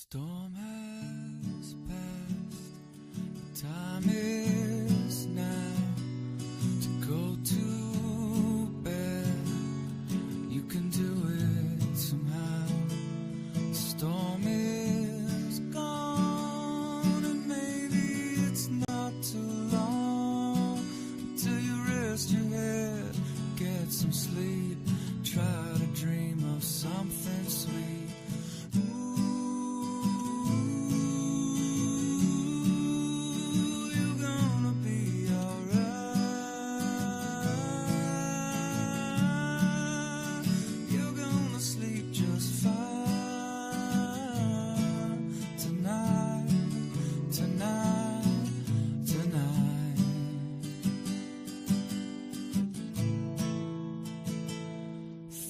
Storm has passed, the time is now to go to bed. You can do it somehow. The storm is gone, and maybe it's not too long until you rest your head, get some sleep, try to dream of something sweet.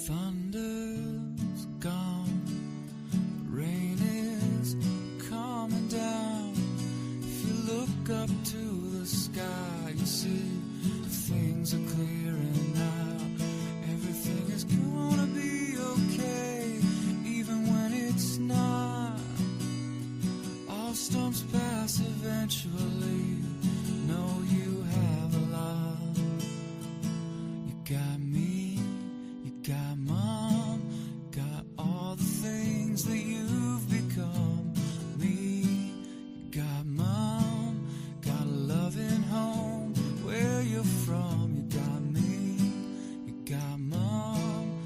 Thunder's gone, rain is coming down. If you look up to the sky, you see things are clearing out. Everything is gonna be okay, even when it's not. All storms pass eventually. Know you have a lot. You got me, you got mom, got all the things that you've become. Me, you got mom, got a loving home where you're from. You got me, you got mom,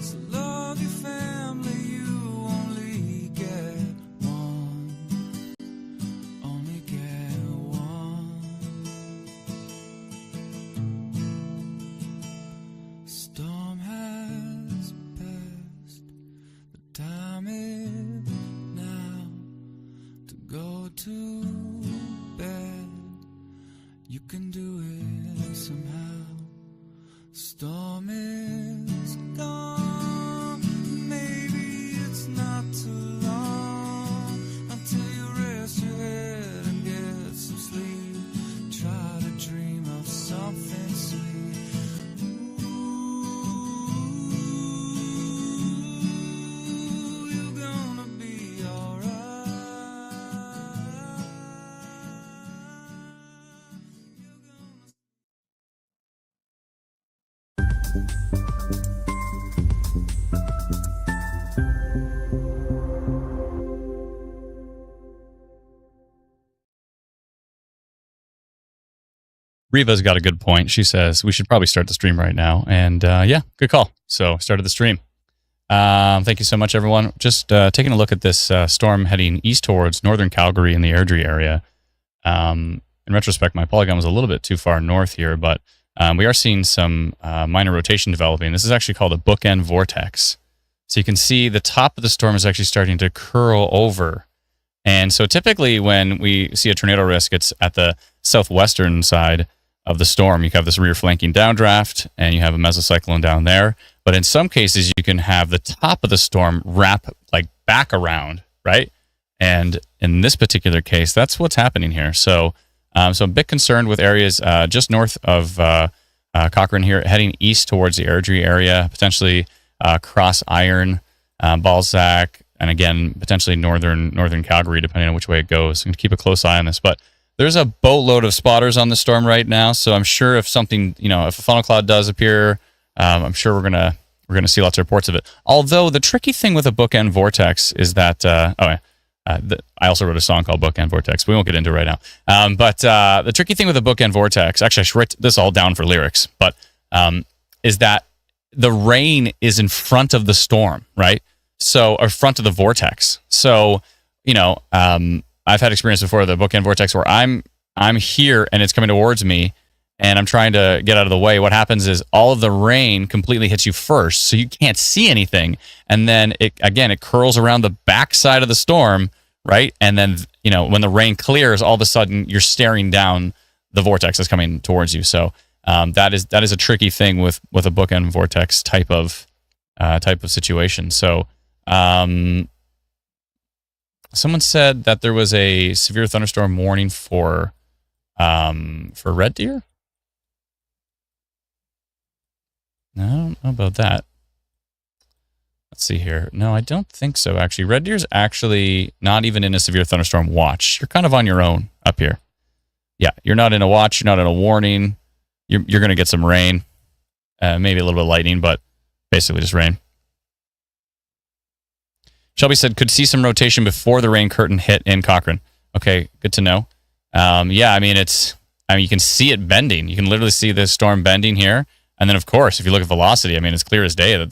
so love your family. You only get one, only get one. Storm has passed, the time is now to go to bed. You can do it somehow. Storm is gone, maybe it's not too long until you rest your head and get some sleep. Try to dream of something sweet. You're gonna be alright. Riva's got a good point. She says we should probably start the stream right now. And yeah, good call. So started the stream. Thank you so much, everyone. Just taking a look at this storm heading east towards northern Calgary in the Airdrie area. In retrospect, my polygon was a little bit too far north here, but we are seeing some minor rotation developing. This is actually called a bookend vortex. So you can see the top of the storm is actually starting to curl over. And so typically when we see a tornado risk, it's at the southwestern side of the storm. You have this rear flanking downdraft, and you have a mesocyclone down there. But in some cases, you can have the top of the storm wrap like back around, right? And in this particular case, that's what's happening here. So, so I'm a bit concerned with areas just north of Cochrane here, heading east towards the Airdrie area, potentially Cross Iron, Balzac, and again, potentially northern Calgary, depending on which way it goes. I'm going to keep a close eye on this. But there's a boatload of spotters on the storm right now, so I'm sure if something, if a funnel cloud does appear, I'm sure we're gonna see lots of reports of it. Although the tricky thing with a bookend vortex is that I also wrote a song called Bookend Vortex. We won't get into it right now. But the tricky thing with a bookend vortex, actually I should write this all down for lyrics, but is that the rain is in front of the storm, right? So, or front of the vortex. So, I've had experience before with the bookend vortex where I'm here and it's coming towards me and I'm trying to get out of the way. What happens is all of the rain completely hits you first, so you can't see anything. And then it curls around the backside of the storm, right? And then, when the rain clears, all of a sudden you're staring down the vortex that's coming towards you. So that is a tricky thing with a bookend vortex type of situation. So someone said that there was a severe thunderstorm warning for red deer. No, I don't know about that. Let's see here. No, I don't think so, actually. Red Deer's actually not even in a severe thunderstorm watch. You're kind of on your own up here. Yeah, you're not in a watch. You're not in a warning. You're going to get some rain, maybe a little bit of lightning, but basically just rain. Shelby said, could see some rotation before the rain curtain hit in Cochrane. Okay, good to know. Yeah, I mean, you can see it bending. You can literally see the storm bending here. And then, of course, if you look at velocity, I mean, it's clear as day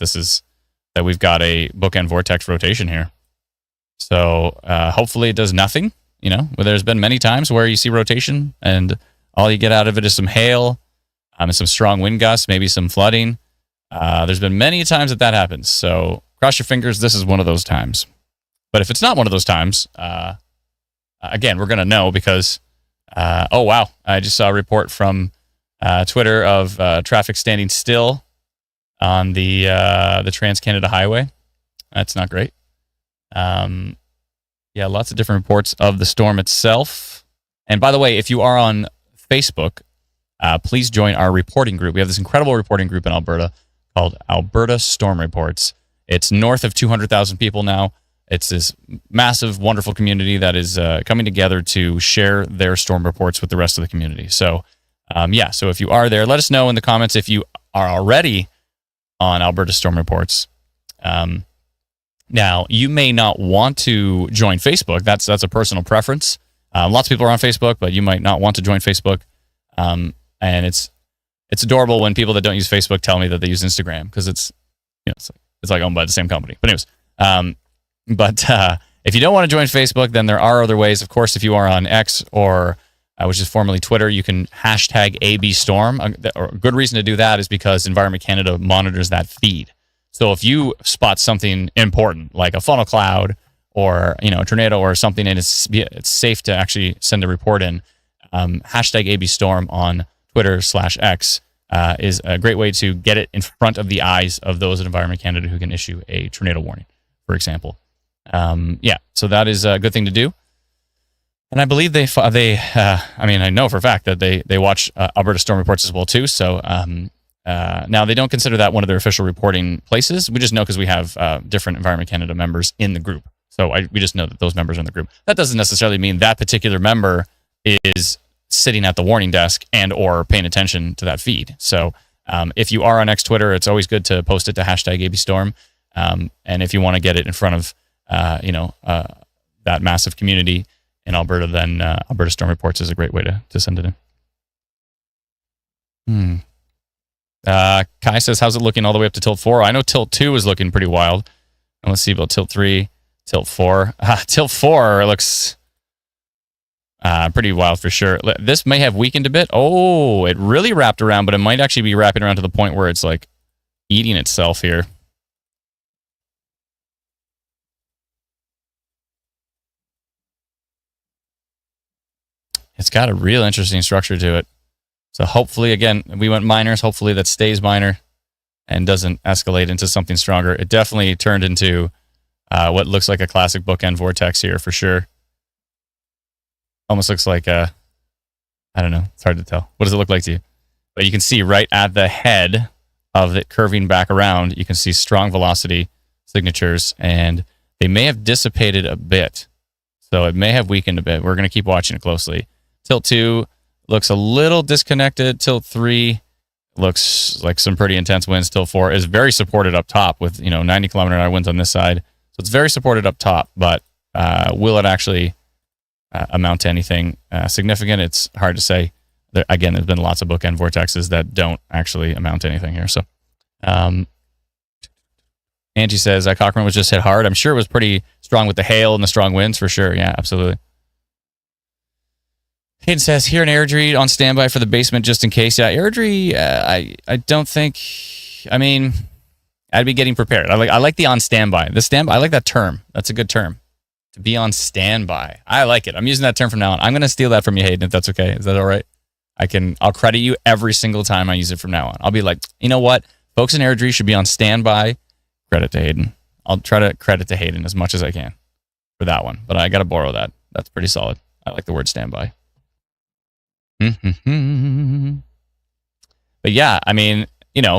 that we've got a bookend vortex rotation here. So hopefully it does nothing. There's been many times where you see rotation and all you get out of it is some hail, and some strong wind gusts, maybe some flooding. There's been many times that happens. So cross your fingers, this is one of those times. But if it's not one of those times, again, we're going to know because, oh, wow, I just saw a report from Twitter of traffic standing still on the Trans-Canada Highway. That's not great. Yeah, lots of different reports of the storm itself. And by the way, if you are on Facebook, please join our reporting group. We have this incredible reporting group in Alberta called Alberta Storm Reports. It's north of 200,000 people now. It's this massive, wonderful community that is coming together to share their storm reports with the rest of the community. So, so if you are there, let us know in the comments if you are already on Alberta Storm Reports. Now, you may not want to join Facebook. That's a personal preference. Lots of people are on Facebook, but you might not want to join Facebook. And it's adorable when people that don't use Facebook tell me that they use Instagram because it's like owned by the same company. But anyways, if you don't want to join Facebook, then there are other ways. Of course, if you are on X or which is formerly Twitter, you can hashtag ABStorm. A good reason to do that is because Environment Canada monitors that feed. So if you spot something important, like a funnel cloud or a tornado or something, and it's safe to actually send a report in, hashtag ABStorm on Twitter/X is a great way to get it in front of the eyes of those at Environment Canada who can issue a tornado warning, for example. So that is a good thing to do. And I believe I know for a fact that they watch Alberta Storm Reports as well too. So now they don't consider that one of their official reporting places. We just know because we have different Environment Canada members in the group. So we just know that those members are in the group. That doesn't necessarily mean that particular member is sitting at the warning desk and or paying attention to that feed. So if you are on X Twitter, it's always good to post it to hashtag ABStorm. And if you want to get it in front of that massive community in Alberta, then Alberta Storm Reports is a great way to send it in. Kai says, how's it looking all the way up to tilt 4? I know tilt 2 is looking pretty wild. And let's see about tilt 3, tilt 4. Tilt 4 looks pretty wild for sure. This may have weakened a bit. Oh, it really wrapped around, but it might actually be wrapping around to the point where it's like eating itself here. It's got a real interesting structure to it. So hopefully, again, we went minors. Hopefully that stays minor and doesn't escalate into something stronger. It definitely turned into what looks like a classic bookend vortex here for sure. Almost looks like I don't know. It's hard to tell. What does it look like to you? But you can see right at the head of it curving back around, you can see strong velocity signatures, and they may have dissipated a bit. So it may have weakened a bit. We're going to keep watching it closely. Tilt 2 looks a little disconnected. Tilt 3 looks like some pretty intense winds. Tilt 4 is very supported up top with 90 kilometer an hour winds on this side. So it's very supported up top, but will it actually amount to anything significant? It's hard to say. Again, there's been lots of bookend vortexes that don't actually amount to anything here. So Angie says Cochrane was just hit hard. I'm sure it was pretty strong with the hail and the strong winds for sure. Yeah, absolutely. Hayden says, here in Airdrie on standby for the basement just in case. Yeah, Airdrie, I don't think, I'd be getting prepared. I like the on standby. I like that term. That's a good term. To be on standby. I like it. I'm using that term from now on. I'm going to steal that from you, Hayden, if that's okay. Is that all right? I'll credit you every single time I use it from now on. I'll be like, you know what? Folks in Airdrie should be on standby. Credit to Hayden. I'll try to credit to Hayden as much as I can for that one. But I got to borrow that. That's pretty solid. I like the word standby. But yeah,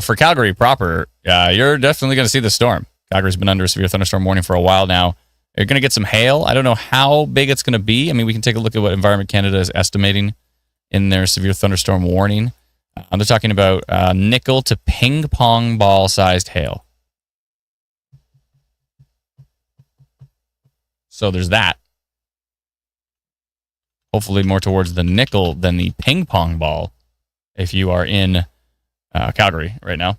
for Calgary proper, you're definitely going to see the storm Calgary's been under a severe thunderstorm warning for a while now. You're going to get some hail. I don't know how big it's going to be. I mean, we can take a look at what Environment Canada is estimating in their severe thunderstorm warning. They're talking about nickel to ping pong ball sized hail. So there's that. Hopefully more towards the nickel than the ping pong ball if you are in Calgary right now.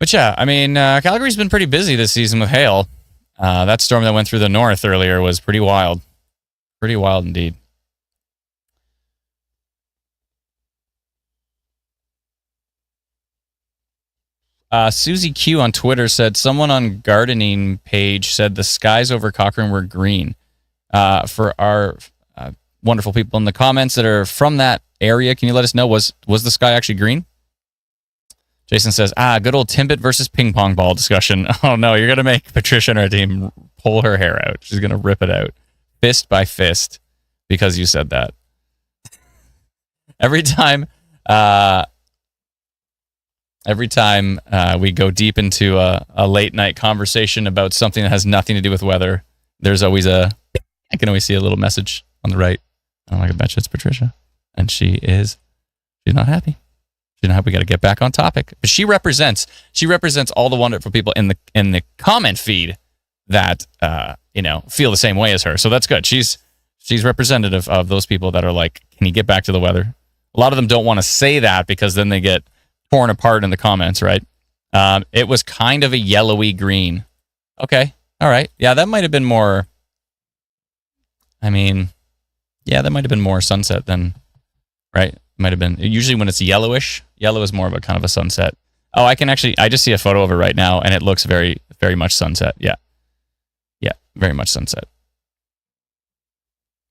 But yeah, I mean, Calgary's been pretty busy this season with hail. That storm that went through the north earlier was pretty wild. Pretty wild indeed. Susie Q on Twitter said, someone on gardening page said the skies over Cochrane were green. For our wonderful people in the comments that are from that area, can you let us know, was the sky actually green? Jason says, good old Timbit versus ping pong ball discussion. Oh no, you're going to make Patricia and our team pull her hair out. She's going to rip it out fist by fist because you said that. Every time we go deep into a late night conversation about something that has nothing to do with weather, there's always I can always see a little message on the right. I'm like, I bet you it's Patricia. And she's not happy. She's not happy. We got to get back on topic. But she represents all the wonderful people in the comment feed that, feel the same way as her. So that's good. She's representative of those people that are like, can you get back to the weather? A lot of them don't want to say that because then they get torn apart in the comments, right? It was kind of a yellowy green. Okay. All right. Yeah, that might have been more. I mean, yeah, that might have been more sunset than, right? Might have been. Usually when it's yellowish, yellow is more of a kind of a sunset. Oh, I just see a photo of it right now, and it looks very, very much sunset. Yeah. Yeah, very much sunset.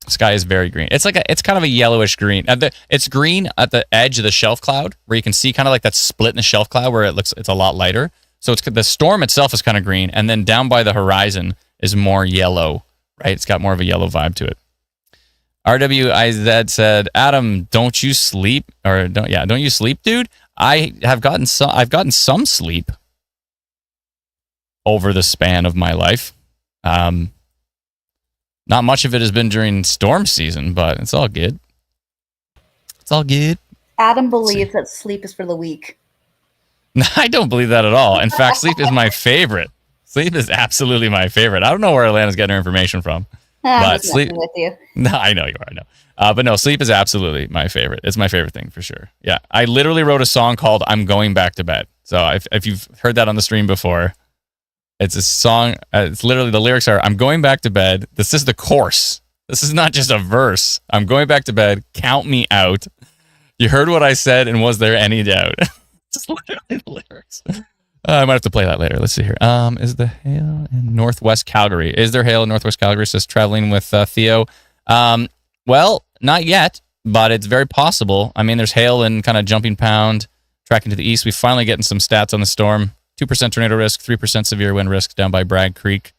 Sky is very green. It's kind of a yellowish green. It's green at the edge of the shelf cloud where you can see kind of like that split in the shelf cloud where it's a lot lighter. So the storm itself is kind of green, and then down by the horizon is more yellow, right? It's got more of a yellow vibe to it. RWIZ said, Adam, don't you sleep? Or don't you sleep, dude? I've gotten some sleep over the span of my life. Not much of it has been during storm season, but it's all good. It's all good. Adam believes that sleep is for the weak. I don't believe that at all. In fact, sleep is my favorite. Sleep is absolutely my favorite. I don't know where Alana's getting her information from. But sleep with you. No, I know you are. I know. But no, sleep is absolutely my favorite. It's my favorite thing for sure. Yeah. I literally wrote a song called I'm Going Back to Bed. So if you've heard that on the stream before, it's a song. It's literally the lyrics are, I'm going back to bed. This is the chorus. This is not just a verse. I'm going back to bed. Count me out. You heard what I said, and was there any doubt? Just literally the lyrics. I might have to play that later. Let's see here. Is the hail in Northwest Calgary? Is there hail in Northwest Calgary? Says traveling with Theo. Well, not yet, but it's very possible. I mean, there's hail in kind of Jumping Pound, tracking to the east. We're finally getting some stats on the storm. 2% tornado risk, 3% severe wind risk down by Bragg Creek.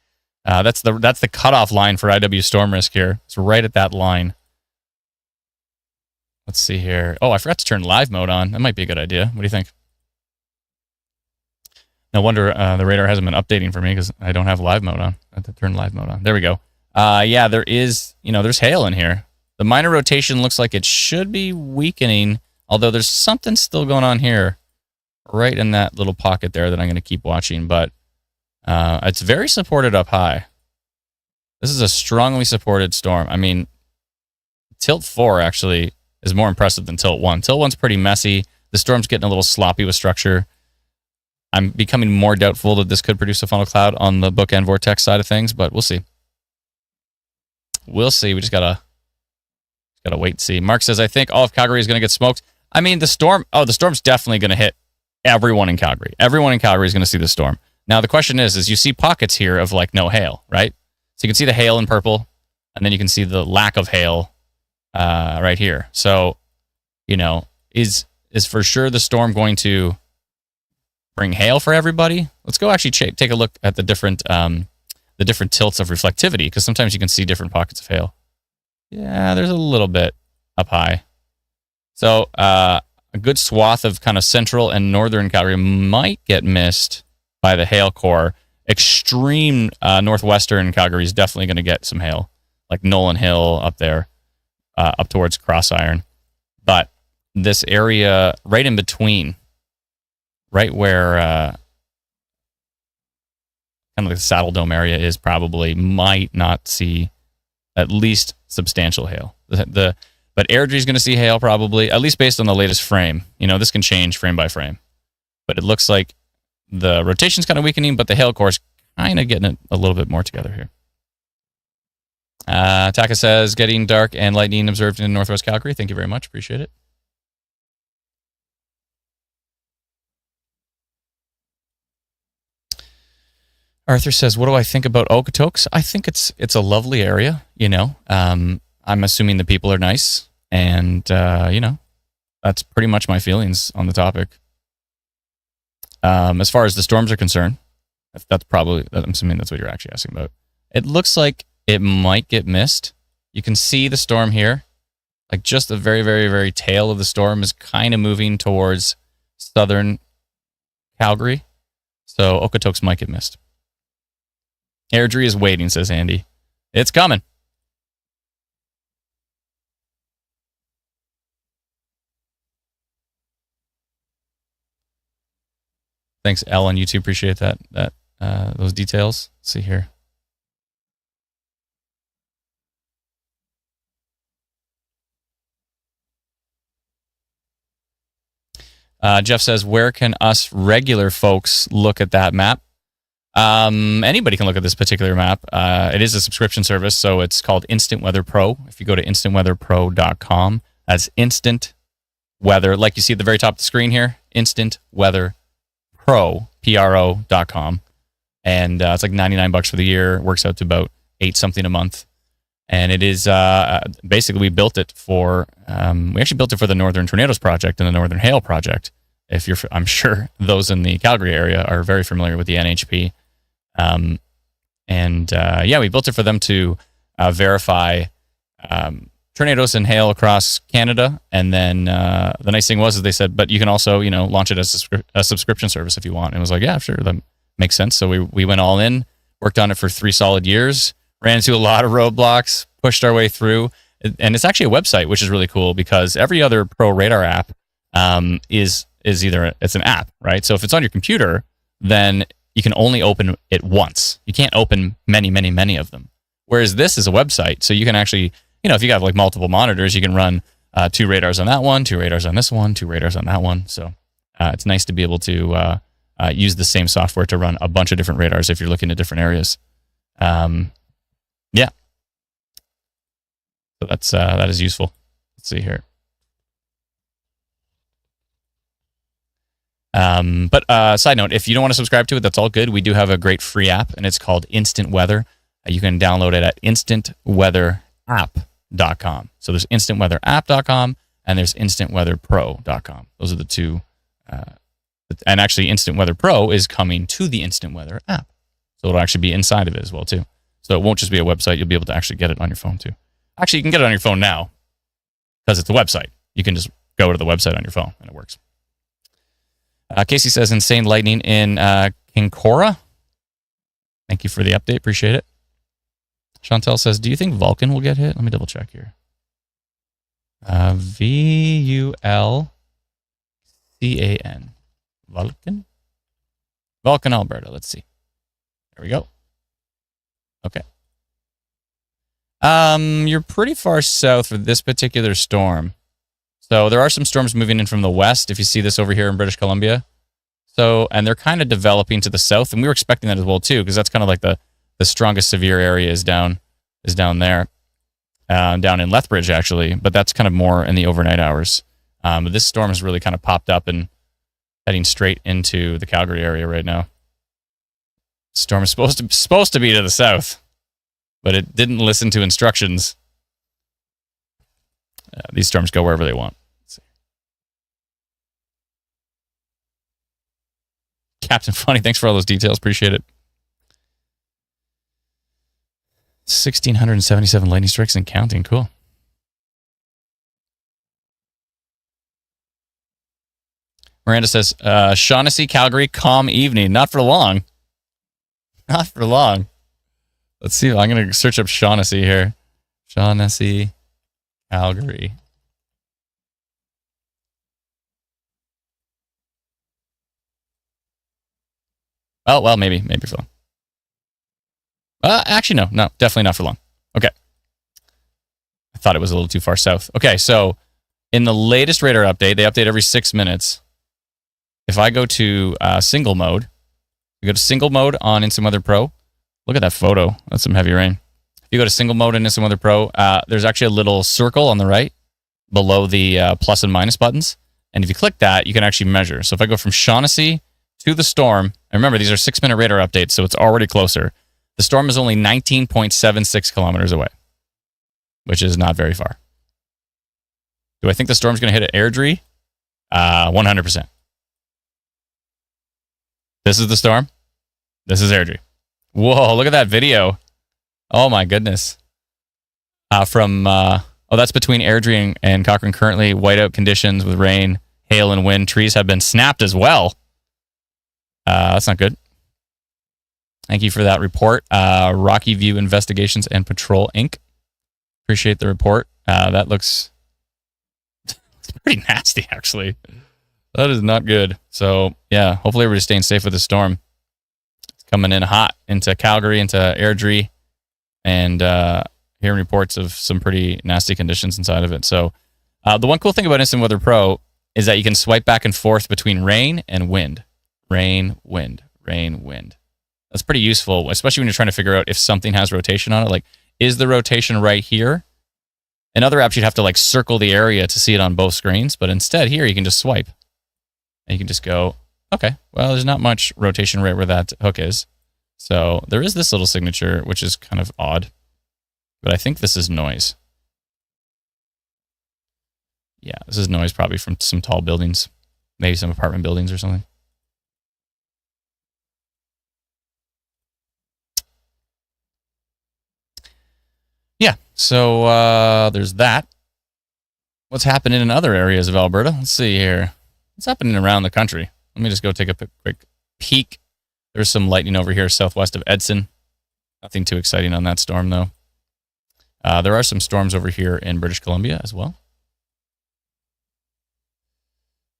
That's the cutoff line for IW storm risk here. It's right at that line. Let's see here. Oh, I forgot to turn live mode on. That might be a good idea. What do you think? No wonder the radar hasn't been updating for me because I don't have live mode on. I have to turn live mode on. There we go. Yeah, there is, there's hail in here. The minor rotation looks like it should be weakening, although there's something still going on here right in that little pocket there that I'm going to keep watching. But it's very supported up high. This is a strongly supported storm. I mean, Tilt 4 actually is more impressive than Tilt 1. Tilt 1's pretty messy. The storm's getting a little sloppy with structure. I'm becoming more doubtful that this could produce a funnel cloud on the bookend vortex side of things, but we'll see. We'll see. We just gotta wait and see. Mark says, I think all of Calgary is going to get smoked. I mean, the storm's definitely going to hit everyone in Calgary. Everyone in Calgary is going to see the storm. Now, the question is you see pockets here of like no hail, right? So you can see the hail in purple, and then you can see the lack of hail right here. So, is for sure the storm going to bring hail for everybody? Let's go actually take a look at the different the different tilts of reflectivity, because sometimes you can see different pockets of hail. Yeah, there's a little bit up high. So a good swath of kind of central and northern Calgary might get missed by the hail core. Extreme northwestern Calgary is definitely going to get some hail, like Nolan Hill up there, up towards Cross Iron. But this area right in between, right where kind of like the Saddle Dome area is, probably might not see at least substantial hail. But Airdrie is going to see hail probably, at least based on the latest frame. This can change frame by frame. But it looks like the rotation's kind of weakening, but the hail core is kind of getting it a little bit more together here. Taka says, getting dark and lightning observed in Northwest Calgary. Thank you very much. Appreciate it. Arthur says, what do I think about Okotoks? I think it's a lovely area, I'm assuming the people are nice, and, that's pretty much my feelings on the topic. As far as the storms are concerned, I'm assuming that's what you're actually asking about. It looks like it might get missed. You can see the storm here. Like just the very, very, very tail of the storm is kind of moving towards southern Calgary. So Okotoks might get missed. Airdrie is waiting, says Andy. It's coming. Thanks, Elle on YouTube. Appreciate that those details. Let's see here. Jeff says, where can us regular folks look at that map? Anybody can look at this particular map. It is a subscription service, so it's called Instant Weather Pro. If you go to instantweatherpro.com, that's Instant Weather, like you see at the very top of the screen here, Instant Weather Pro, Pro.com. And it's like $99 for the year. Works out to about $8 something a month. And it is basically we built it for we actually built it for the Northern Tornadoes Project and the Northern Hail Project. I'm sure those in the Calgary area are very familiar with the NHP. We built it for them to verify tornadoes and hail across Canada. And then the nice thing was they said, but you can also launch it as a subscription service if you want. And it was like, yeah, sure, that makes sense. So we went all in, worked on it for 3 solid years. Ran into a lot of roadblocks, pushed our way through. And it's actually a website, which is really cool because every other Pro Radar app is either it's an app, right? So if it's on your computer, then you can only open it once. You can't open many, many, many of them. Whereas this is a website, so you can actually, if you have like multiple monitors, you can run 2 radars on that one, 2 radars on this one, 2 radars on that one. So it's nice to be able to use the same software to run a bunch of different radars if you're looking at different areas. Yeah. So that is useful. Let's see here. But side note, if you don't want to subscribe to it, that's all good. We do have a great free app, and it's called Instant Weather. You can download it at instantweatherapp.com. So there's instantweatherapp.com and there's instantweatherpro.com. Those are the two. And actually, Instant Weather Pro is coming to the Instant Weather app. So it'll actually be inside of it as well, too. So it won't just be a website. You'll be able to actually get it on your phone, too. Actually, you can get it on your phone now because it's a website. You can just go to the website on your phone, and it works. Casey says, insane lightning in Kincora. Thank you for the update. Appreciate it. Chantel says, do you think Vulcan will get hit? Let me double check here. V-U-L-C-A-N. Vulcan? Vulcan, Alberta. Let's see. There we go. Okay. You're pretty far south for this particular storm. So there are some storms moving in from the west, if you see this over here in British Columbia. So, and they're kind of developing to the south, and we were expecting that as well too, because that's kind of like the strongest severe area is down there, down in Lethbridge actually, but that's kind of more in the overnight hours. But this storm has really kind of popped up and heading straight into the Calgary area right now. Storm is supposed to be to the south, but it didn't listen to instructions. These storms go wherever they want. Captain Funny, thanks for all those details. Appreciate it. 1,677 lightning strikes and counting. Cool. Miranda says, Shaughnessy, Calgary, calm evening. Not for long. Not for long. Let's see. I'm going to search up Shaughnessy here. Shaughnessy, Calgary. Oh, well, maybe for long. Actually, no, definitely not for long. Okay. I thought it was a little too far south. Okay, so in the latest radar update, they update every 6 minutes. If I go to single mode, you go to single mode on Instant Weather Pro. Look at that photo. That's some heavy rain. If you go to single mode in Instant Weather Pro, there's actually a little circle on the right below the plus and minus buttons. And if you click that, you can actually measure. So if I go from Shaughnessy to the storm, and remember, these are 6-minute radar updates, so it's already closer. The storm is only 19.76 kilometers away, which is not very far. Do I think the storm's going to hit at Airdrie? 100%. This is the storm. This is Airdrie. Whoa, look at that video. Oh, my goodness. That's between Airdrie and Cochrane currently. Whiteout conditions with rain, hail, and wind. Trees have been snapped as well. That's not good. Thank you for that report. Rocky View Investigations and Patrol, Inc. Appreciate the report. That looks pretty nasty, actually. That is not good. So, yeah, hopefully everybody's staying safe with the storm. It's coming in hot into Calgary, into Airdrie, and hearing reports of some pretty nasty conditions inside of it. So, the one cool thing about Instant Weather Pro is that you can swipe back and forth between rain and wind. Rain, wind, rain, wind. That's pretty useful, especially when you're trying to figure out if something has rotation on it. Like, is the rotation right here? In other apps, you'd have to like circle the area to see it on both screens. But instead, here, you can just swipe. And you can just go, okay, well, there's not much rotation right where that hook is. So there is this little signature, which is kind of odd. But I think this is noise. Yeah, this is noise probably from some tall buildings. Maybe some apartment buildings or something. Yeah, so there's that. What's happening in other areas of Alberta? Let's see here. What's happening around the country? Let me just go take a quick peek. There's some lightning over here southwest of Edson. Nothing too exciting on that storm, though. There are some storms over here in British Columbia as well.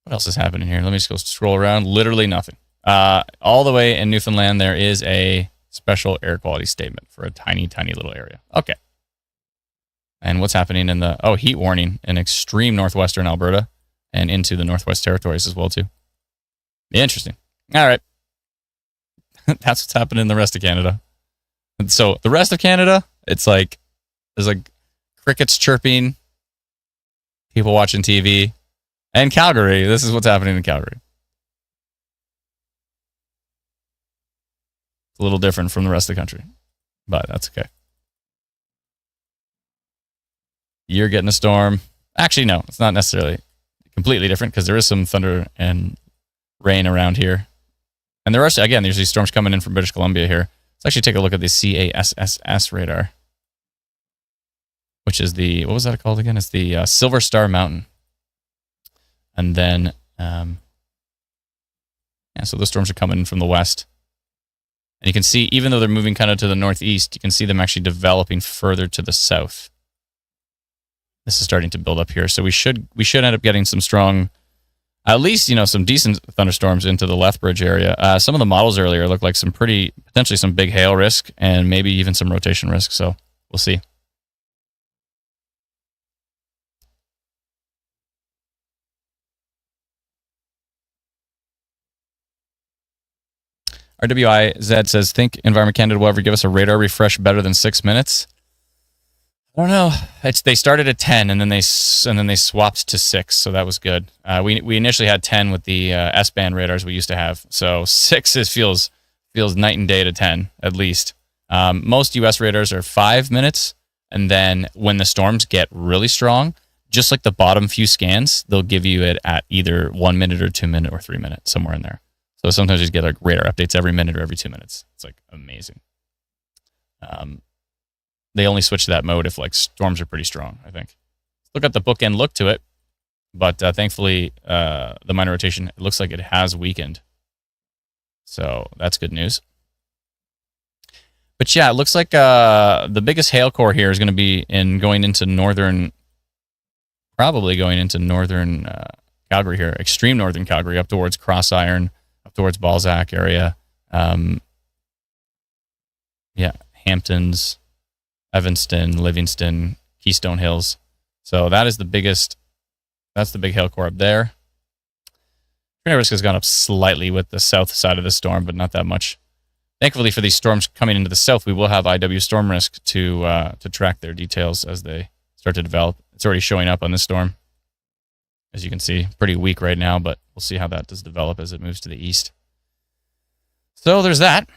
What else is happening here? Let me just go scroll around. Literally nothing. All the way in Newfoundland, there is a special air quality statement for a tiny, tiny little area. Okay. And what's happening in the heat warning in extreme northwestern Alberta and into the Northwest Territories as well, too. Interesting. All right. That's what's happening in the rest of Canada. And so the rest of Canada, it's like there's like crickets chirping, people watching TV, and Calgary. This is what's happening in Calgary. It's a little different from the rest of the country, but that's okay. You're getting a storm. Actually, no, it's not necessarily completely different because there is some thunder and rain around here. And there are, again, there's these storms coming in from British Columbia here. Let's actually take a look at the CASSS radar, which is the, what was that called again? It's the Silver Star Mountain. And then, so those storms are coming in from the west. And you can see, even though they're moving kind of to the northeast, you can see them actually developing further to the south. This is starting to build up here. So we should end up getting some strong, at least, some decent thunderstorms into the Lethbridge area. Some of the models earlier looked like potentially some big hail risk and maybe even some rotation risk. So we'll see. RWIZ says, think Environment Canada will ever give us a radar refresh better than 6 minutes? I don't know. They started at 10 and then they swapped to 6, so that was good. We initially had 10 with the S-band radars we used to have, so 6 feels night and day to 10 at least. Most US radars are 5 minutes, and then when the storms get really strong, just like the bottom few scans, they'll give you it at either 1 minute or 2 minute or 3 minutes, somewhere in there. So sometimes you just get like radar updates every minute or every 2 minutes. It's like amazing. they only switch to that mode if like storms are pretty strong, I think. Look at the bookend look to it, but thankfully the minor rotation, it looks like it has weakened. So that's good news. But yeah, it looks like the biggest hail core here is going to be going into northern Calgary here, extreme northern Calgary, up towards Cross Iron, up towards Balzac area. Hamptons, Evanston, Livingston, Keystone Hills. So that is the biggest. That's the big hail core up there. Tornado risk has gone up slightly with the south side of the storm, but not that much. Thankfully for these storms coming into the south, we will have IW storm risk to track their details as they start to develop. It's already showing up on this storm. As you can see, pretty weak right now, but we'll see how that does develop as it moves to the east. So there's that.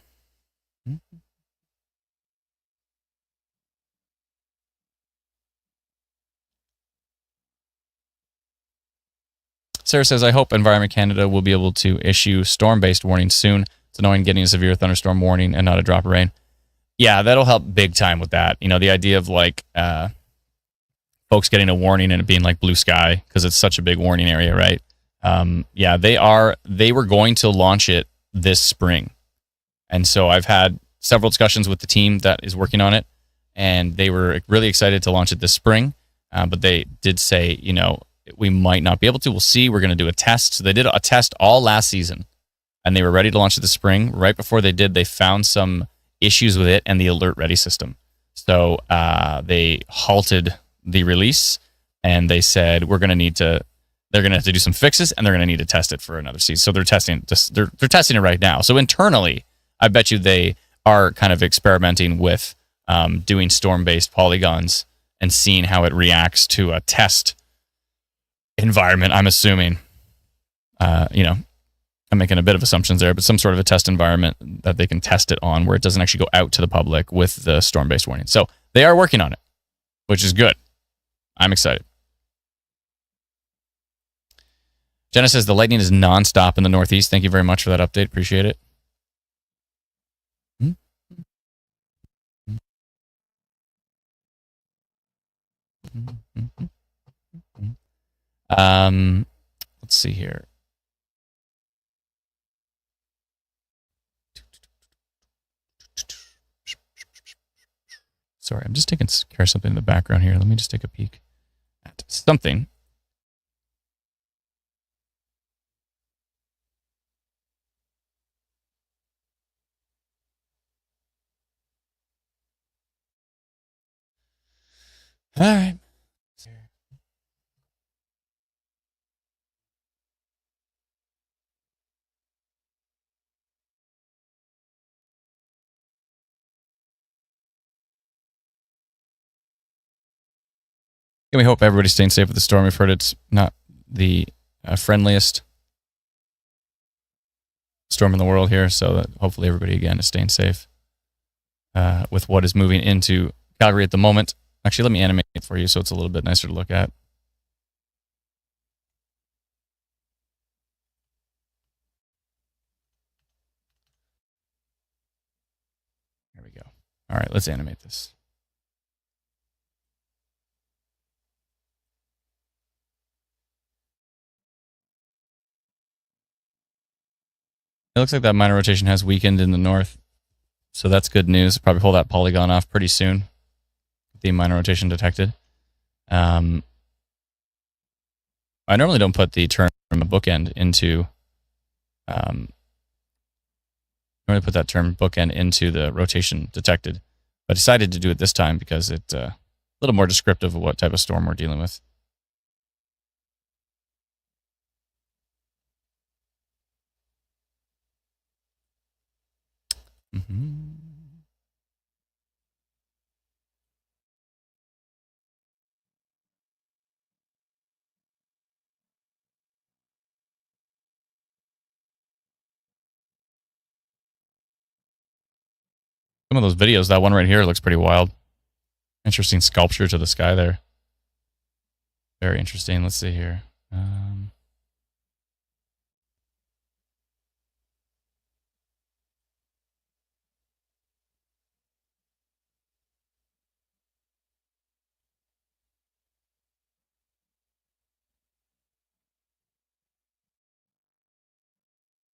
Sarah says, I hope Environment Canada will be able to issue storm-based warnings soon. It's annoying getting a severe thunderstorm warning and not a drop of rain. Yeah, that'll help big time with that. You know, the idea of like folks getting a warning and it being like blue sky because it's such a big warning area, right? Yeah, they were going to launch it this spring. And so I've had several discussions with the team that is working on it, and they were really excited to launch it this spring. But they did say, you know, we might not be able to. We'll see. We're going to do a test. So they did a test all last season, and they were ready to launch it this spring. Right before they did, they found some issues with it and the alert ready system. So they halted the release, and they said they're going to have to do some fixes, and they're going to need to test it for another season. So they're testing it right now. So internally, I bet you they are kind of experimenting with doing storm-based polygons and seeing how it reacts to a test environment. I'm assuming, I'm making a bit of assumptions there, but some sort of a test environment that they can test it on where it doesn't actually go out to the public with the storm-based warning. So they are working on it, which is good. I'm excited. Jenna says the lightning is nonstop in the Northeast. Thank you very much for that update. Appreciate it. Let's see here. Sorry, I'm just taking care of something in the background here. Let me just take a peek at something. All right. And we hope everybody's staying safe with the storm. We've heard it's not the friendliest storm in the world here, so that hopefully everybody, again, is staying safe with what is moving into Calgary at the moment. Actually, let me animate it for you so it's a little bit nicer to look at. There we go. All right, let's animate this. It looks like that minor rotation has weakened in the north, so that's good news. Probably pull that polygon off pretty soon. The minor rotation detected. I normally don't put the term bookend into. Normally put that term bookend into the rotation detected, but I decided to do it this time because it's a little more descriptive of what type of storm we're dealing with. Some of those videos, that one right here looks pretty wild. Interesting sculpture to the sky there. Very interesting. Let's see here.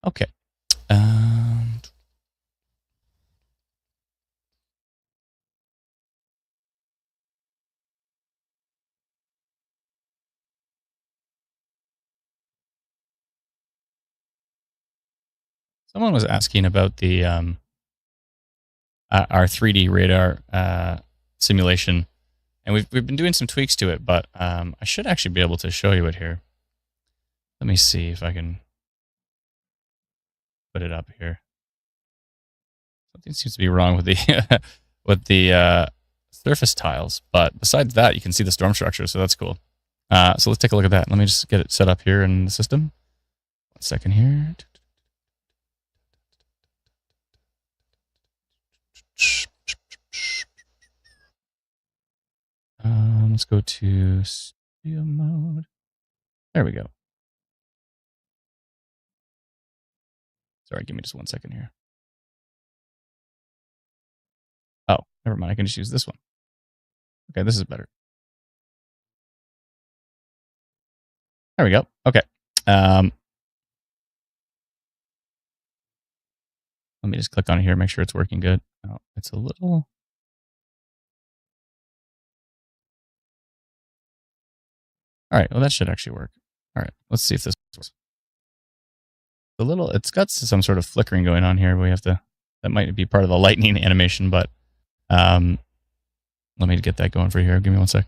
Okay. Someone was asking about the our 3D radar simulation, and we've been doing some tweaks to it, but I should actually be able to show you it here. Let me see if I can put it up here. Something seems to be wrong with the with the surface tiles, but besides that, you can see the storm structure, so that's cool. So let's take a look at that. Let me just get it set up here in the system. 1 second here. Let's go to studio mode. There we go. Sorry, give me just 1 second here. Oh, never mind. I can just use this one. Okay, this is better. There we go. Okay. Let me just click on it here, make sure it's working good. Oh, it's a little. All right. Well, that should actually work. All right. Let's see if this works. It's got some sort of flickering going on here. That might be part of the lightning animation, but let me get that going for you here. Give me 1 sec.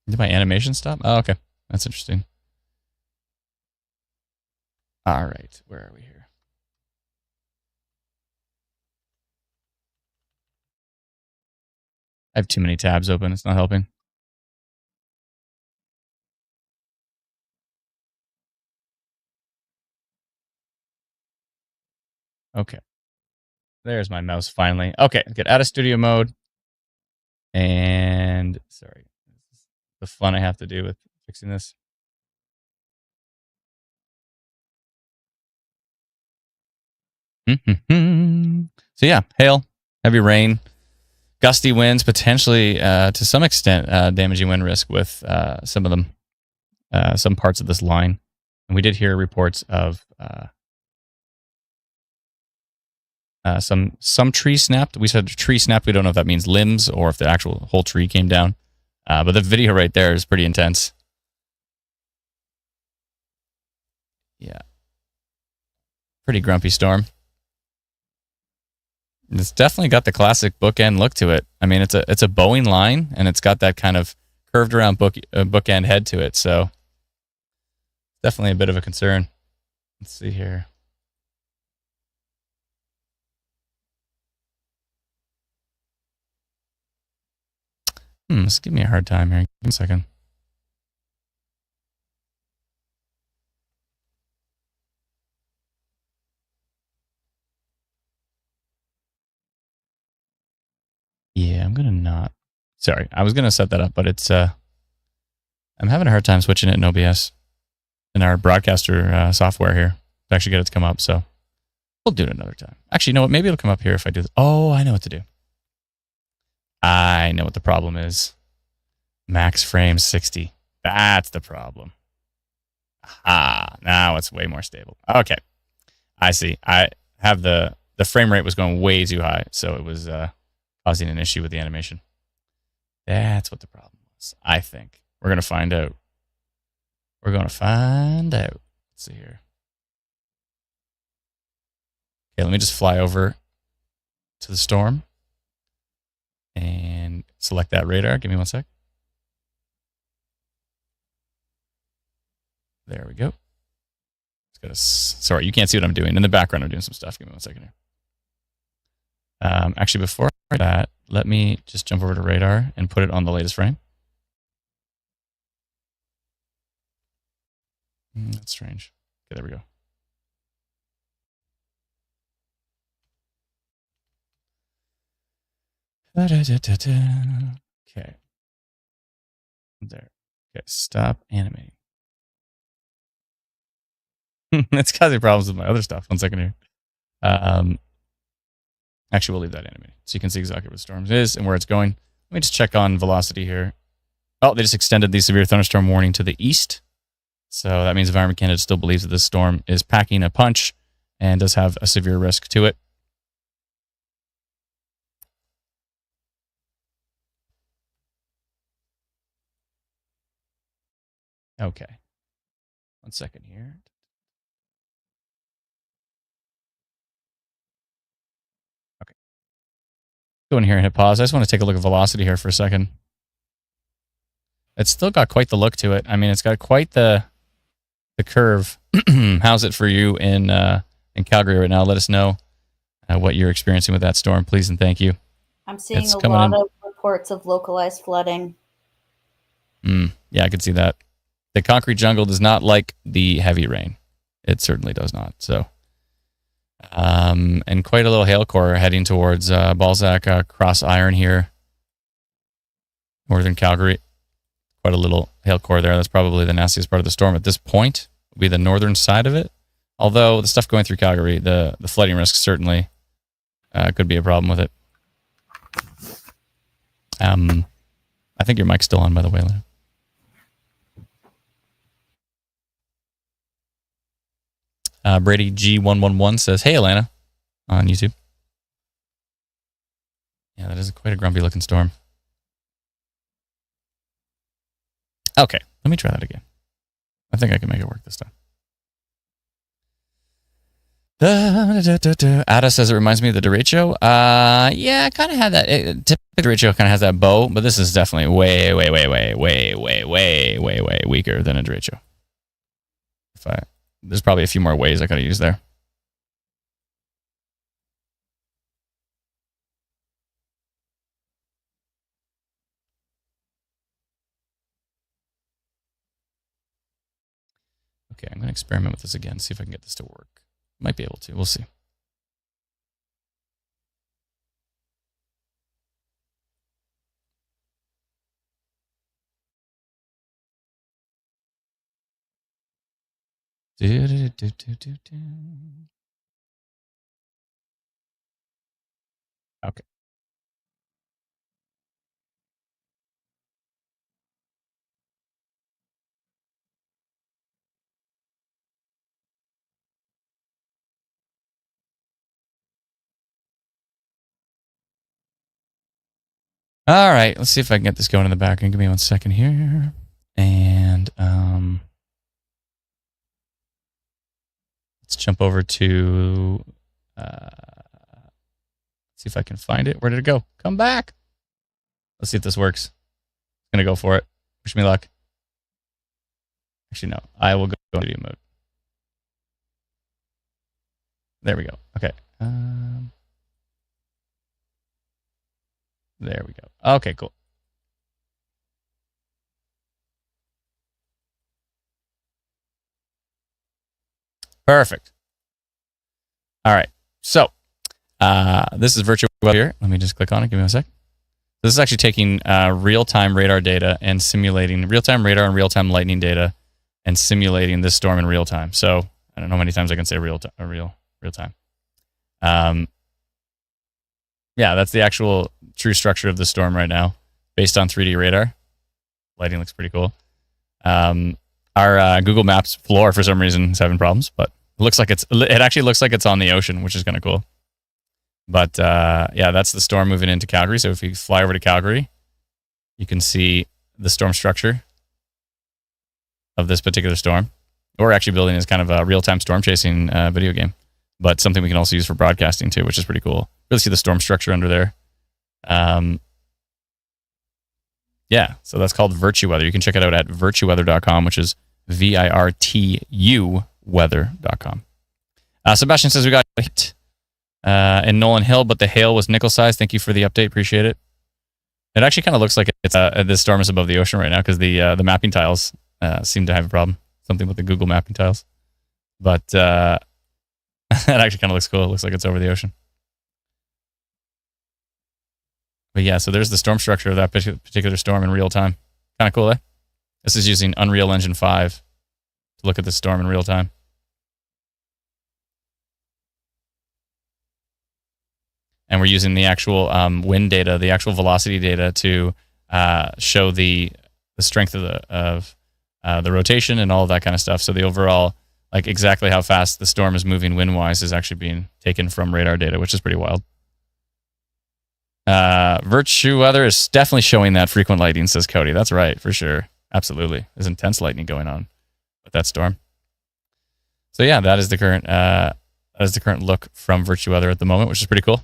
Did my animation stop? Oh, okay. That's interesting. All right. Where are we here? I have too many tabs open. It's not helping. Okay. There's my mouse finally. Okay. Get out of studio mode. And sorry. This is the fun I have to do with fixing this. So yeah, hail, heavy rain, gusty winds, potentially to some extent damaging wind risk with some of them, some parts of this line. And we did hear reports of some tree snapped. We said tree snapped. We don't know if that means limbs or if the actual whole tree came down. But the video right there is pretty intense. Yeah, pretty grumpy storm. It's definitely got the classic bookend look to it. I mean, it's a Boeing line, and it's got that kind of curved around bookend head to it. So definitely a bit of a concern. Let's see here. Just give me a hard time here. Give me a second. Yeah, I'm gonna not. Sorry, I was gonna set that up, but it's I'm having a hard time switching it in OBS in our broadcaster software here to actually get it to come up. So we'll do it another time. Actually, you know what? Maybe it'll come up here if I do this. Oh, I know what to do. I know what the problem is. Max frame 60. That's the problem. Now it's way more stable. Okay. I see. I have the frame rate was going way too high, so it was causing an issue with the animation. That's what the problem was, I think. We're going to find out. Let's see here. Okay, let me just fly over to the storm and select that radar. Give me 1 sec. There we go. Sorry, you can't see what I'm doing. In the background, I'm doing some stuff. Give me 1 second here. Actually, before that, let me just jump over to radar and put it on the latest frame. That's strange. Okay, there we go. Okay. There. Okay, stop animating. It's causing problems with my other stuff. 1 second here. Actually, we'll leave that animated so you can see exactly where the storm is and where it's going. Let me just check on velocity here. Oh, they just extended the severe thunderstorm warning to the east. So that means Environment Canada still believes that this storm is packing a punch and does have a severe risk to it. Okay. 1 second here. Okay. Go in here and hit pause. I just want to take a look at velocity here for a second. It's still got quite the look to it. I mean, it's got quite the curve. How's it for you in Calgary right now? Let us know what you're experiencing with that storm, please and thank you. I'm seeing a lot of reports of localized flooding. Yeah, I can see that. The concrete jungle does not like the heavy rain. It certainly does not. So, and quite a little hail core heading towards Balzac Cross Iron here, northern Calgary. Quite a little hail core there. That's probably the nastiest part of the storm at this point. Will be the northern side of it. Although the stuff going through Calgary, the flooding risk certainly could be a problem with it. I think your mic's still on, by the way, Lena. Brady G111 says, "Hey, Alana," on YouTube. Yeah, that is quite a grumpy looking storm. Okay, let me try that again. I think I can make it work this time. Ada says it reminds me of the derecho. Yeah, I kind of had that. Typically, derecho kind of has that bow, but this is definitely way weaker than a derecho. There's probably a few more ways I could have used there. Okay, I'm going to experiment with this again, see if I can get this to work. Might be able to. We'll see. Okay. All right, let's see if I can get this going in the background. Give me 1 second here. And let's jump over to see if I can find it. Where did it go? Come back. Let's see if this works. I'm going to go for it. Wish me luck. Actually, no. I will go into video mode. There we go. Okay. There we go. Okay, cool. Perfect. All right. So this is virtual weather here. Let me just click on it. Give me a sec. This is actually taking real-time radar data and simulating real-time radar and real-time lightning data and simulating this storm in real time. So I don't know how many times I can say real time. Yeah, that's the actual true structure of the storm right now, based on 3D radar. Lighting looks pretty cool. Our Google Maps floor, for some reason, is having problems, but it looks like it actually looks like it's on the ocean, which is kind of cool. But yeah, that's the storm moving into Calgary. So if you fly over to Calgary, you can see the storm structure of this particular storm. We're actually building this kind of a real-time storm chasing video game, but something we can also use for broadcasting too, which is pretty cool. Really see the storm structure under there. Yeah, so that's called Virtue Weather. You can check it out at virtueweather.com, which is VIRTU weather.com. Sebastian says we got hit in Nolan Hill, but the hail was nickel sized. Thank you for the update. Appreciate it. It actually kind of looks like it's this storm is above the ocean right now because the mapping tiles seem to have a problem. Something with the Google mapping tiles. But it actually kind of looks cool. It looks like it's over the ocean. But yeah, so there's the storm structure of that particular storm in real time. Kind of cool, eh? This is using Unreal Engine 5 to look at this storm in real time. and we're using the actual wind data, the actual velocity data to show the strength of the rotation and all of that kind of stuff. So the overall, like exactly how fast the storm is moving wind-wise is actually being taken from radar data, which is pretty wild. Virtue weather is definitely showing that frequent lightning, says Cody. That's right, for sure. Absolutely. There's intense lightning going on with that storm. So yeah, that is the current look from Virtue Weather at the moment, which is pretty cool.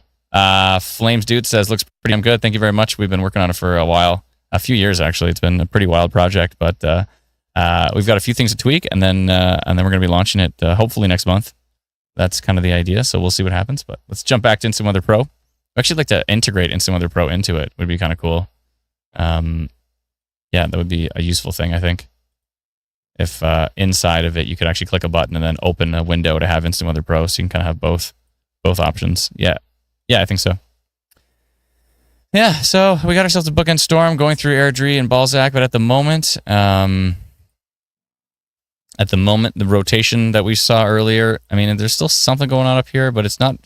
Flames Dude says, looks pretty damn good. Thank you very much. We've been working on it for a while, a few years actually. It's been a pretty wild project, but we've got a few things to tweak, and then we're going to be launching it hopefully next month. That's kind of the idea, so we'll see what happens. But let's jump back to Instant Weather Pro. I'd actually like to integrate Instant Weather Pro into it. Would be kind of cool. Yeah, that would be a useful thing, I think. If inside of it you could actually click a button and then open a window to have Instant Weather Pro, so you can kind of have both options. Yeah, I think so. Yeah, so we got ourselves a bookend storm going through Airdrie and Balzac, but at the moment, the rotation that we saw earlier, I mean, there's still something going on up here, but it's not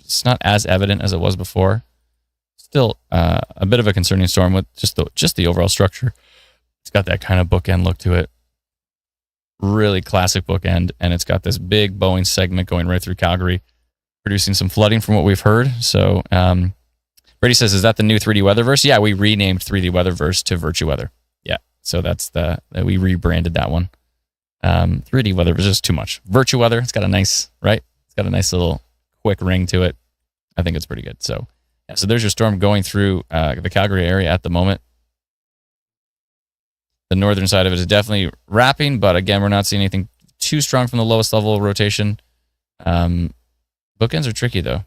as evident as it was before. Still a bit of a concerning storm with just the overall structure. It's got that kind of bookend look to it. Really classic bookend, and it's got this big Boeing segment going right through Calgary, producing some flooding from what we've heard. So Brady says, is that the new 3D Weatherverse? Yeah, we renamed 3D Weatherverse to Virtue Weather. Yeah, so that's we rebranded that one. 3D Weather is just too much. Virtue Weather, it's got a nice, right? It's got a nice little quick ring to it. I think it's pretty good. So yeah, so there's your storm going through the Calgary area at the moment. The northern side of it is definitely wrapping, but again, we're not seeing anything too strong from the lowest level of rotation. Bookends are tricky, though.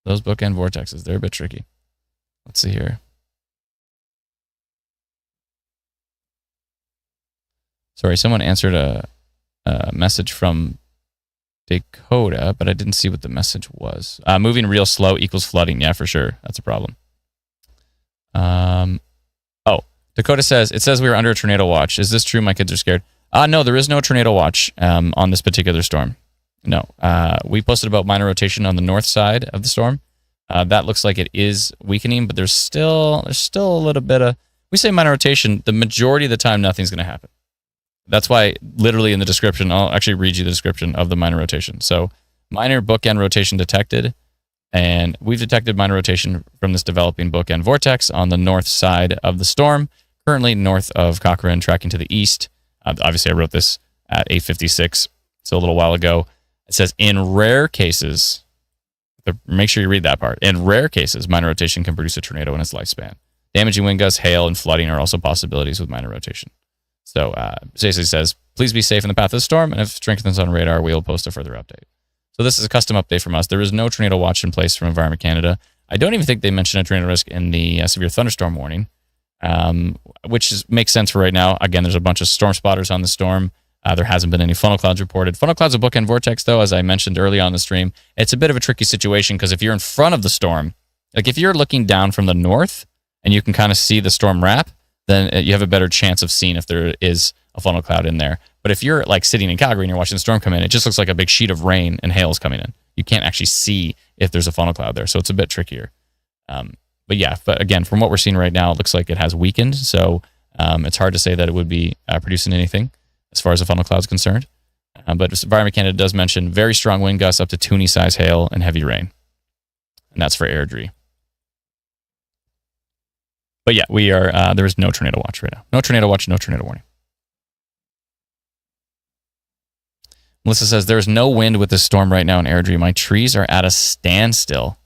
Those bookend vortexes, they're a bit tricky. Let's see here. Sorry, someone answered a message from Dakota, but I didn't see what the message was. Moving real slow equals flooding. Yeah, for sure. That's a problem. Dakota says, it says we were under a tornado watch. Is this true? My kids are scared. No, there is no tornado watch on this particular storm. No. We posted about minor rotation on the north side of the storm. That looks like it is weakening, but there's still a little bit of, we say minor rotation, the majority of the time nothing's going to happen. That's why literally in the description, I'll actually read you the description of the minor rotation. So minor bookend rotation detected. And we've detected minor rotation from this developing bookend vortex on the north side of the storm, currently north of Cochrane, tracking to the east. Obviously, I wrote this at 8:56, so a little while ago. It says, in rare cases, make sure you read that part. In rare cases, minor rotation can produce a tornado in its lifespan. Damaging wind gusts, hail, and flooding are also possibilities with minor rotation. So Stacey says, please be safe in the path of the storm, and if it strengthens on radar, we'll post a further update. So this is a custom update from us. There is no tornado watch in place from Environment Canada. I don't even think they mentioned a tornado risk in the severe thunderstorm warning, which makes sense for right now. Again, there's a bunch of storm spotters on the storm. There hasn't been any funnel clouds reported. Funnel clouds of bookend vortex, though, as I mentioned early on in the stream, it's a bit of a tricky situation because if you're in front of the storm, like if you're looking down from the north and you can kind of see the storm wrap, then you have a better chance of seeing if there is a funnel cloud in there. But if you're like sitting in Calgary and you're watching the storm come in, it just looks like a big sheet of rain and hail is coming in. You can't actually see if there's a funnel cloud there, so it's a bit trickier. But again, from what we're seeing right now, it looks like it has weakened, so it's hard to say that it would be producing anything as far as the funnel cloud is concerned. But Environment Canada does mention very strong wind gusts up to Toonie-size hail and heavy rain, and that's for Airdrie. But yeah, we are. There is no tornado watch right now. No tornado watch, no tornado warning. Melissa says, there's no wind with this storm right now in Airdrie. My trees are at a standstill.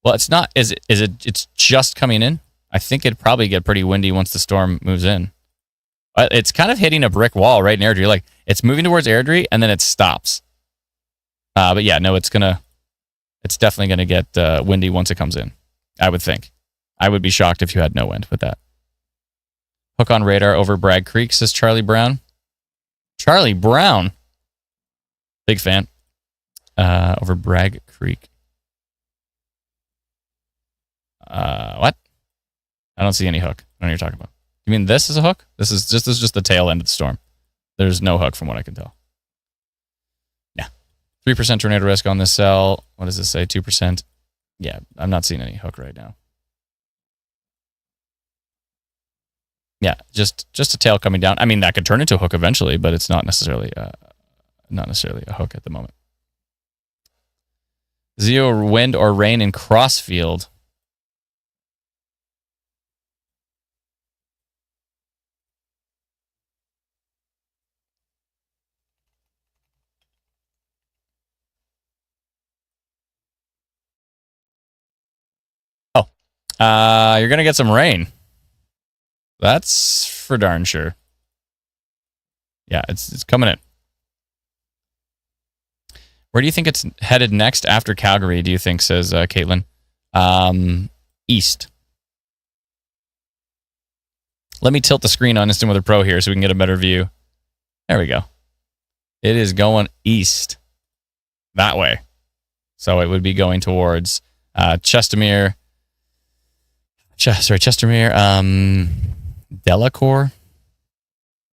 Well, it's not. It's just coming in. I think it'd probably get pretty windy once the storm moves in. But it's kind of hitting a brick wall right in Airdrie. Like, it's moving towards Airdrie, and then it stops. But yeah, no, it's definitely going to get windy once it comes in, I would think. I would be shocked if you had no wind with that. Hook on radar over Bragg Creek, says Charlie Brown. Charlie Brown. Big fan. Over Bragg Creek. What? I don't see any hook. I don't know what you're talking about. You mean this is a hook? This is just the tail end of the storm. There's no hook from what I can tell. Yeah. 3% tornado risk on this cell. What does this say? 2%. Yeah, I'm not seeing any hook right now. Yeah, just a tail coming down. I mean, that could turn into a hook eventually, but it's not necessarily a hook at the moment. Zero wind or rain in Crossfield. Oh, you're gonna get some rain. That's for darn sure. Yeah, it's coming in. Where do you think it's headed next after Calgary, do you think, says Caitlin? East. Let me tilt the screen on Instant Weather Pro here so we can get a better view. There we go. It is going east. That way. So it would be going towards Chestermere, Delacour,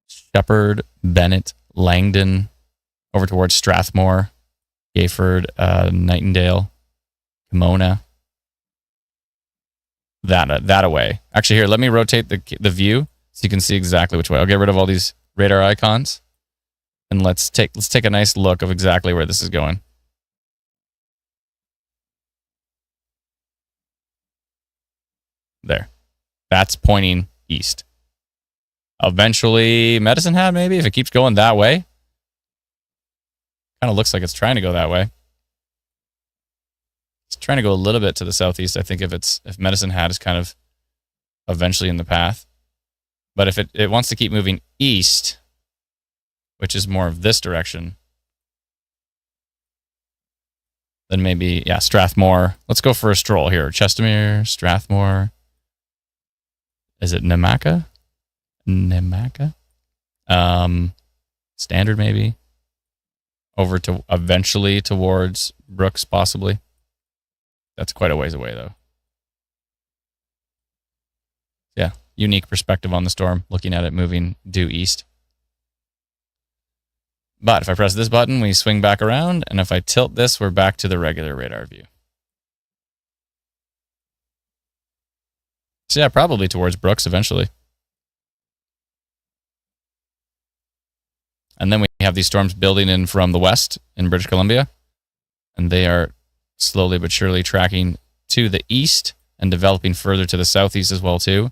Shepherd, Bennett, Langdon, over towards Strathmore, Gayford, Nightingale, Kimona. That away. Actually, here, let me rotate the view so you can see exactly which way. I'll get rid of all these radar icons, and let's take a nice look of exactly where this is going. There. That's pointing east. Eventually, Medicine Hat, maybe, if it keeps going that way. Kind of looks like it's trying to go that way. It's trying to go a little bit to the southeast, I think, if Medicine Hat is kind of eventually in the path. But if it wants to keep moving east, which is more of this direction, then maybe, yeah, Strathmore. Let's go for a stroll here. Chestermere, Strathmore. Is it Nemaca? Standard, maybe. Over to eventually towards Brooks, possibly. That's quite a ways away, though. Yeah, unique perspective on the storm, looking at it moving due east. But if I press this button, we swing back around, and if I tilt this, we're back to the regular radar view. So yeah, probably towards Brooks eventually. And then we have these storms building in from the west in British Columbia. And they are slowly but surely tracking to the east and developing further to the southeast as well, too.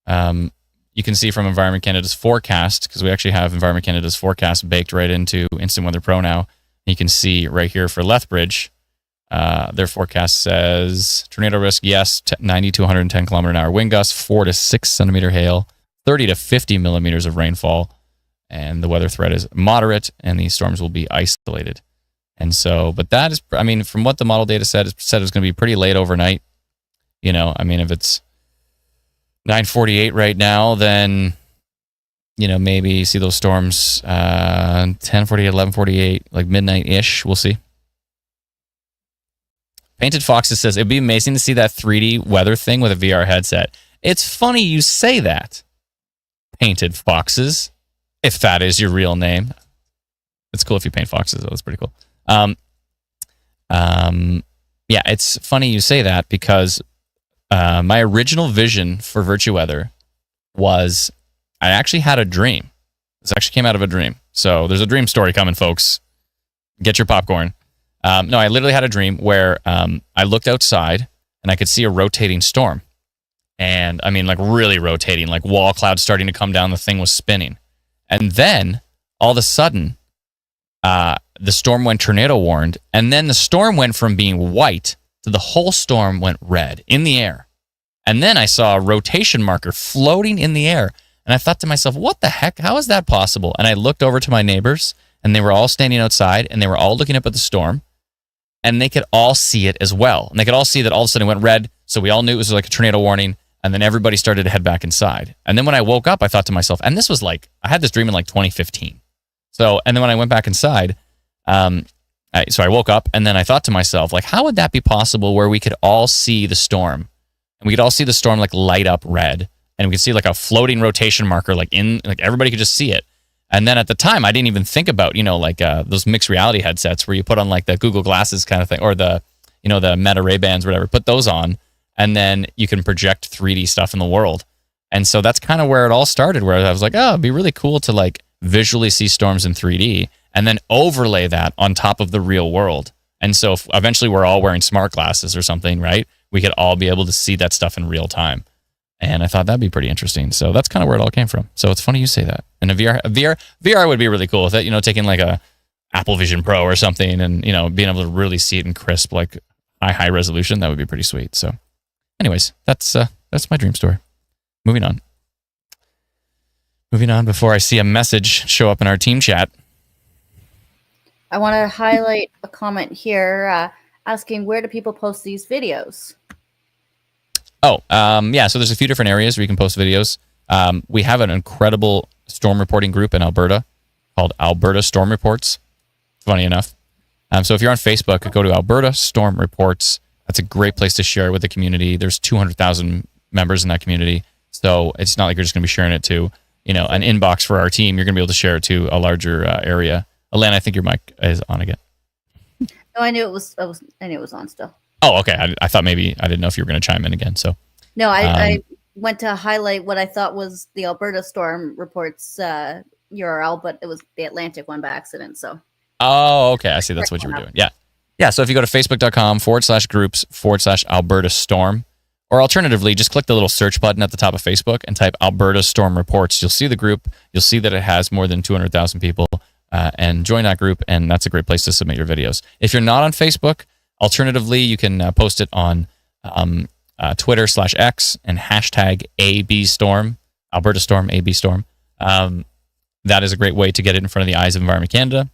You can see from Environment Canada's forecast, because we actually have Environment Canada's forecast baked right into Instant Weather Pro now. You can see right here for Lethbridge, their forecast says tornado risk, yes, 90 to 110 kilometer an hour wind gusts, 4 to 6 centimeter hail, 30 to 50 millimeters of rainfall. And the weather threat is moderate, and these storms will be isolated. And so, but that is, I mean, from what the model data said, it said it was going to be pretty late overnight. You know, I mean, if it's 9:48 right now, then, you know, maybe you see those storms 10:48, 11:48, like midnight-ish. We'll see. Painted Foxes says, it'd be amazing to see that 3D weather thing with a VR headset. It's funny you say that, Painted Foxes. If that is your real name. It's cool if you paint foxes, though. That's pretty cool. Yeah, it's funny you say that because my original vision for Virtue Weather was I actually had a dream. This actually came out of a dream. So there's a dream story coming, folks. Get your popcorn. No, I literally had a dream where I looked outside and I could see a rotating storm. And I mean, like really rotating, like wall clouds starting to come down. The thing was spinning. And then, all of a sudden, the storm went tornado warned, and then the storm went from being white to the whole storm went red in the air. And then I saw a rotation marker floating in the air, and I thought to myself, what the heck? How is that possible? And I looked over to my neighbors, and they were all standing outside, and they were all looking up at the storm, and they could all see it as well. And they could all see that all of a sudden it went red, so we all knew it was like a tornado warning. And then everybody started to head back inside. And then when I woke up, I thought to myself, and this was like, I had this dream in like 2015. So, and then when I went back inside, so I woke up and then I thought to myself, like, how would that be possible where we could all see the storm? And we could all see the storm like light up red. And we could see like a floating rotation marker, like everybody could just see it. And then at the time, I didn't even think about, you know, like those mixed reality headsets where you put on like the Google Glasses kind of thing, or the, the Meta Ray-Bans, whatever, put those on, and then you can project 3D stuff in the world. And so that's kind of where it all started, where I was like, oh, it'd be really cool to like visually see storms in 3D and then overlay that on top of the real world. And so if eventually we're all wearing smart glasses or something, right? We could all be able to see that stuff in real time. And I thought that'd be pretty interesting. So that's kind of where it all came from. So it's funny you say that. And a VR would be really cool with it, taking like a Apple Vision Pro or something and, being able to really see it in crisp, like high resolution. That would be pretty sweet. So anyways, that's my dream story. Moving on before I see a message show up in our team chat. I want to highlight a comment here asking, where do people post these videos? So there's a few different areas where you can post videos. We have an incredible storm reporting group in Alberta called Alberta Storm Reports, funny enough. So if you're on Facebook, go to Alberta Storm Reports. That's a great place to share it with the community. There's 200,000 members in that community. So it's not like you're just going to be sharing it to, an inbox for our team. You're going to be able to share it to a larger area. Alana, I think your mic is on again. No, I knew it was on still. Oh, okay. I thought maybe, I didn't know if you were going to chime in again. So no, I went to highlight what I thought was the Alberta Storm Reports URL, but it was the Atlantic one by accident. So. Oh, okay. I see. That's what you were doing. Yeah. Yeah. So if you go to facebook.com/groups/Alberta Storm, or alternatively, just click the little search button at the top of Facebook and type Alberta Storm Reports. You'll see the group. You'll see that it has more than 200,000 people, and join that group. And that's a great place to submit your videos. If you're not on Facebook, alternatively, you can post it on Twitter/X and hashtag #ABStorm, Alberta Storm, AB Storm. That is a great way to get it in front of the eyes of Environment Canada.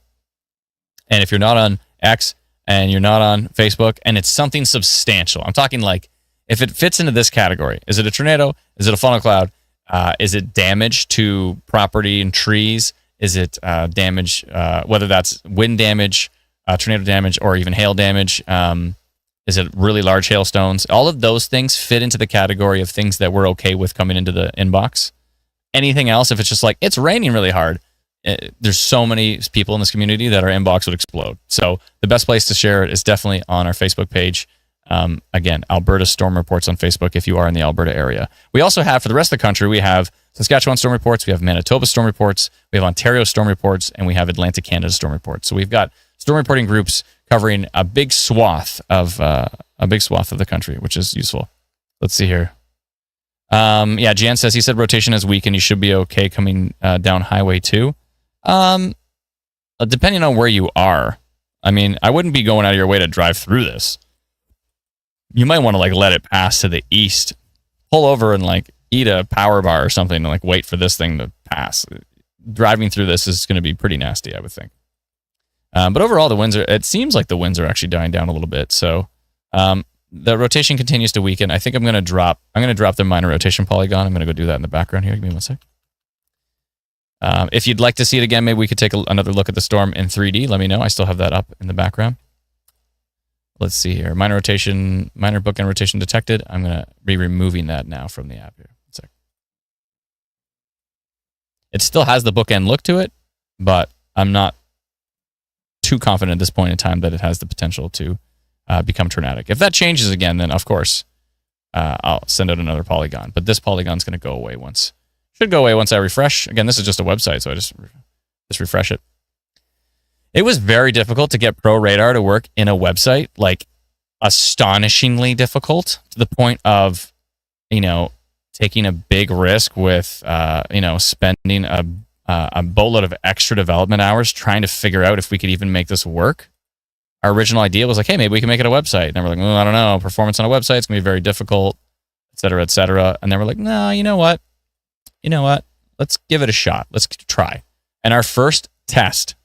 And if you're not on X and you're not on Facebook and it's something substantial, I'm talking like if it fits into this category, is it a tornado? Is it a funnel cloud? Is it damage to property and trees? Is it damage, whether that's wind damage, tornado damage, or even hail damage? Is it really large hailstones? All of those things fit into the category of things that we're okay with coming into the inbox. Anything else, if it's just like, it's raining really hard, there's so many people in this community that our inbox would explode. So the best place to share it is definitely on our Facebook page. Again, Alberta Storm Reports on Facebook if you are in the Alberta area. We also have, for the rest of the country, we have Saskatchewan Storm Reports, we have Manitoba Storm Reports, we have Ontario Storm Reports, and we have Atlantic Canada Storm Reports. So we've got storm reporting groups covering a big swath of the country, which is useful. Let's see here. Jan says he said rotation is weak and you should be okay coming down Highway 2. Depending on where you are. I mean, I wouldn't be going out of your way to drive through this. You might want to like let it pass to the east, pull over and like eat a power bar or something and like wait for this thing to pass. Driving through this is going to be pretty nasty, I would think. But overall, it seems like the winds are actually dying down a little bit. So the rotation continues to weaken. I think I'm going to drop the minor rotation polygon. I'm going to go do that in the background here. Give me one sec. If you'd like to see it again, maybe we could take another look at the storm in 3D. Let me know. I still have that up in the background. Let's see here. Minor bookend rotation detected. I'm going to be removing that now from the app here. One sec. It still has the bookend look to it, but I'm not too confident at this point in time that it has the potential to become tornadic. If that changes again, then of course I'll send out another polygon. But this polygon's going to go away should go away once I refresh. Again, this is just a website, so I just refresh it. It was very difficult to get Pro Radar to work in a website, like astonishingly difficult, to the point of, taking a big risk with, spending a boatload of extra development hours trying to figure out if we could even make this work. Our original idea was like, hey, maybe we can make it a website. And we're like, I don't know, performance on a website is going to be very difficult, et cetera, et cetera. And then we're like, no, you know what? Let's give it a shot. Let's try. And our first test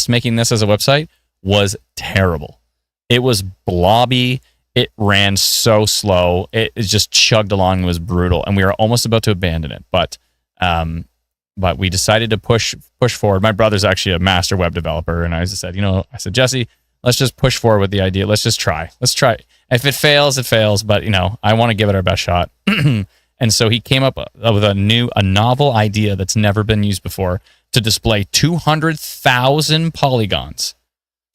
making this as a website was terrible. It was blobby. It ran so slow. It just chugged along and was brutal. And we were almost about to abandon it. But we decided to push forward. My brother's actually a master web developer. And I just said, Jesse, let's just push forward with the idea. Let's just try. Let's try. If it fails, it fails. But, I want to give it our best shot. And so he came up with a novel idea that's never been used before to display 200,000 polygons.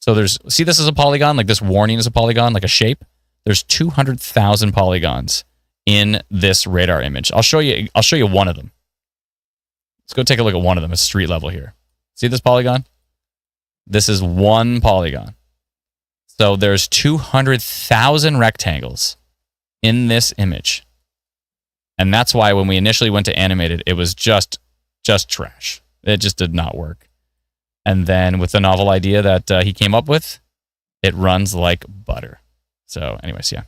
So see this is a polygon, like this warning is a polygon, like a shape. There's 200,000 polygons in this radar image. I'll show you one of them. Let's go take a look at one of them at street level here. See this polygon? This is one polygon. So there's 200,000 rectangles in this image. And that's why when we initially went to animate it, it was just trash. It just did not work. And then with the novel idea that he came up with, it runs like butter. So anyways, yeah.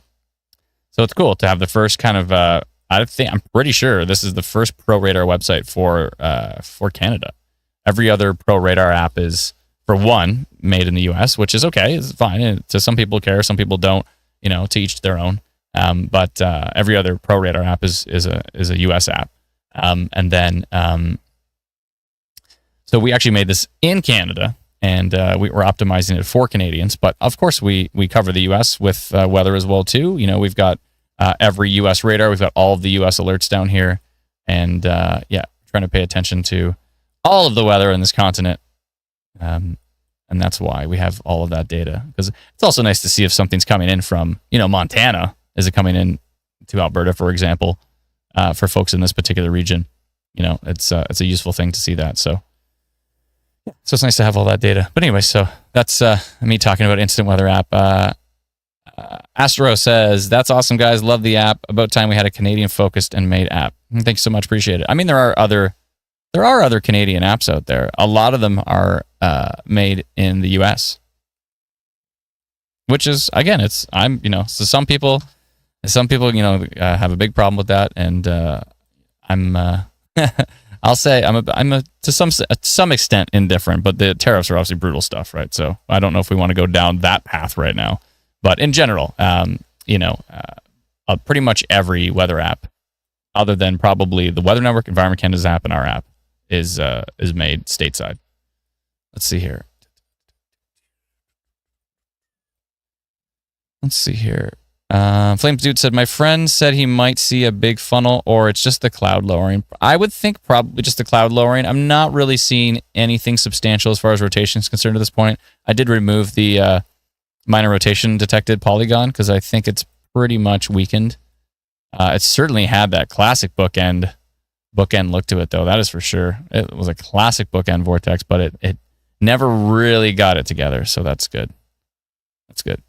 So it's cool to have the first kind of, I'm pretty sure this is the first Pro Radar website for Canada. Every other Pro Radar app is, for one, made in the US, which is okay. It's fine. To some people care, some people don't, to each their own. But every other Pro Radar app is a US app. And then, so we actually made this in Canada, and we were optimizing it for Canadians. But of course, we cover the US with weather as well too. We've got every US radar, we've got all of the US alerts down here, and trying to pay attention to all of the weather in this continent. And that's why we have all of that data, because it's also nice to see if something's coming in from Montana. Is it coming in to Alberta, for example, for folks in this particular region? It's a useful thing to see that. So it's nice to have all that data. But anyway, so that's me talking about Instant Weather app. Astro says, that's awesome, guys. Love the app. About time we had a Canadian focused and made app. Thanks so much. Appreciate it. I mean, there are other Canadian apps out there. A lot of them are made in the US, which is, again, so some people have a big problem with that, and I'll say I'm to some extent indifferent, but the tariffs are obviously brutal stuff, right? So I don't know if we want to go down that path right now, but in general, pretty much every weather app, other than probably the Weather Network, Environment Canada's app, and our app, is made stateside. Let's see here. Flames Dude said, my friend said he might see a big funnel, or it's just the cloud lowering. I would think probably just the cloud lowering. I'm not really seeing anything substantial as far as rotation is concerned at this point. I did remove the minor rotation detected polygon because I think it's pretty much weakened. It certainly had that classic bookend look to it, though. That is for sure. It was a classic bookend vortex, but it never really got it together, so that's good. That's good.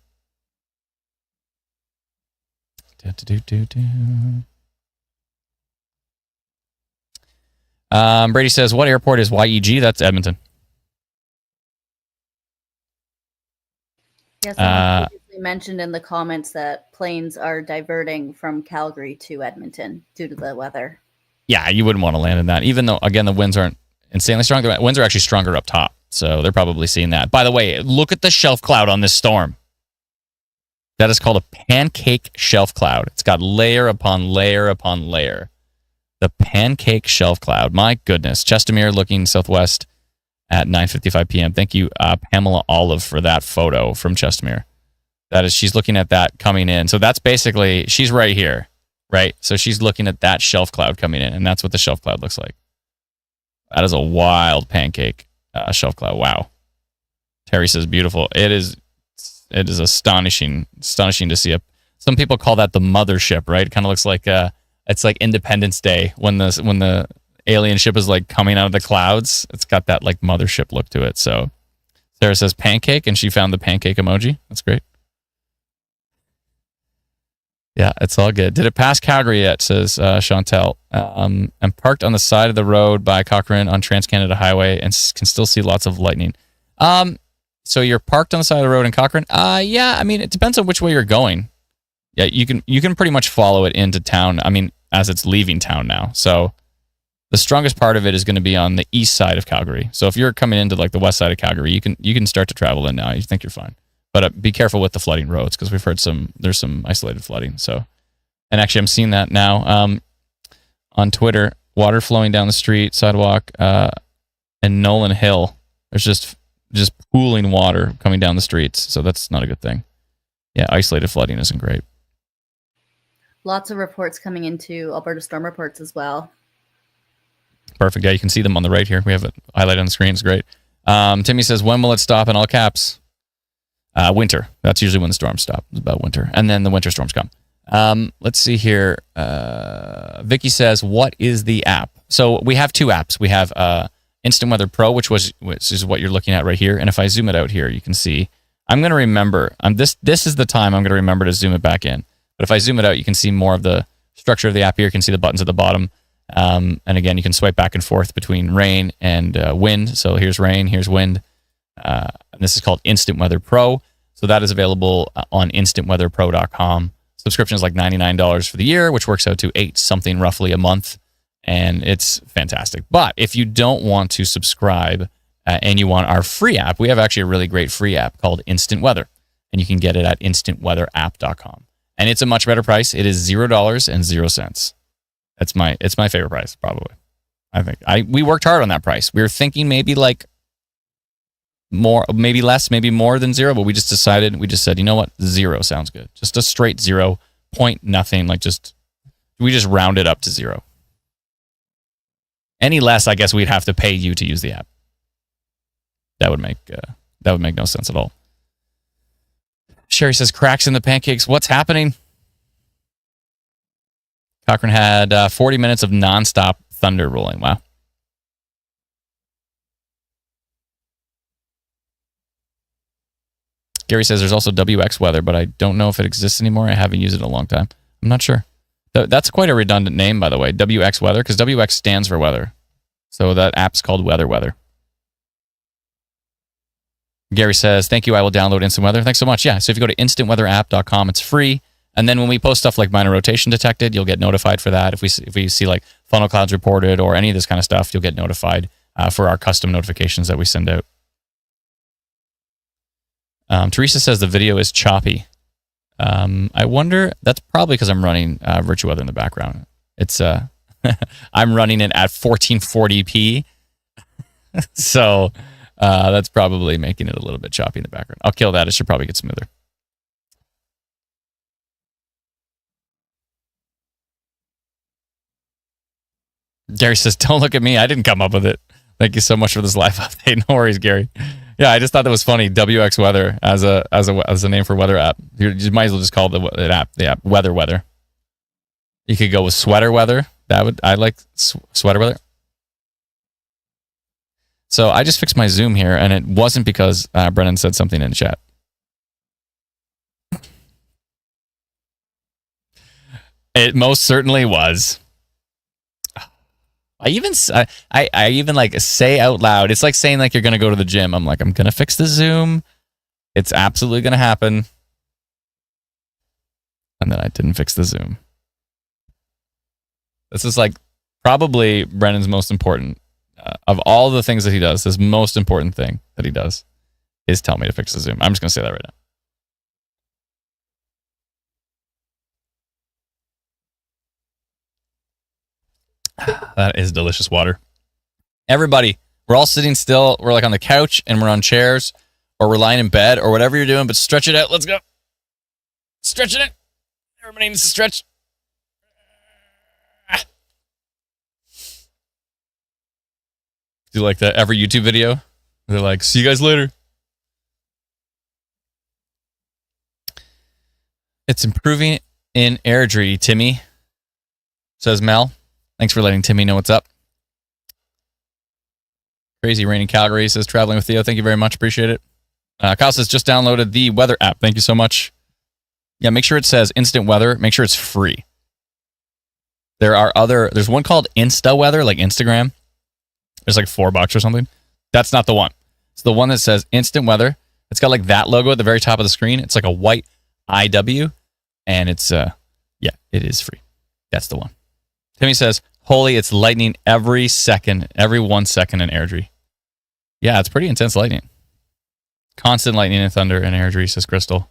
Brady says, what airport is YEG? That's Edmonton. Yes, I previously mentioned in the comments that planes are diverting from Calgary to Edmonton due to the weather. Yeah, you wouldn't want to land in that, even though, again, the winds aren't insanely strong. The winds are actually stronger up top, so they're probably seeing that. By the way, look at the shelf cloud on this storm. That is called a pancake shelf cloud. It's got layer upon layer upon layer. The pancake shelf cloud. My goodness. Chestermere looking southwest at 9:55 p.m. Thank you, Pamela Olive, for that photo from Chestermere. She's looking at that coming in. So that's basically, she's right here, right? So she's looking at that shelf cloud coming in, and that's what the shelf cloud looks like. That is a wild pancake shelf cloud. Wow. Terry says, beautiful. It is astonishing to see. Some people call that the mothership, right? It kind of looks like it's like Independence Day when the alien ship is like coming out of the clouds. It's got that like mothership look to it. So Sarah says pancake, and she found the pancake emoji. That's great. Yeah, it's all good. Did it pass Calgary yet? Says Chantel. I'm parked on the side of the road by Cochrane on Trans-Canada Highway and can still see lots of lightning. So you're parked on the side of the road in Cochrane? Yeah, I mean, it depends on which way you're going. Yeah, you can pretty much follow it into town, I mean, as it's leaving town now. So the strongest part of it is going to be on the east side of Calgary. So if you're coming into like the west side of Calgary, you can start to travel in now. You think you're fine. But be careful with the flooding roads, because we've heard there's some isolated flooding. So, and actually I'm seeing that now on Twitter, water flowing down the street, sidewalk, and Nolan Hill. There's just pooling water coming down the streets, so that's not a good thing. Yeah, isolated flooding isn't great. Lots of reports coming into Alberta Storm Reports as well. Perfect. Yeah, you can see them on the right here. We have it highlighted on the screen. It's great. Timmy says, when will it stop, in all caps? Winter. That's usually when the storms stop. It's about winter. And then the winter storms come. Let's see here. Vicky says, what is the app? So we have two apps. We have Instant Weather Pro, which is what you're looking at right here. And if I zoom it out here, you can see. I'm going to remember. This is the time I'm going to remember to zoom it back in. But if I zoom it out, you can see more of the structure of the app here. You can see the buttons at the bottom. And again, you can swipe back and forth between rain and wind. So here's rain, here's wind. And this is called Instant Weather Pro. So that is available on instantweatherpro.com. Subscription is like $99 for the year, which works out to $8 something roughly a month. And it's fantastic. But if you don't want to subscribe and you want our free app, we have actually a really great free app called Instant Weather. And you can get it at instantweatherapp.com. And it's a much better price. It is $0.00. It's my favorite price, probably. I think we worked hard on that price. We were thinking maybe like more, maybe less, maybe more than zero, but we just said, you know what? 0 sounds good. Just a straight 0 point nothing. We just round it up to 0. Any less, I guess we'd have to pay you to use the app. That would make no sense at all. Sherry says, cracks in the pancakes. What's happening? Cochrane had 40 minutes of nonstop thunder rolling. Wow. Gary says there's also WX weather, but I don't know if it exists anymore. I haven't used it in a long time. I'm not sure. That's quite a redundant name, by the way, WX weather, because WX stands for weather. So that app's called Weather. Gary says, thank you. I will download Instant Weather. Thanks so much. Yeah. So if you go to instantweatherapp.com, it's free. And then when we post stuff like minor rotation detected, you'll get notified for that. If we see like funnel clouds reported or any of this kind of stuff, you'll get notified for our custom notifications that we send out. Teresa says the video is choppy. I wonder, that's probably because I'm running Virtual Weather in the background. It's I'm running it at 1440p. So that's probably making it a little bit choppy in the background. I'll kill that. It should probably get smoother. Gary says, don't look at me. I didn't come up with it. Thank you so much for this live update. No worries, Gary. Yeah, I just thought that was funny. WX Weather as a name for weather app. You might as well just call the app Weather. You could go with Sweater Weather. I like Sweater Weather. So I just fixed my Zoom here, and it wasn't because Brennan said something in the chat. It most certainly was. I even like say out loud. It's like saying like you're gonna go to the gym. I'm like, I'm gonna fix the Zoom. It's absolutely gonna happen. And then I didn't fix the Zoom. This is like probably Brennan's most important of all the things that he does. His most important thing that he does is tell me to fix the Zoom. I'm just gonna say that right now. That is delicious water. Everybody, we're all sitting still. We're like on the couch and we're on chairs or we're lying in bed or whatever you're doing, but stretch it out. Let's go. Stretch it out. Everybody needs to stretch. Do you like that every YouTube video? They're like, see you guys later. It's improving in Airdrie, Timmy, says Mel. Thanks for letting Timmy know what's up. Crazy Rain in Calgary says, traveling with Theo. Thank you very much. Appreciate it. Kyle says, just downloaded the weather app. Thank you so much. Yeah, make sure it says Instant Weather. Make sure it's free. There's one called Insta Weather, like Instagram. It's like $4 or something. That's not the one. It's the one that says Instant Weather. It's got like that logo at the very top of the screen. It's like a white IW. And it's, it is free. That's the one. Timmy says, holy, it's lightning every 1 second in Airdrie. Yeah, it's pretty intense lightning. Constant lightning and thunder in Airdrie, says Crystal.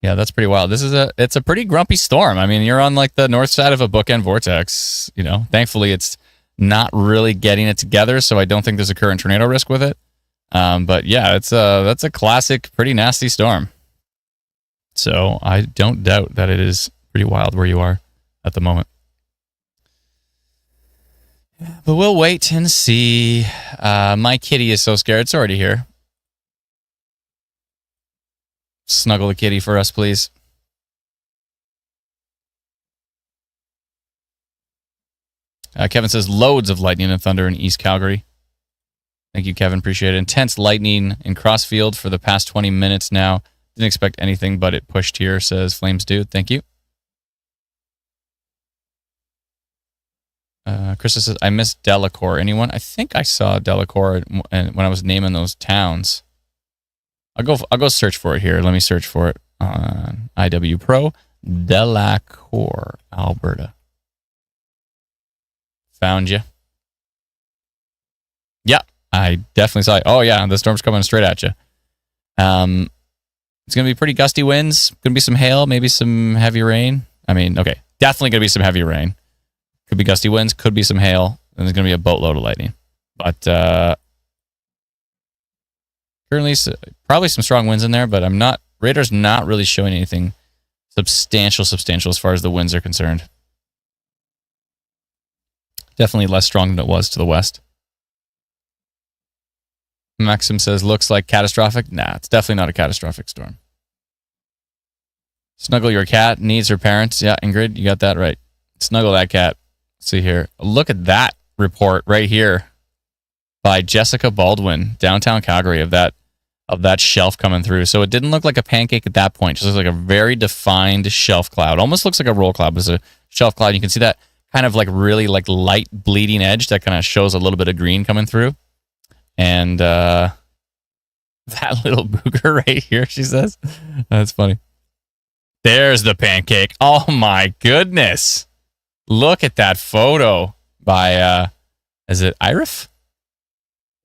Yeah, that's pretty wild. It's a pretty grumpy storm. I mean, you're on like the north side of a bookend vortex. You know, thankfully it's not really getting it together, so I don't think there's a current tornado risk with it. But yeah, that's a classic, pretty nasty storm. So I don't doubt that it is pretty wild where you are at the moment. But we'll wait and see. My kitty is so scared. It's already here. snuggle the kitty for us, please. Kevin says loads of lightning and thunder in East Calgary. Thank you, Kevin. Appreciate it. Intense lightning in Crossfield for the past 20 minutes now. Didn't expect anything, but it pushed here, says Flames Dude. Thank you. Krista says, I missed Delacour. Anyone? I think I saw Delacour when I was naming those towns. I'll go search for it here. Let me search for it on IW Pro. Delacour, Alberta. Found you. Yeah, I definitely saw it. Oh, yeah, the storm's coming straight at you. It's going to be pretty gusty winds. Going to be some hail, maybe some heavy rain. I mean, okay, definitely going to be some heavy rain. Could be gusty winds, could be some hail, and there's going to be a boatload of lightning. But currently, probably some strong winds in there, but radar's not really showing anything substantial as far as the winds are concerned. Definitely less strong than it was to the west. Maxim says, looks like catastrophic. Nah, it's definitely not a catastrophic storm. Snuggle your cat, needs her parents. Yeah, Ingrid, you got that right. Snuggle that cat. Let's see here. Look at that report right here by Jessica Baldwin, downtown Calgary, of that shelf coming through. So it didn't look like a pancake at that point. It just looked like a very defined shelf cloud. Almost looks like a roll cloud. It was a shelf cloud. You can see that kind of like really like light bleeding edge that kind of shows a little bit of green coming through. And that little booger right here, she says. That's funny. There's the pancake. Oh my goodness. Look at that photo by, is it Irif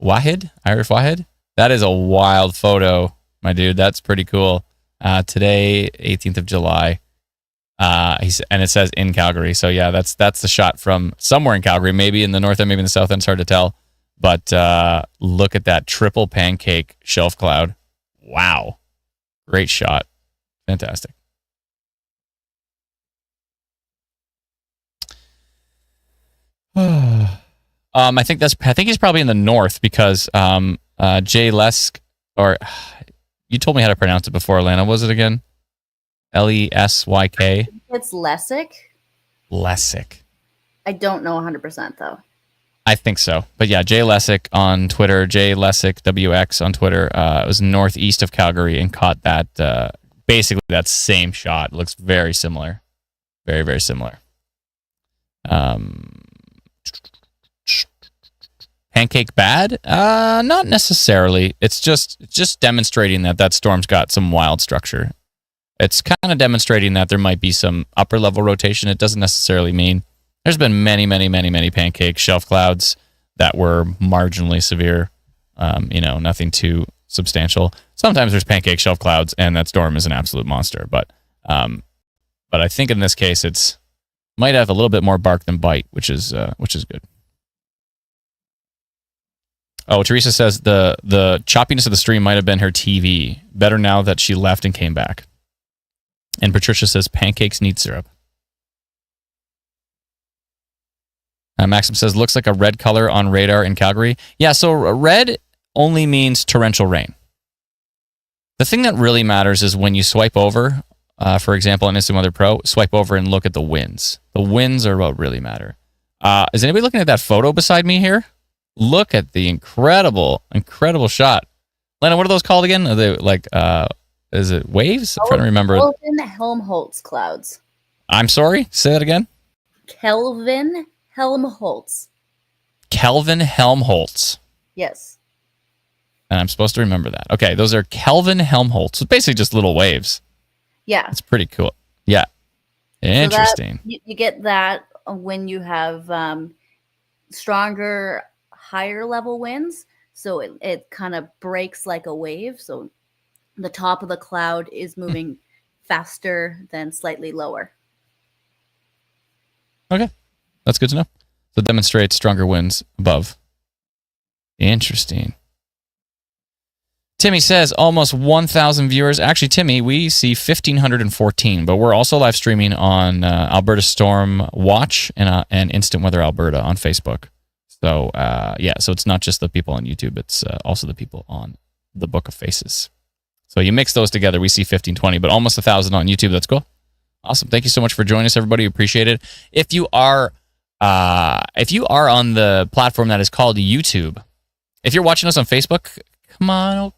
Wahid? Irif Wahid? That is a wild photo, my dude. That's pretty cool. Today, 18th of July. And it says in Calgary. So yeah, that's the shot from somewhere in Calgary, maybe in the north end, maybe in the south end. It's hard to tell. But look at that triple pancake shelf cloud. Wow. Great shot. Fantastic. I think he's probably in the north because Jay Lesk, or you told me how to pronounce it before, Alana. What was it again? Lesyk? It's Lessick. Lessick. I don't know 100% though. I think so. But yeah, Jay Lessick on Twitter, Jay Lessick WX on Twitter, was northeast of Calgary and caught that, basically that same shot. It looks very similar. Very, very similar. Pancake bad? Not necessarily. It's just demonstrating that storm's got some wild structure. It's kind of demonstrating that there might be some upper level rotation. It doesn't necessarily mean. There's been many, many, many, many pancake shelf clouds that were marginally severe. Nothing too substantial. Sometimes there's pancake shelf clouds and that storm is an absolute monster. But I think in this case it's might have a little bit more bark than bite, which is good. Oh, Teresa says the choppiness of the stream might have been her TV. Better now that she left and came back. And Patricia says pancakes need syrup. Maxim says, looks like a red color on radar in Calgary. Yeah, so red only means torrential rain. The thing that really matters is when you swipe over, for example, on Instant Weather Pro, swipe over and look at the winds. The winds are what really matter. Is anybody looking at that photo beside me here? Look at the incredible, incredible shot. Lena, what are those called again? Are they like, is it waves? I'm trying to remember. Kelvin Helmholtz clouds. I'm sorry? Say that again? Kelvin Helmholtz. Kelvin Helmholtz. Yes. And I'm supposed to remember that. Okay, those are Kelvin Helmholtz. It's basically just little waves. Yeah. It's pretty cool. Yeah. Interesting. So you get that when you have stronger, higher level winds. So it kind of breaks like a wave. So the top of the cloud is moving faster than slightly lower. Okay. That's good to know. So it demonstrates stronger winds above. Interesting. Timmy says almost 1,000 viewers. Actually, Timmy, we see 1,514, but we're also live streaming on Alberta Storm Watch and Instant Weather Alberta on Facebook. So, so it's not just the people on YouTube. It's also the people on the Book of Faces. So you mix those together, we see 1520, but almost 1,000 on YouTube. That's cool. Awesome. Thank you so much for joining us, everybody. Appreciate it. If you are on the platform that is called YouTube, if you're watching us on Facebook, come on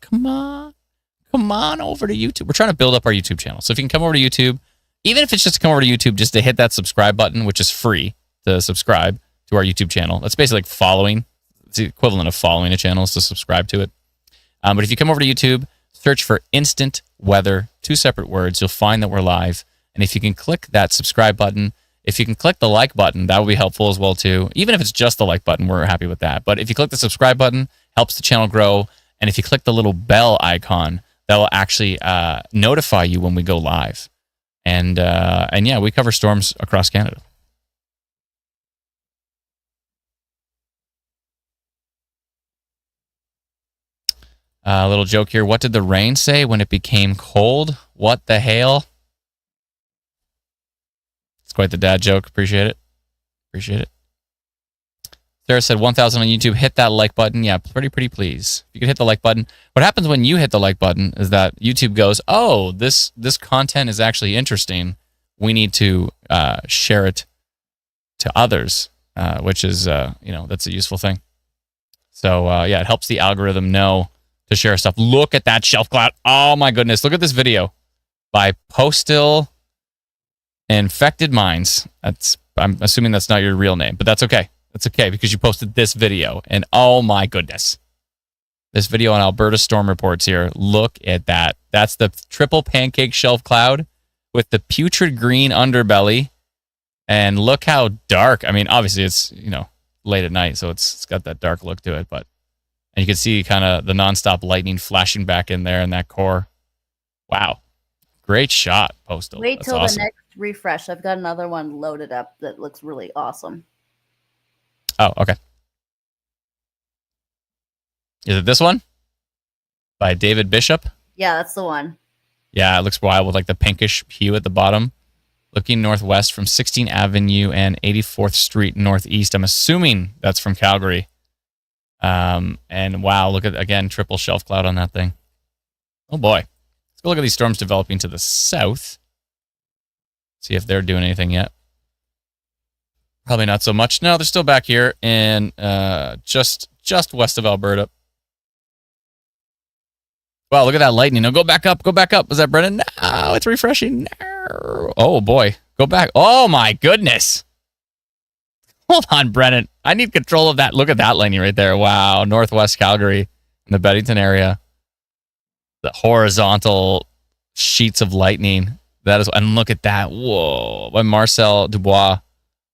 over to YouTube. We're trying to build up our YouTube channel. So if you can come over to YouTube, even if it's just to come over to YouTube, just to hit that subscribe button, which is free to subscribe to our YouTube channel. That's basically like following. It's the equivalent of following a channel is to subscribe to it. But if you come over to YouTube, search for Instant Weather, 2 separate words, you'll find that we're live. And if you can click that subscribe button, if you can click the like button, that would be helpful as well too. Even if it's just the like button, we're happy with that. But if you click the subscribe button, helps the channel grow. And if you click the little bell icon, that will actually notify you when we go live. And yeah, we cover storms across Canada. A little joke here. What did the rain say when it became cold? What the hail? It's quite the dad joke. Appreciate it. Appreciate it. Sarah said 1,000 on YouTube. Hit that like button. Yeah, pretty please. If you could hit the like button. What happens when you hit the like button is that YouTube goes, oh, this content is actually interesting. We need to share it to others, which is, that's a useful thing. So, yeah, it helps the algorithm know to share stuff. Look at that shelf cloud. Oh, my goodness. Look at this video by Postal Infected Minds. I'm assuming that's not your real name, but that's okay. That's okay because you posted this video, and oh my goodness. This video on Alberta storm reports here. Look at that. That's the triple pancake shelf cloud with the putrid green underbelly. And look how dark. I mean, obviously it's, late at night, so it's got that dark look to it, and you can see kind of the nonstop lightning flashing back in there in that core. Wow. Great shot, Postal. Wait That's till awesome. the next refresh. I've got another one loaded up that looks really awesome. Oh, okay. Is it this one? By David Bishop? Yeah, that's the one. Yeah, it looks wild with like the pinkish hue at the bottom. Looking northwest from 16th Avenue and 84th Street northeast. I'm assuming that's from Calgary. And wow, look at, again, triple shelf cloud on that thing. Oh boy. Let's go look at these storms developing to the south. See if they're doing anything yet. Probably not so much. No, they're still back here in just west of Alberta. Wow, look at that lightning. No, go back up. Go back up. Was that Brennan? No, it's refreshing. No. Oh, boy. Go back. Oh, my goodness. Hold on, Brennan. I need control of that. Look at that lightning right there. Wow. Northwest Calgary in the Bennington area. The horizontal sheets of lightning. That is, and look at that. Whoa. By Marcel Dubois.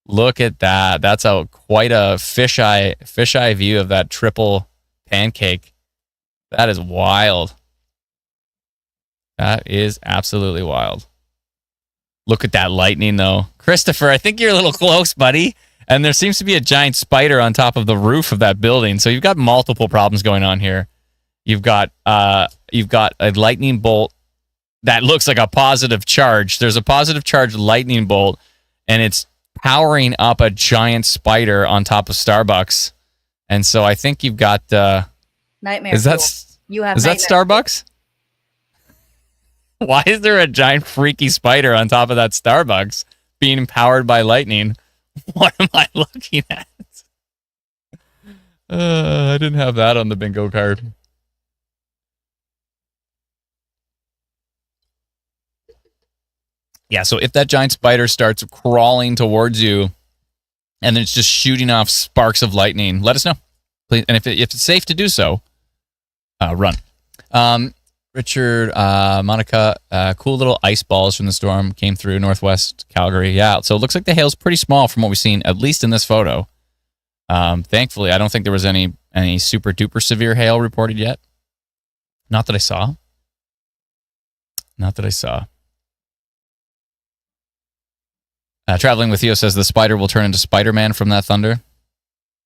Look at that. That's quite a fisheye view of that triple pancake. That is wild. That is absolutely wild. Look at that lightning, though. Christopher, I think you're a little close, buddy. And there seems to be a giant spider on top of the roof of that building. So you've got multiple problems going on here. You've got a lightning bolt that looks like a positive charge. There's a positive charge lightning bolt, and it's powering up a giant spider on top of Starbucks. And so I think you've got Nightmare. Is that Starbucks? Why is there a giant freaky spider on top of that Starbucks being powered by lightning? What am I looking at? I didn't have that on the bingo card. Yeah, so if that giant spider starts crawling towards you and then it's just shooting off sparks of lightning, let us know. Please. And if it's safe to do so, run. Richard, Monica, cool little ice balls from the storm came through northwest Calgary. Yeah, so it looks like the hail's pretty small from what we've seen, at least in this photo. Thankfully, I don't think there was any super duper severe hail reported yet. Not that I saw. Traveling with Theo says the spider will turn into Spider-Man from that thunder.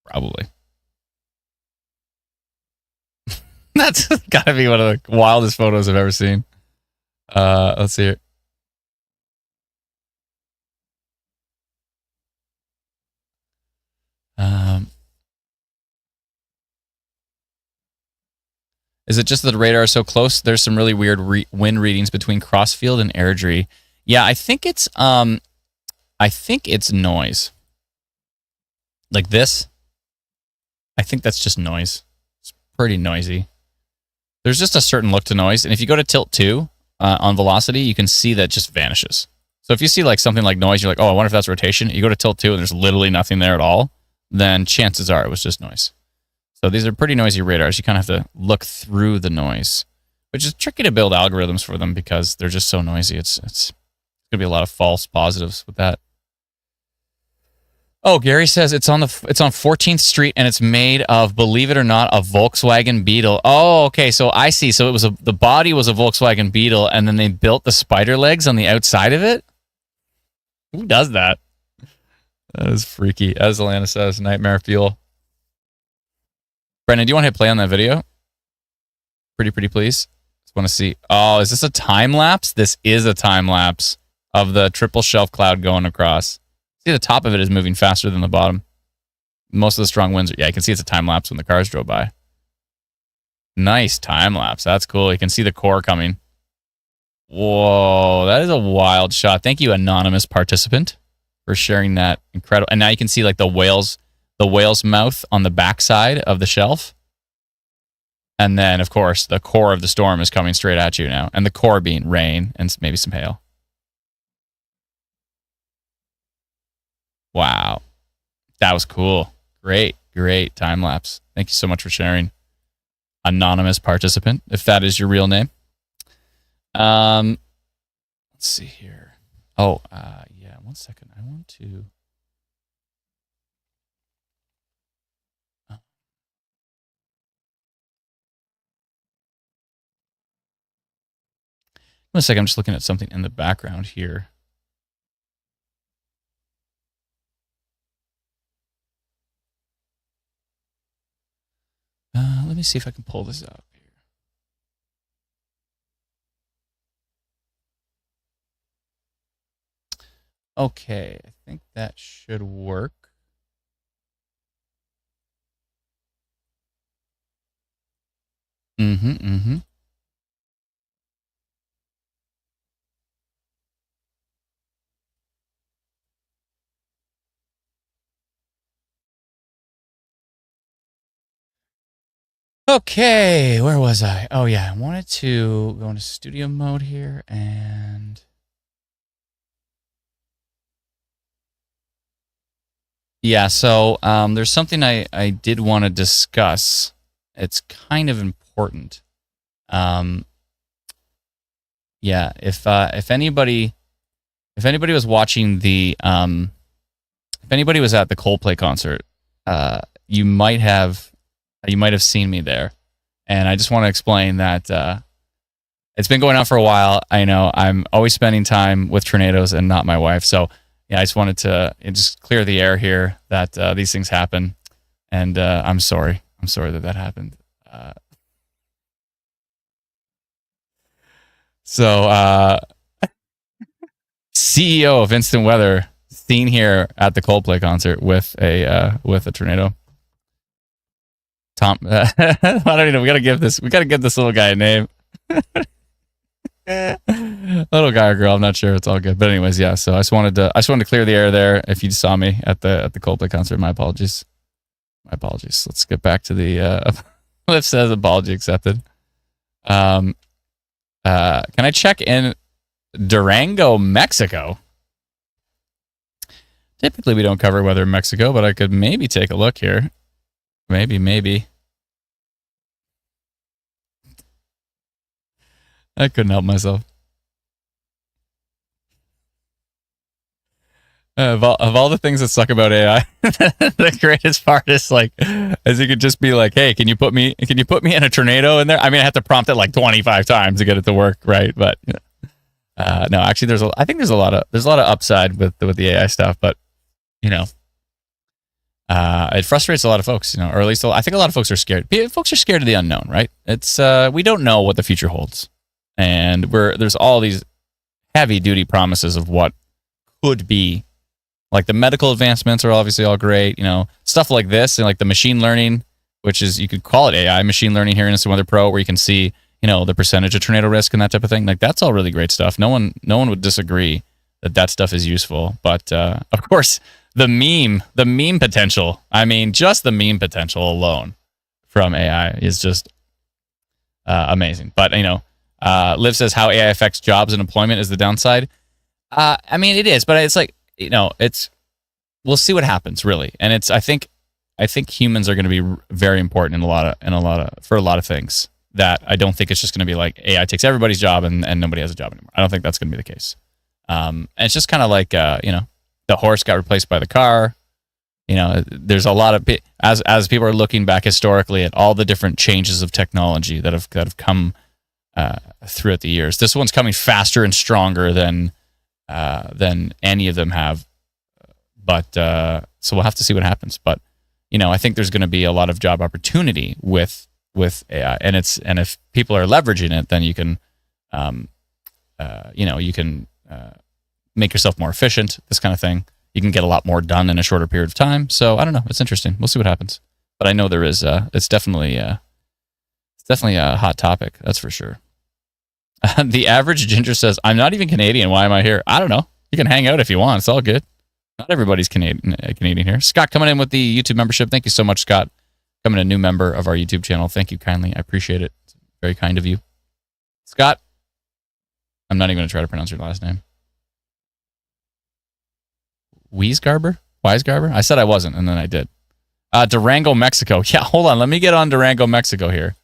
Probably. That's got to be one of the wildest photos I've ever seen. Let's see it. Is it just that the radar is so close? There's some really weird wind readings between Crossfield and Airdrie. Yeah, I think it's noise. Like this. I think that's just noise. It's pretty noisy. There's just a certain look to noise, and if you go to tilt 2 on velocity, you can see that just vanishes. So if you see like something like noise, you're like, oh, I wonder if that's rotation. You go to tilt 2 and there's literally nothing there at all, then chances are it was just noise. So these are pretty noisy radars. You kind of have to look through the noise, which is tricky to build algorithms for them because they're just so noisy. It's going to be a lot of false positives with that. Oh, Gary says it's on 14th Street and it's made of, believe it or not, a Volkswagen Beetle. Oh, okay, so I see. So the body was a Volkswagen Beetle, and then they built the spider legs on the outside of it. Who does that? That is freaky. As Alana says, nightmare fuel. Brendan, do you want to hit play on that video? Pretty please. Just want to see. Oh, is this a time lapse? This is a time lapse of the triple shelf cloud going across. See, the top of it is moving faster than the bottom. Most of the strong winds. Yeah, you can see it's a time lapse when the cars drove by. Nice time lapse. That's cool. You can see the core coming. Whoa, that is a wild shot. Thank you, anonymous participant, for sharing that. Incredible. And now you can see like the whale's mouth on the backside of the shelf. And then, of course, the core of the storm is coming straight at you now. And the core being rain and maybe some hail. Wow. That was cool. Great time lapse. Thank you so much for sharing. Anonymous participant, if that is your real name. Let's see here. Oh, yeah, 1 second. I want to... 1 second, I'm just looking at something in the background here. Let me see if I can pull this up here. Okay, I think that should work. Mm-hmm. Okay, where was I? Oh, yeah, I wanted to go into studio mode here and... Yeah, so there's something I did want to discuss. It's kind of important. Yeah, if anybody was watching the if anybody was at the Coldplay concert, you might have seen me there, and I just want to explain that it's been going on for a while. I know I'm always spending time with tornadoes and not my wife, so yeah, I just wanted to just clear the air here that these things happen, and I'm sorry that happened. So CEO of Instant Weather seen here at the Coldplay concert with a tornado. Tom, I don't even know. We gotta give this little guy a name. Little guy or girl, I'm not sure. It's all good. But anyways, yeah. So I just wanted to clear the air there. If you saw me at the Coldplay concert, my apologies. Let's get back to the Cliff says apology accepted. Can I check in Durango, Mexico? Typically we don't cover weather in Mexico, but I could maybe take a look here. Maybe. I couldn't help myself. Of all the things that suck about AI, the greatest part is like, as you could just be like, "Hey, can you put me in a tornado in there?" I mean, I have to prompt it like 25 times to get it to work, right? But no, actually, I think there's a lot of upside with the AI stuff, but it frustrates a lot of folks, or at least I think a lot of folks are scared. Folks are scared of the unknown, right? It's we don't know what the future holds, and there's all these heavy duty promises of what could be. Like the medical advancements are obviously all great, stuff like this and like the machine learning which is, you could call it AI, machine learning here in Instant Weather Pro, where you can see, the percentage of tornado risk and that type of thing. Like, that's all really great stuff. No one would disagree that stuff is useful. But of course, the meme potential. I mean, just the meme potential alone from AI is just amazing. But Liv says how AI affects jobs and employment is the downside. I mean, it is, but it's like, we'll see what happens, really. And I think humans are going to be very important for a lot of things. That I don't think it's just going to be like AI takes everybody's job and nobody has a job anymore. I don't think that's going to be the case. And it's just kind of like the horse got replaced by the car. There's a lot of as people are looking back historically at all the different changes of technology that have come throughout the years. This one's coming faster and stronger than any of them have. But so we'll have to see what happens. But I think there's going to be a lot of job opportunity with AI, and if people are leveraging it, then you can make yourself more efficient. This kind of thing. You can get a lot more done in a shorter period of time. So I don't know. It's interesting. We'll see what happens. But I know there is. It's definitely a hot topic. That's for sure. The average ginger says, "I'm not even Canadian. Why am I here? I don't know. You can hang out if you want. It's all good. Not everybody's Canadian here." Scott coming in with the YouTube membership. Thank you so much, Scott. Becoming a new member of our YouTube channel. Thank you kindly. I appreciate it. It's very kind of you. Scott, I'm not even going to try to pronounce your last name. Wiesgarber? I said I wasn't, and then I did. Durango, Mexico. Yeah, hold on. Let me get on Durango, Mexico here.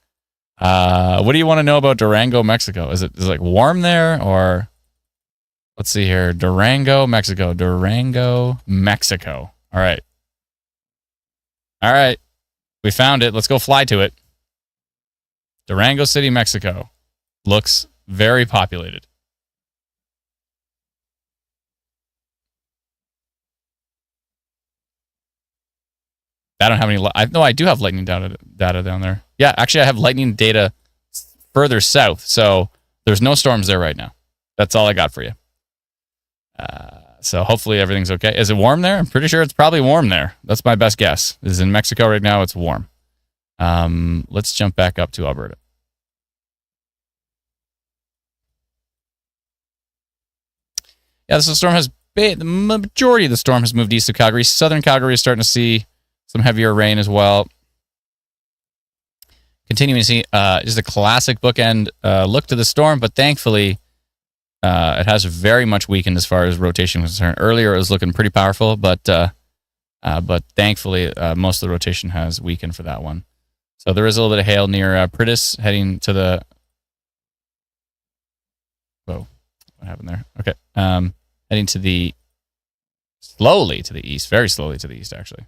What do you want to know about Durango, Mexico? Is it like warm there, or let's see here. Durango, Mexico. All right. We found it. Let's go fly to it. Durango City, Mexico. Looks very populated. I don't have any. I do have lightning data down there. Yeah, actually, I have lightning data further south. So there's no storms there right now. That's all I got for you. So hopefully everything's okay. Is it warm there? I'm pretty sure it's probably warm there. That's my best guess. Is in Mexico right now. It's warm. Let's jump back up to Alberta. Yeah, so the storm the majority of the storm has moved east of Calgary. Southern Calgary is starting to see some heavier rain as well. Continuing to see just a classic bookend look to the storm, but thankfully it has very much weakened as far as rotation is concerned. Earlier it was looking pretty powerful, but thankfully most of the rotation has weakened for that one. So there is a little bit of hail near Pritis heading to the... Whoa, what happened there? Okay. Heading to the... slowly to the east, very slowly to the east, actually.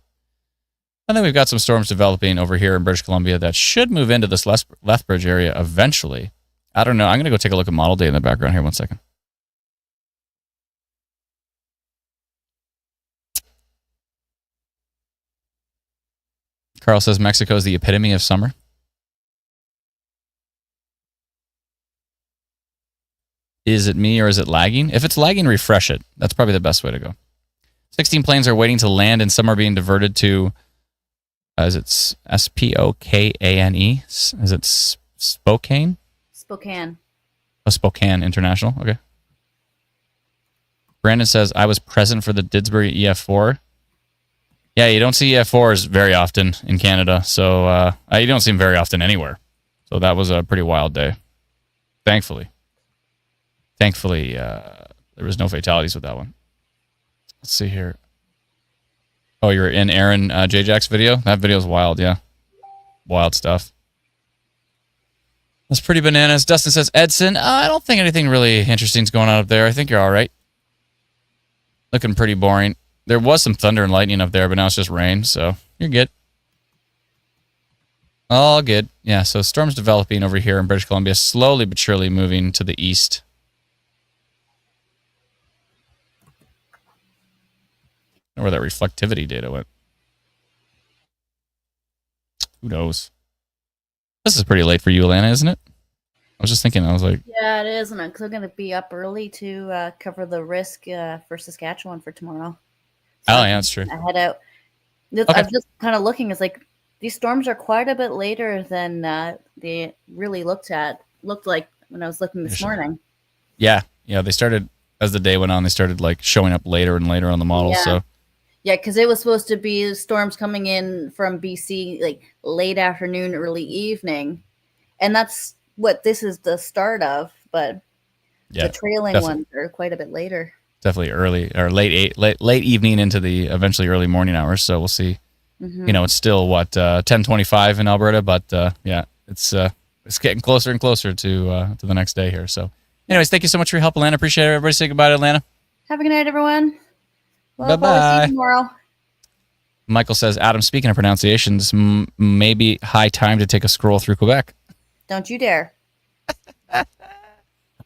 And then we've got some storms developing over here in British Columbia that should move into this Lethbridge area eventually. I don't know. I'm going to go take a look at model data in the background here. 1 second. Carl says Mexico is the epitome of summer. Is it me or is it lagging? If it's lagging, refresh it. That's probably the best way to go. 16 planes are waiting to land and some are being diverted to... is it Spokane? Is it Spokane? Spokane. Oh, Spokane International. Okay. Brandon says, I was present for the Didsbury EF4. Yeah, you don't see EF4s very often in Canada. So you don't see them very often anywhere. So that was a pretty wild day. Thankfully. There was no fatalities with that one. Let's see here. Oh, you're in Aaron J-Jack's video? That video's wild, yeah. Wild stuff. That's pretty bananas. Dustin says, Edson, I don't think anything really interesting is going on up there. I think you're all right. Looking pretty boring. There was some thunder and lightning up there, but now it's just rain, so you're good. All good. Yeah, so storms developing over here in British Columbia, slowly but surely moving to the east. I don't know where that reflectivity data went. Who knows? This is pretty late for you, Alana, isn't it? I was just thinking, I was like... Yeah, it is, and I'm still going to be up early to cover the risk for Saskatchewan for tomorrow. So oh, yeah, that's true. I head out. Okay. I'm just kind of looking. It's like these storms are quite a bit later than they really looked like when I was looking this morning. Yeah, they started as the day went on. They started like showing up later and later on the models. Yeah. So yeah, because it was supposed to be storms coming in from BC like late afternoon, early evening, and that's what this is the start of. But the trailing ones are quite a bit later. Definitely early or late evening into the eventually early morning hours. So we'll see. Mm-hmm. It's still 10:25 in Alberta, but it's getting closer and closer to the next day here. So, anyways, thank you so much for your help, Alana. Appreciate it. Everybody say goodbye to Atlanta. Have a good night, everyone. Well, bye-bye. See you tomorrow. Michael says, Adam, speaking of pronunciations, maybe high time to take a scroll through Quebec. Don't you dare.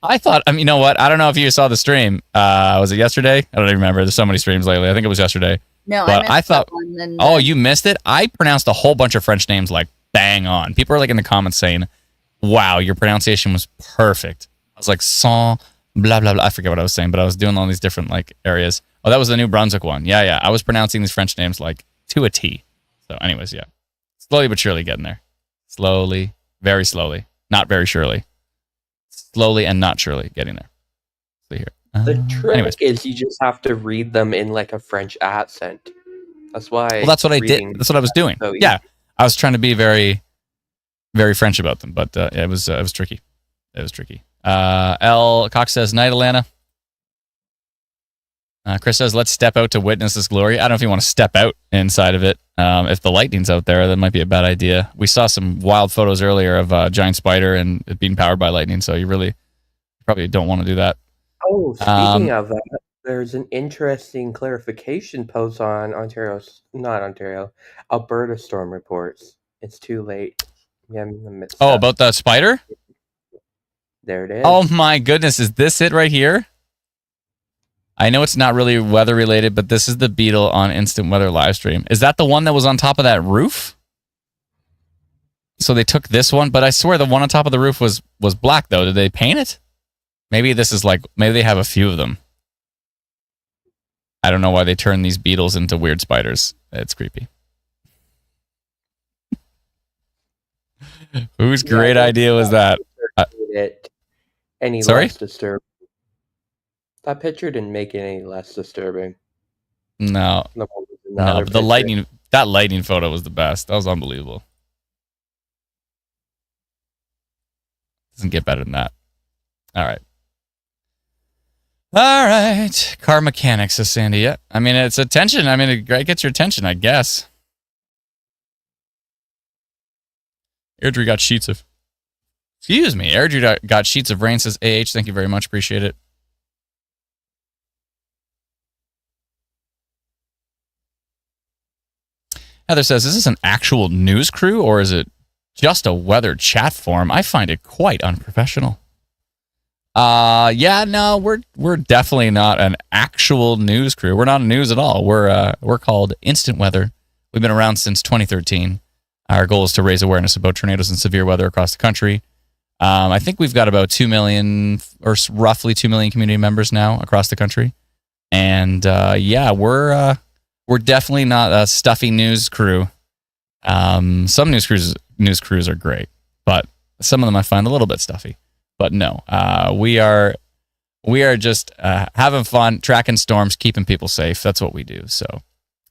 I thought, you know what? I don't know if you saw the stream. Was it yesterday? I don't even remember. There's so many streams lately. I think it was yesterday. No, but I thought, one, and, oh, you missed it? I pronounced a whole bunch of French names like bang on. People are like in the comments saying, wow, your pronunciation was perfect. I was like, sans, blah, blah, blah. I forget what I was saying, but I was doing all these different like areas. Oh, that was the New Brunswick one. Yeah. I was pronouncing these French names like to a T. So anyways, yeah. Slowly but surely getting there. Slowly, very slowly. Not very surely. Slowly and not surely getting there. See here. The trick is you just have to read them in like a French accent. That's why. Well, that's what I did. That's what I was doing. So yeah, I was trying to be very, very French about them, but it was tricky. It was tricky. L. Cox says, "Night, Alana." Chris says, "Let's step out to witness this glory." I don't know if you want to step out inside of it. If the lightning's out there, that might be a bad idea. We saw some wild photos earlier of a giant spider and it being powered by lightning, so you probably don't want to do that. Oh, speaking of that, there's an interesting clarification post on Alberta storm reports. It's too late. Yeah, about the spider? There it is. Oh my goodness, is this it right here? I know it's not really weather related, but this is the beetle on Instant Weather live stream. Is that the one that was on top of that roof? So they took this one, but I swear the one on top of the roof was black though. Did they paint it? Maybe this is maybe they have a few of them. I don't know why they turn these beetles into weird spiders. It's creepy. Whose great idea was that? Less disturbing. That picture didn't make it any less disturbing. No, but the lightning photo was the best. That was unbelievable. Doesn't get better than that. All right. Car mechanics, says Sandy. Yeah. I mean, it's attention. I mean, it gets your attention, I guess. Airdrie got sheets of... Excuse me. Airdrie got sheets of rain, says AH. Thank you very much. Appreciate it. Heather says, is this an actual news crew or is it just a weather chat forum? I find it quite unprofessional. No, we're definitely not an actual news crew. We're not a news at all. We're called Instant Weather. We've been around since 2013. Our goal is to raise awareness about tornadoes and severe weather across the country. I think we've got about 2 million or roughly 2 million community members now across the country. And we're definitely not a stuffy news crew. Some news crews are great, but some of them I find a little bit stuffy. But no, we are just having fun, tracking storms, keeping people safe. That's what we do. So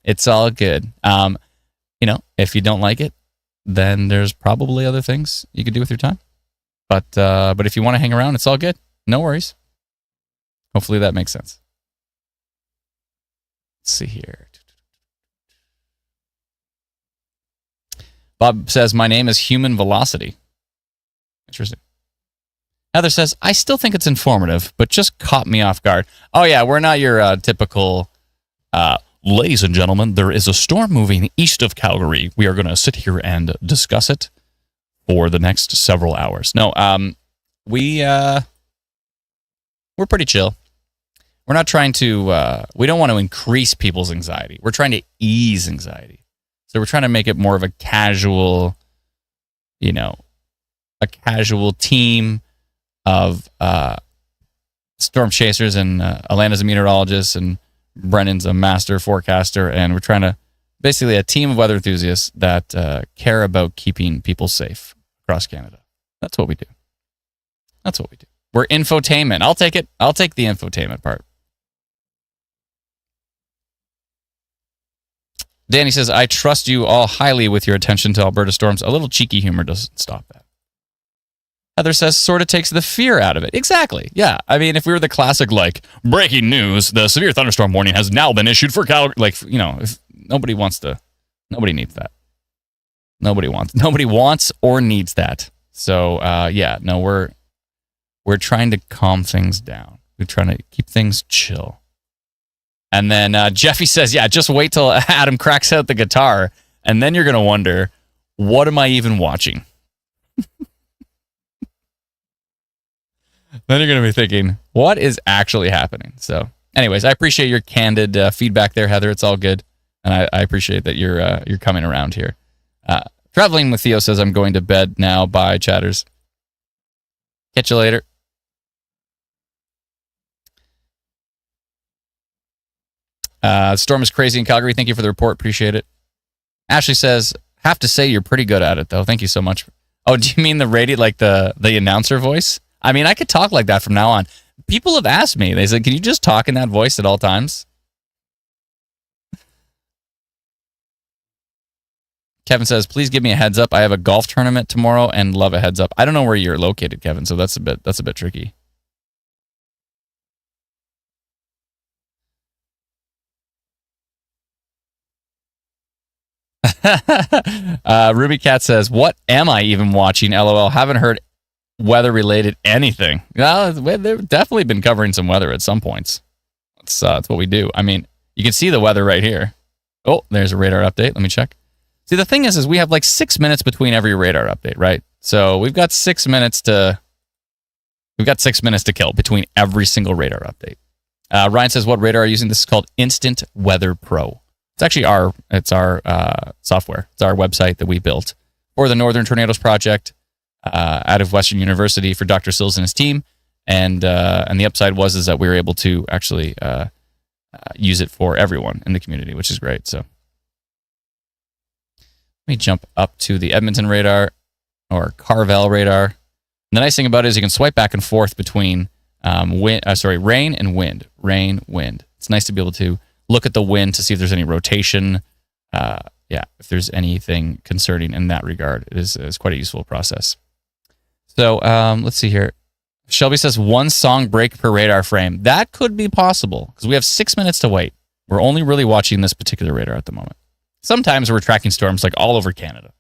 it's all good. If you don't like it, then there's probably other things you could do with your time. But if you want to hang around, it's all good. No worries. Hopefully that makes sense. Let's see here. Bob says, my name is Human Velocity. Interesting. Heather says, I still think it's informative, but just caught me off guard. Oh, yeah, we're not your typical, ladies and gentlemen, there is a storm moving east of Calgary. We are going to sit here and discuss it for the next several hours. No, we're pretty chill. We're not trying to, we don't want to increase people's anxiety. We're trying to ease anxiety. So we're trying to make it more of a casual, team of storm chasers, and Alana's a meteorologist and Brennan's a master forecaster, and we're trying to basically a team of weather enthusiasts that care about keeping people safe across Canada. That's what we do. That's what we do. We're infotainment. I'll take it. I'll take the infotainment part. Danny says, I trust you all highly with your attention to Alberta storms. A little cheeky humor doesn't stop that. Heather says, sort of takes the fear out of it. Exactly. Yeah. I mean, if we were the classic, like, breaking news, the severe thunderstorm warning has now been issued for Calgary. Like, you know, if nobody needs that. Nobody wants or needs that. So, yeah, no, we're trying to calm things down. We're trying to keep things chill. And then Jeffy says, yeah, just wait till Adam cracks out the guitar, and then you're going to wonder, what am I even watching? Then you're going to be thinking, what is actually happening? So anyways, I appreciate your candid feedback there, Heather. It's all good. And I appreciate that you're coming around here. Traveling with Theo says, I'm going to bed now. Bye, chatters. Catch you later. Storm is crazy in Calgary. Thank you for the report. Appreciate it. Ashley says, have to say you're pretty good at it, though. Thank you so much. Oh, do you mean the radio, like the announcer voice? I mean, I could talk like that from now on. People have asked me. They said, can you just talk in that voice at all times? Kevin says, please give me a heads up. I have a golf tournament tomorrow and love a heads up. I don't know where you're located, Kevin, so that's a bit tricky. Ruby Cat says, what am I even watching? LOL. Haven't heard weather related anything. Well, they've definitely been covering some weather at some points. That's what we do. I mean, you can see the weather right here. Oh, there's a radar update. Let me check. See, the thing is we have like 6 minutes between every radar update, right? So we've got 6 minutes to kill between every single radar update. Ryan says, what radar are you using? This is called Instant Weather Pro. It's actually our software. It's our website that we built for the Northern Tornadoes Project out of Western University for Dr. Sills and his team. And the upside is that we were able to actually use it for everyone in the community, which is great. So let me jump up to the Edmonton radar or Carvel radar. And the nice thing about it is you can swipe back and forth between rain and wind. Rain, wind. It's nice to be able to look at the wind to see if there's any rotation. If there's anything concerning in that regard. It is quite a useful process. So let's see here. Shelby says 1 song break per radar frame. That could be possible because we have 6 minutes to wait. We're only really watching this particular radar at the moment. Sometimes we're tracking storms like all over Canada.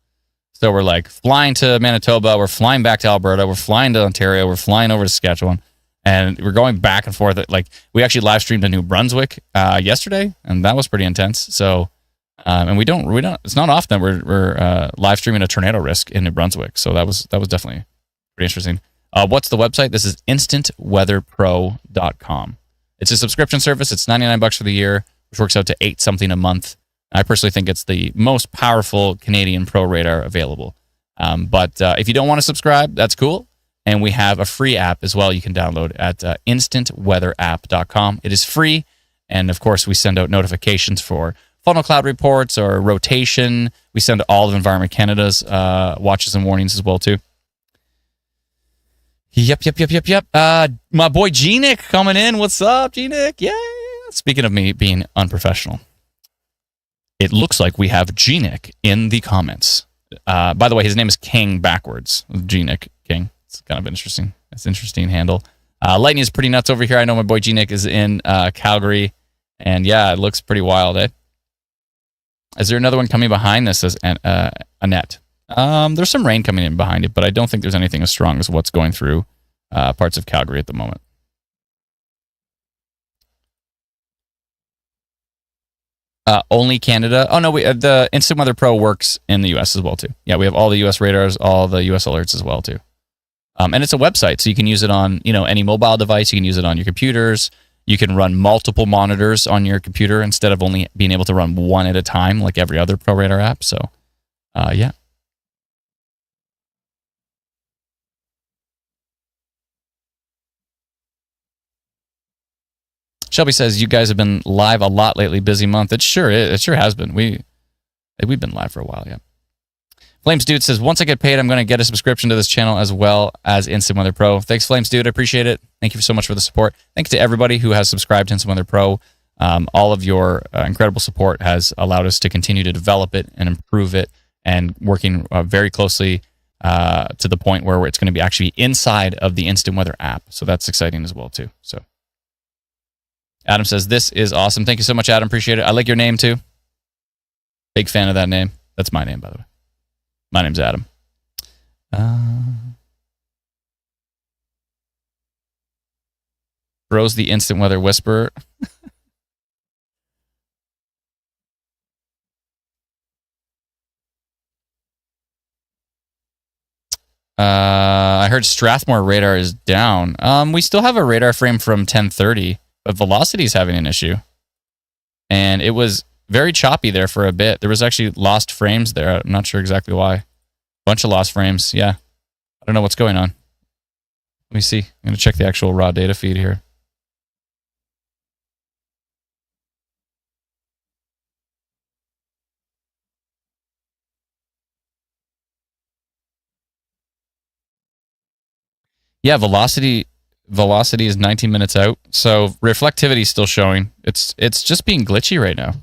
So we're like flying to Manitoba, we're flying back to Alberta, we're flying to Ontario, we're flying over to Saskatchewan, and we're going back and forth. Like we actually live streamed to New Brunswick yesterday, and that was pretty intense. So, and we don't. It's not often that we're live streaming a tornado risk in New Brunswick. So that was definitely pretty interesting. What's the website? This is instantweatherpro.com. It's a subscription service. It's $99 for the year, which works out to $8 something a month. I personally think it's the most powerful Canadian pro radar available. But if you don't want to subscribe, that's cool. And we have a free app as well you can download at instantweatherapp.com. It is free. And, of course, we send out notifications for funnel cloud reports or rotation. We send all of Environment Canada's watches and warnings as well, too. Yep. My boy G-Nick coming in. What's up, G-Nick? Yeah. Speaking of me being unprofessional, it looks like we have G-Nick in the comments. By the way, his name is King backwards. G-Nick King. It's kind of interesting. It's an interesting handle. Lightning is pretty nuts over here. I know my boy G-Nick is in Calgary. And yeah, it looks pretty wild, eh? Is there another one coming behind this as Annette? There's some rain coming in behind it, but I don't think there's anything as strong as what's going through parts of Calgary at the moment. Only Canada. Oh, no, the Instant Weather Pro works in the U.S. as well, too. Yeah, we have all the U.S. radars, all the U.S. alerts as well, too. And it's a website, so you can use it on any mobile device. You can use it on your computers. You can run multiple monitors on your computer instead of only being able to run one at a time like every other Pro Radar app. So, yeah. Shelby says, you guys have been live a lot lately. Busy month. It sure is. It sure has been. We've been live for a while, yeah. Flames Dude says, once I get paid, I'm going to get a subscription to this channel as well as Instant Weather Pro. Thanks, Flames Dude. I appreciate it. Thank you so much for the support. Thanks to everybody who has subscribed to Instant Weather Pro. All of your incredible support has allowed us to continue to develop it and improve it, and working very closely to the point where it's going to be actually inside of the Instant Weather app. So that's exciting as well, too. So Adam says, this is awesome. Thank you so much, Adam. Appreciate it. I like your name, too. Big fan of that name. That's my name, by the way. My name's Adam. Rose the Instant Weather Whisperer. I heard Strathmore radar is down. We still have a radar frame from 1030, but velocity is having an issue. And it was very choppy there for a bit. There was actually lost frames there. I'm not sure exactly why. Bunch of lost frames. Yeah. I don't know what's going on. Let me see. I'm going to check the actual raw data feed here. Yeah, velocity is 19 minutes out. So reflectivity is still showing. It's just being glitchy right now.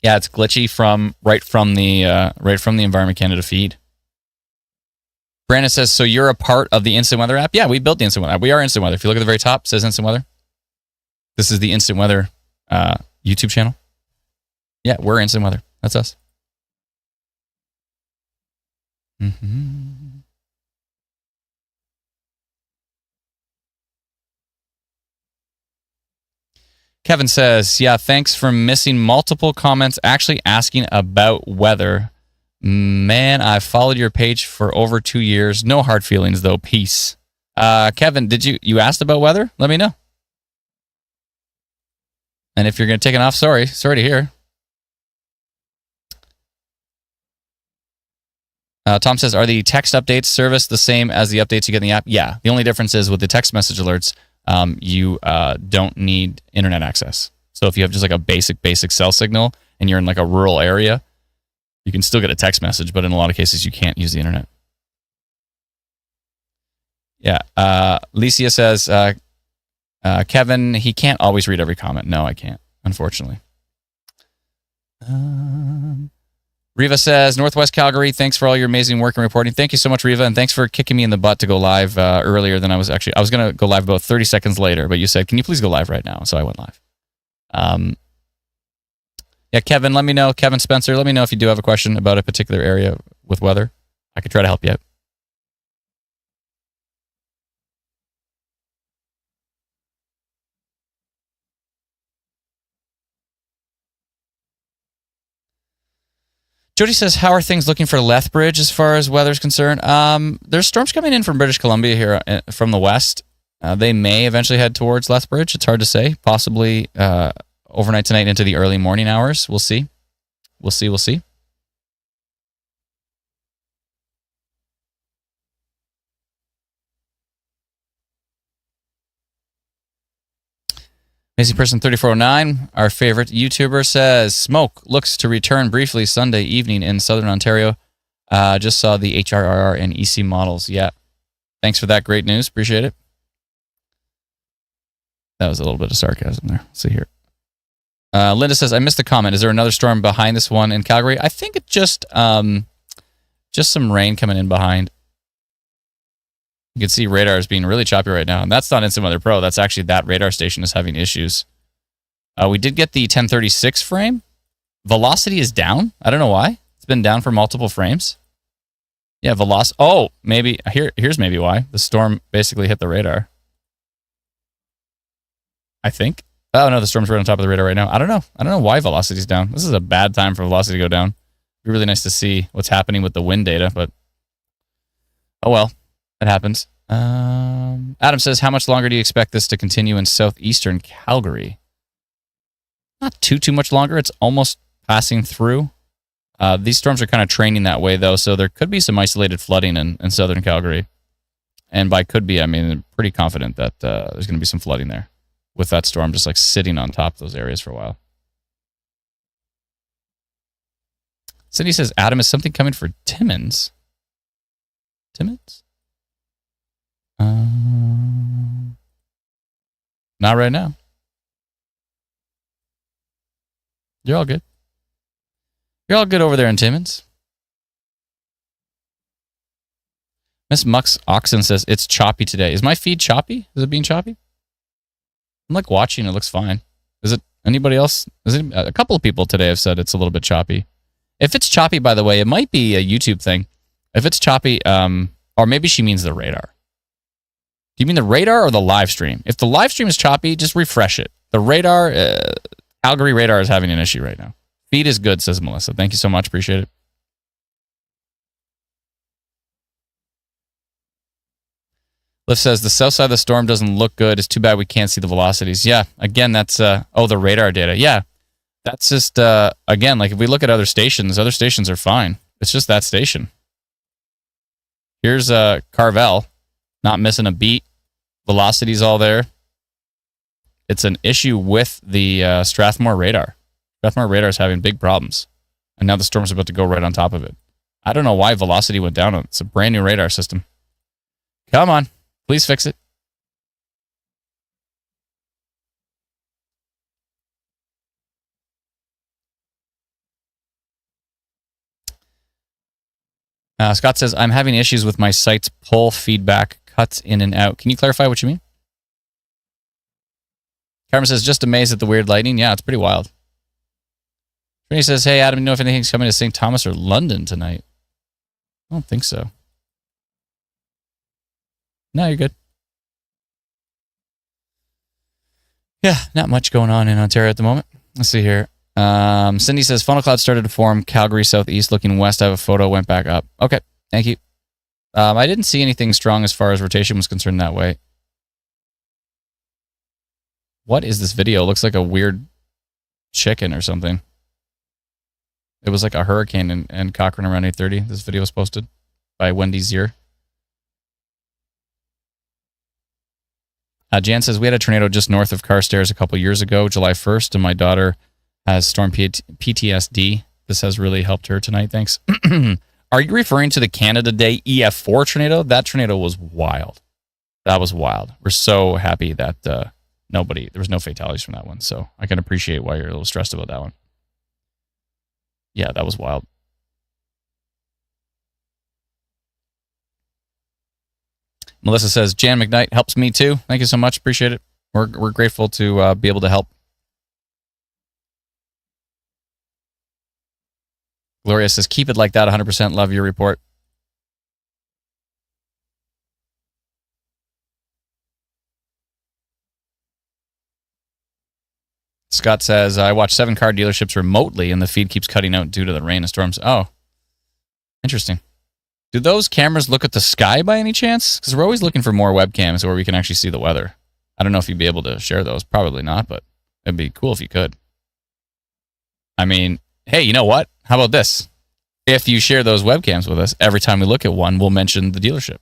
Yeah, it's glitchy right from the Environment Canada feed. Brandon says, so you're a part of the Instant Weather app? Yeah, we built the Instant Weather app. We are Instant Weather. If you look at the very top, it says Instant Weather. This is the Instant Weather YouTube channel. Yeah, we're Instant Weather. That's us. Mm-hmm. Kevin says, yeah, thanks for missing multiple comments actually asking about weather. Man, I've followed your page for over 2 years. No hard feelings, though. Peace. Kevin, did you asked about weather? Let me know. And if you're going to take it off, sorry to hear. Tom says, are the text updates service the same as the updates you get in the app? Yeah. The only difference is with the text message alerts, you don't need internet access. So if you have just like a basic cell signal and you're in like a rural area, you can still get a text message, but in a lot of cases, you can't use the internet. Yeah. Licia says, Kevin, he can't always read every comment. No, I can't, unfortunately. Riva says, Northwest Calgary, thanks for all your amazing work and reporting. Thank you so much, Riva, and thanks for kicking me in the butt to go live earlier than I was actually. I was going to go live about 30 seconds later, but you said, can you please go live right now? So I went live. Yeah, Kevin, let me know. Kevin Spencer, let me know if you do have a question about a particular area with weather. I could try to help you out. Jody says, how are things looking for Lethbridge as far as weather is concerned? There's storms coming in from British Columbia here from the west. They may eventually head towards Lethbridge. It's hard to say. Possibly overnight tonight into the early morning hours. We'll see. We'll see. Amazing Person 3409, our favorite YouTuber, says, Smoke looks to return briefly Sunday evening in Southern Ontario. Just saw the HRRR and EC models. Yeah. Thanks for that great news. Appreciate it. That was a little bit of sarcasm there. Let's see here. Linda says, I missed the comment. Is there another storm behind this one in Calgary? I think it's just some rain coming in behind. You can see radar is being really choppy right now. And that's not Instant Weather Pro. That's actually that radar station is having issues. We did get the 1036 frame. Velocity is down. I don't know why. It's been down for multiple frames. Yeah, velocity. Oh, maybe. Here's maybe why. The storm basically hit the radar. I think. Oh, no, the storm's right on top of the radar right now. I don't know why velocity is down. This is a bad time for velocity to go down. It'd be really nice to see what's happening with the wind data, but oh well. It happens. Adam says, how much longer do you expect this to continue in southeastern Calgary? Not too much longer. It's almost passing through. These storms are kind of training that way, though, so there could be some isolated flooding in southern Calgary. And by could be, I mean, I'm pretty confident that there's going to be some flooding there with that storm just like sitting on top of those areas for a while. Cindy says, Adam, is something coming for Timmins? Timmins? Not right now. You're all good. You're all good over there in Timmins. Miss Mux Oxen says, it's choppy today. Is my feed choppy? Is it being choppy? I'm like watching. It looks fine. Is it anybody else? A couple of people today have said it's a little bit choppy. If it's choppy, by the way, it might be a YouTube thing. If it's choppy, or maybe she means the radar. Do you mean the radar or the live stream? If the live stream is choppy, just refresh it. The radar, Calgary radar is having an issue right now. Feed is good, says Melissa. Thank you so much. Appreciate it. Liv says, the south side of the storm doesn't look good. It's too bad we can't see the velocities. Yeah, again, that's, the radar data. Yeah, that's just, again, like if we look at other stations are fine. It's just that station. Here's Carvel, not missing a beat. Velocity's all there. It's an issue with the Strathmore radar. Strathmore radar is having big problems. And now the storm's about to go right on top of it. I don't know why velocity went down. It's a brand new radar system. Come on. Please fix it. Scott says, I'm having issues with my site's pull feedback, cuts in and out. Can you clarify what you mean? Carmen says, just amazed at the weird lightning. Yeah, it's pretty wild. Trini says, hey, Adam, do you know if anything's coming to St. Thomas or London tonight? I don't think so. No, you're good. Yeah, not much going on in Ontario at the moment. Let's see here. Cindy says, funnel cloud started to form. Calgary southeast looking west. I have a photo. Went back up. Okay, thank you. I didn't see anything strong as far as rotation was concerned that way. What is this video? It looks like a weird chicken or something. It was like a hurricane in Cochrane around 8:30. This video was posted by Wendy Zier. Jan says, we had a tornado just north of Carstairs a couple years ago, July 1st, and my daughter has storm PTSD. This has really helped her tonight. Thanks. Are you referring to the Canada Day EF4 tornado? That tornado was wild. That was wild. We're so happy that there was no fatalities from that one. So I can appreciate why you're a little stressed about that one. Yeah, that was wild. Melissa says, Jan McKnight helps me too. Thank you so much. Appreciate it. We're grateful to be able to help. Gloria says, keep it like that. 100% love your report. Scott says, I watch 7 car dealerships remotely and the feed keeps cutting out due to the rain and storms. Oh, interesting. Do those cameras look at the sky by any chance? Because we're always looking for more webcams where we can actually see the weather. I don't know if you'd be able to share those. Probably not, but it'd be cool if you could. I mean, hey, you know what? How about this? If you share those webcams with us, every time we look at one, we'll mention the dealership.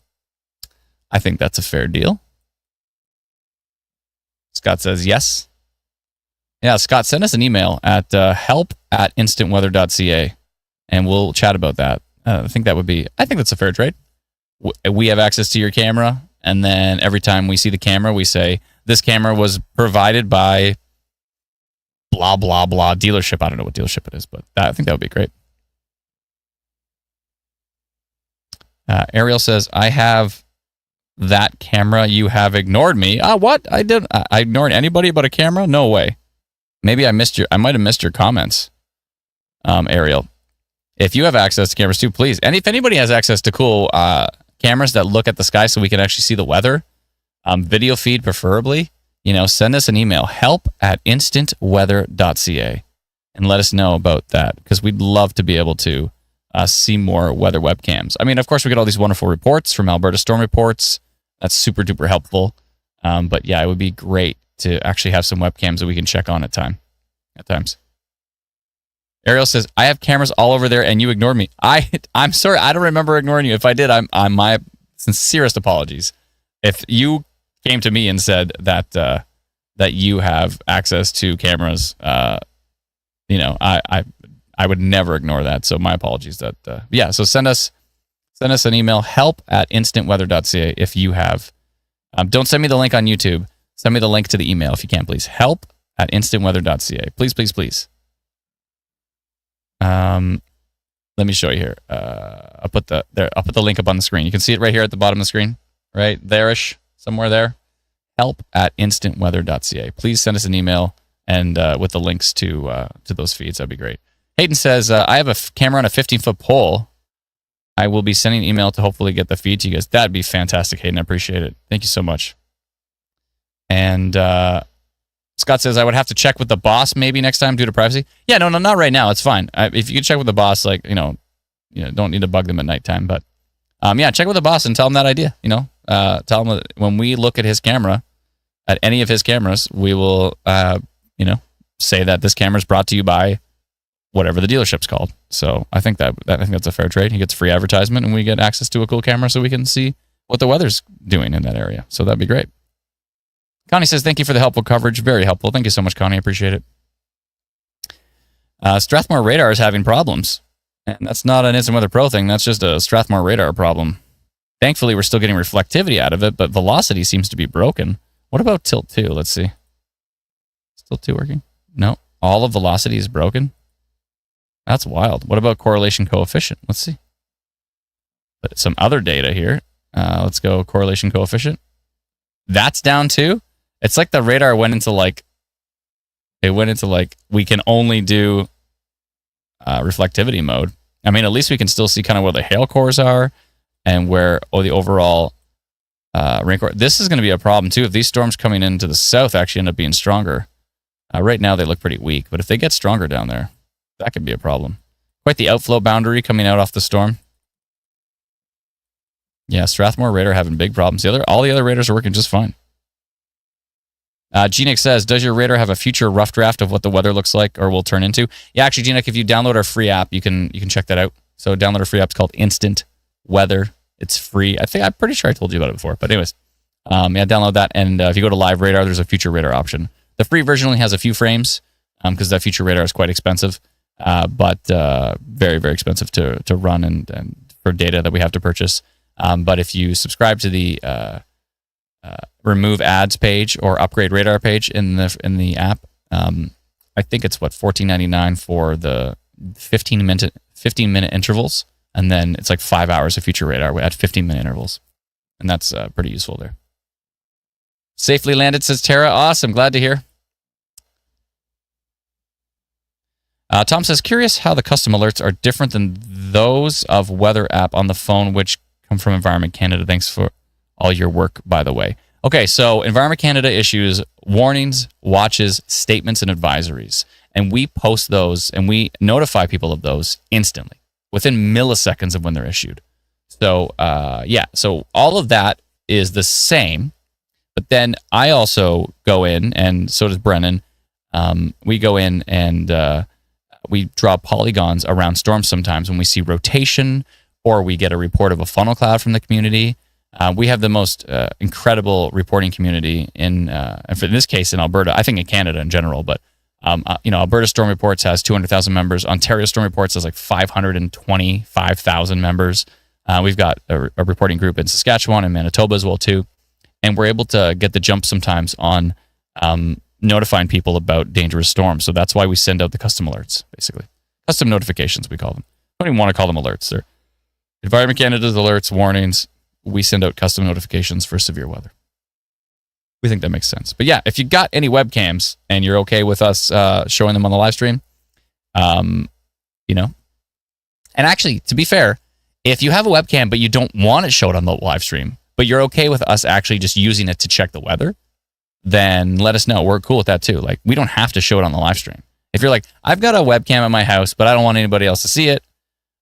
I think that's a fair deal. Scott says yes. Yeah, Scott, send us an email at help@instantweather.ca, and we'll chat about that. I think that's a fair trade. We have access to your camera, and then every time we see the camera, we say, this camera was provided by blah, blah, blah dealership. I don't know what dealership it is, but I think that would be great. Ariel says, I have that camera. You have ignored me. What? I ignored anybody but a camera? No way. Maybe I might have missed your comments, Ariel. If you have access to cameras too, please. And if anybody has access to cool cameras that look at the sky so we can actually see the weather, video feed preferably, send us an email, help@instantweather.ca, and let us know about that, because we'd love to be able to see more weather webcams. I mean, of course, we get all these wonderful reports from Alberta Storm Reports. That's super duper helpful. But yeah, it would be great to actually have some webcams that we can check on at times. Ariel says, I have cameras all over there and you ignored me. I'm sorry. I don't remember ignoring you. If I did, I'm my sincerest apologies. If you came to me and said that that you have access to cameras. You know, I would never ignore that. So my apologies. That yeah. So send us an email, help@instantweather.ca if you have. Don't send me the link on YouTube. Send me the link to the email if you can, please. help@instantweather.ca. Please, please, please. Let me show you here. I'll put the link up on the screen. You can see it right here at the bottom of the screen, right there-ish, somewhere there. help@instantweather.ca. Please send us an email and with the links to those feeds. That'd be great. Hayden says, I have a camera on a 15-foot pole. I will be sending an email to hopefully get the feed to you guys. That'd be fantastic, Hayden. I appreciate it. Thank you so much. And Scott says, I would have to check with the boss maybe next time due to privacy. Yeah, no, not right now. It's fine. If you could check with the boss, like, you know, don't need to bug them at nighttime. But yeah, check with the boss and tell him that idea. You know, tell him that when we look at his camera, at any of his cameras, we will, say that this camera is brought to you by whatever the dealership's called. So I think that's a fair trade. He gets free advertisement and we get access to a cool camera so we can see what the weather's doing in that area. So that'd be great. Connie says, thank you for the helpful coverage. Very helpful. Thank you so much, Connie. I appreciate it. Strathmore radar is having problems. And that's not an Instant Weather Pro thing. That's just a Strathmore radar problem. Thankfully, we're still getting reflectivity out of it, but velocity seems to be broken. What about tilt 2? Let's see. Is tilt 2 working? No. All of velocity is broken? That's wild. What about correlation coefficient? Let's see. But some other data here. Let's go correlation coefficient. That's down too? It's like the radar went into we can only do reflectivity mode. I mean, at least we can still see kind of where the hail cores are and where the overall rain core. This is going to be a problem too if these storms coming into the south actually end up being stronger. Right now they look pretty weak, but if they get stronger down there, that could be a problem. Quite the outflow boundary coming out off the storm. Yeah, Strathmore radar having big problems. All the other radars are working just fine. Genic says, does your radar have a future rough draft of what the weather looks like or will turn into? Yeah, actually, Genic, if you download our free app, you can check that out. So download our free app. It's called Instant Weather. It's free. I'm pretty sure I told you about it before. But anyways, download that. And if you go to Live Radar, there's a future radar option. The free version only has a few frames because that future radar is quite expensive, but very, very expensive to run and for data that we have to purchase. But if you subscribe to the remove ads page or upgrade radar page in the app, I think it's $14.99 for the 15-minute intervals, and then it's like 5 hours of future radar at 15-minute intervals, and that's pretty useful there. Safely landed, says Tara. Awesome, glad to hear. Tom says, curious how the custom alerts are different than those of Weather app on the phone, which come from Environment Canada. Thanks for all your work, by the way. Okay, so Environment Canada issues warnings, watches, statements, and advisories. And we post those and we notify people of those instantly, within milliseconds of when they're issued. So, so all of that is the same. But then I also go in, and so does Brennan. We go in and we draw polygons around storms sometimes when we see rotation or we get a report of a funnel cloud from the community. We have the most incredible reporting community in this case in Alberta. I think in Canada in general, but Alberta Storm Reports has 200,000 members. Ontario Storm Reports has like 525,000 members. We've got a reporting group in Saskatchewan and Manitoba as well too, and we're able to get the jump sometimes on notifying people about dangerous storms. So that's why we send out the custom alerts, basically custom notifications. We call them. I don't even want to call them alerts. They're Environment Canada's alerts, warnings. We send out custom notifications for severe weather. We think that makes sense. But yeah, if you got any webcams and you're okay with us showing them on the live stream, and actually, to be fair, if you have a webcam but you don't want it showed on the live stream, but you're okay with us actually just using it to check the weather, then let us know. We're cool with that too. Like, we don't have to show it on the live stream. If you're like, I've got a webcam at my house, but I don't want anybody else to see it,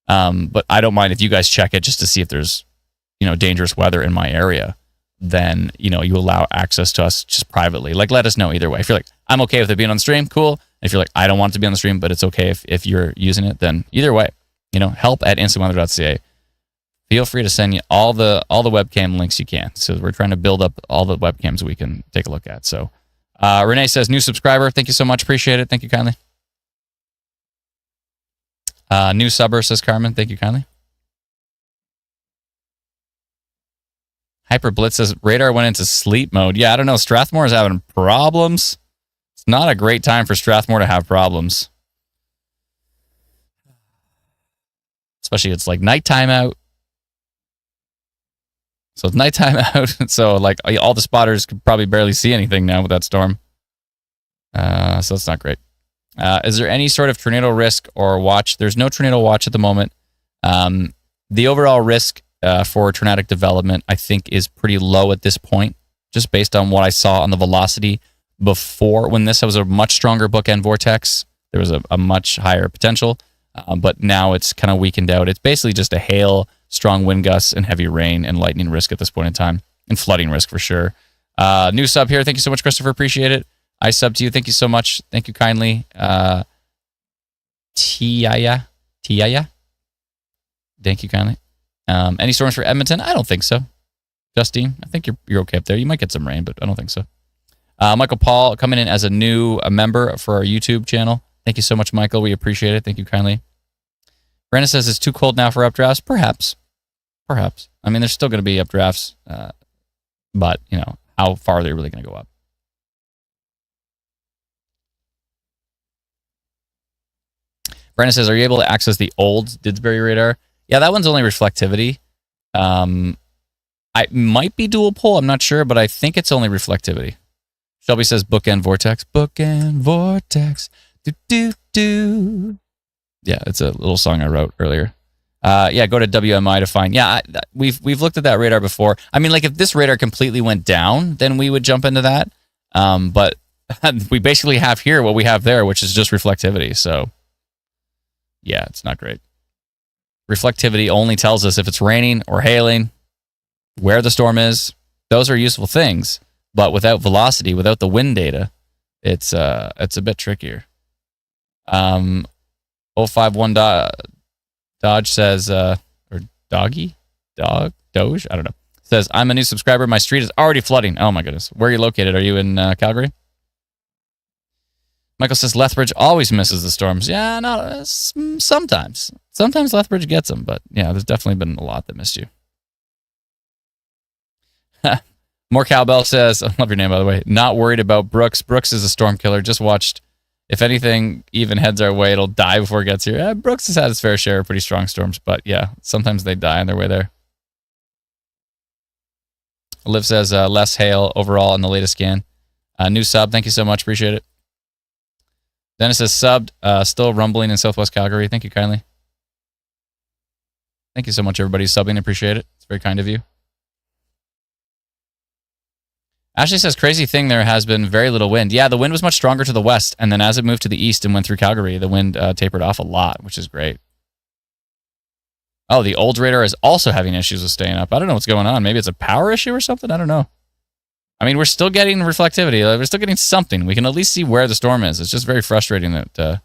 but I don't mind if you guys check it just to see if there's dangerous weather in my area, then, you allow access to us just privately. Like, let us know either way. If you're like, I'm okay with it being on the stream, cool. If you're like, I don't want it to be on the stream, but it's okay if you're using it, then either way, help@instantweather.ca. Feel free to send you all the webcam links you can. So we're trying to build up all the webcams we can take a look at. So Renee says, new subscriber. Thank you so much. Appreciate it. Thank you kindly. New subber, says Carmen. Thank you kindly. Hyper Blitz says, radar went into sleep mode. Yeah, I don't know. Strathmore is having problems. It's not a great time for Strathmore to have problems. Especially it's like nighttime out. So it's nighttime out. So like all the spotters could probably barely see anything now with that storm. So it's not great. Is there any sort of tornado risk or watch? There's no tornado watch at the moment. The overall risk for tornadic development, I think, is pretty low at this point, just based on what I saw on the velocity before. When this was a much stronger bookend vortex, there was a much higher potential, but now it's kind of weakened out. It's basically just a hail, strong wind gusts, and heavy rain and lightning risk at this point in time, and flooding risk for sure. New sub here. Thank you so much, Christopher. Appreciate it. I sub to you. Thank you so much. Thank you kindly. Tiaya. Thank you kindly. Any storms for Edmonton? I don't think so. Justine, I think you're okay up there. You might get some rain, but I don't think so. Michael Paul coming in as a new member for our YouTube channel. Thank you so much, Michael. We appreciate it. Thank you kindly. Brenda says it's too cold now for updrafts. Perhaps. I mean, there's still going to be updrafts, but you know, how far are they really going to go up? Brenda says, are you able to access the old Didsbury radar? Yeah, that one's only reflectivity. I might be dual pole. I'm not sure, but I think it's only reflectivity. Shelby says bookend vortex. Bookend vortex. Do, do, do. Yeah, it's a little song I wrote earlier. Yeah, go to WMI to find. Yeah, we've looked at that radar before. I mean, like if this radar completely went down, then we would jump into that. But we basically have here what we have there, which is just reflectivity. So yeah, it's not great. Reflectivity only tells us if it's raining or hailing, where the storm is. Those are useful things, but without velocity, without the wind data, it's a bit trickier. 051 Dodge says, or Doge, I don't know. Says, I'm a new subscriber. My street is already flooding. Oh my goodness. Where are you located? Are you in Calgary? Michael says, Lethbridge always misses the storms. Yeah, not sometimes. Sometimes Lethbridge gets them, but yeah, there's definitely been a lot that missed you. More Cowbell says, I love your name, by the way. Not worried about Brooks. Brooks is a storm killer. Just watched. If anything even heads our way, it'll die before it gets here. Yeah, Brooks has had his fair share of pretty strong storms, but yeah, sometimes they die on their way there. Liv says, less hail overall in the latest scan. New sub. Thank you so much. Appreciate it. Dennis says, subbed. Still rumbling in Southwest Calgary. Thank you kindly. Thank you so much, everybody, subbing. Appreciate it. It's very kind of you. Ashley says, crazy thing, there has been very little wind. Yeah, the wind was much stronger to the west, and then as it moved to the east and went through Calgary, the wind tapered off a lot, which is great. Oh, the old radar is also having issues with staying up. I don't know what's going on. Maybe it's a power issue or something? I don't know. I mean, we're still getting reflectivity. We're still getting something. We can at least see where the storm is. It's just very frustrating that,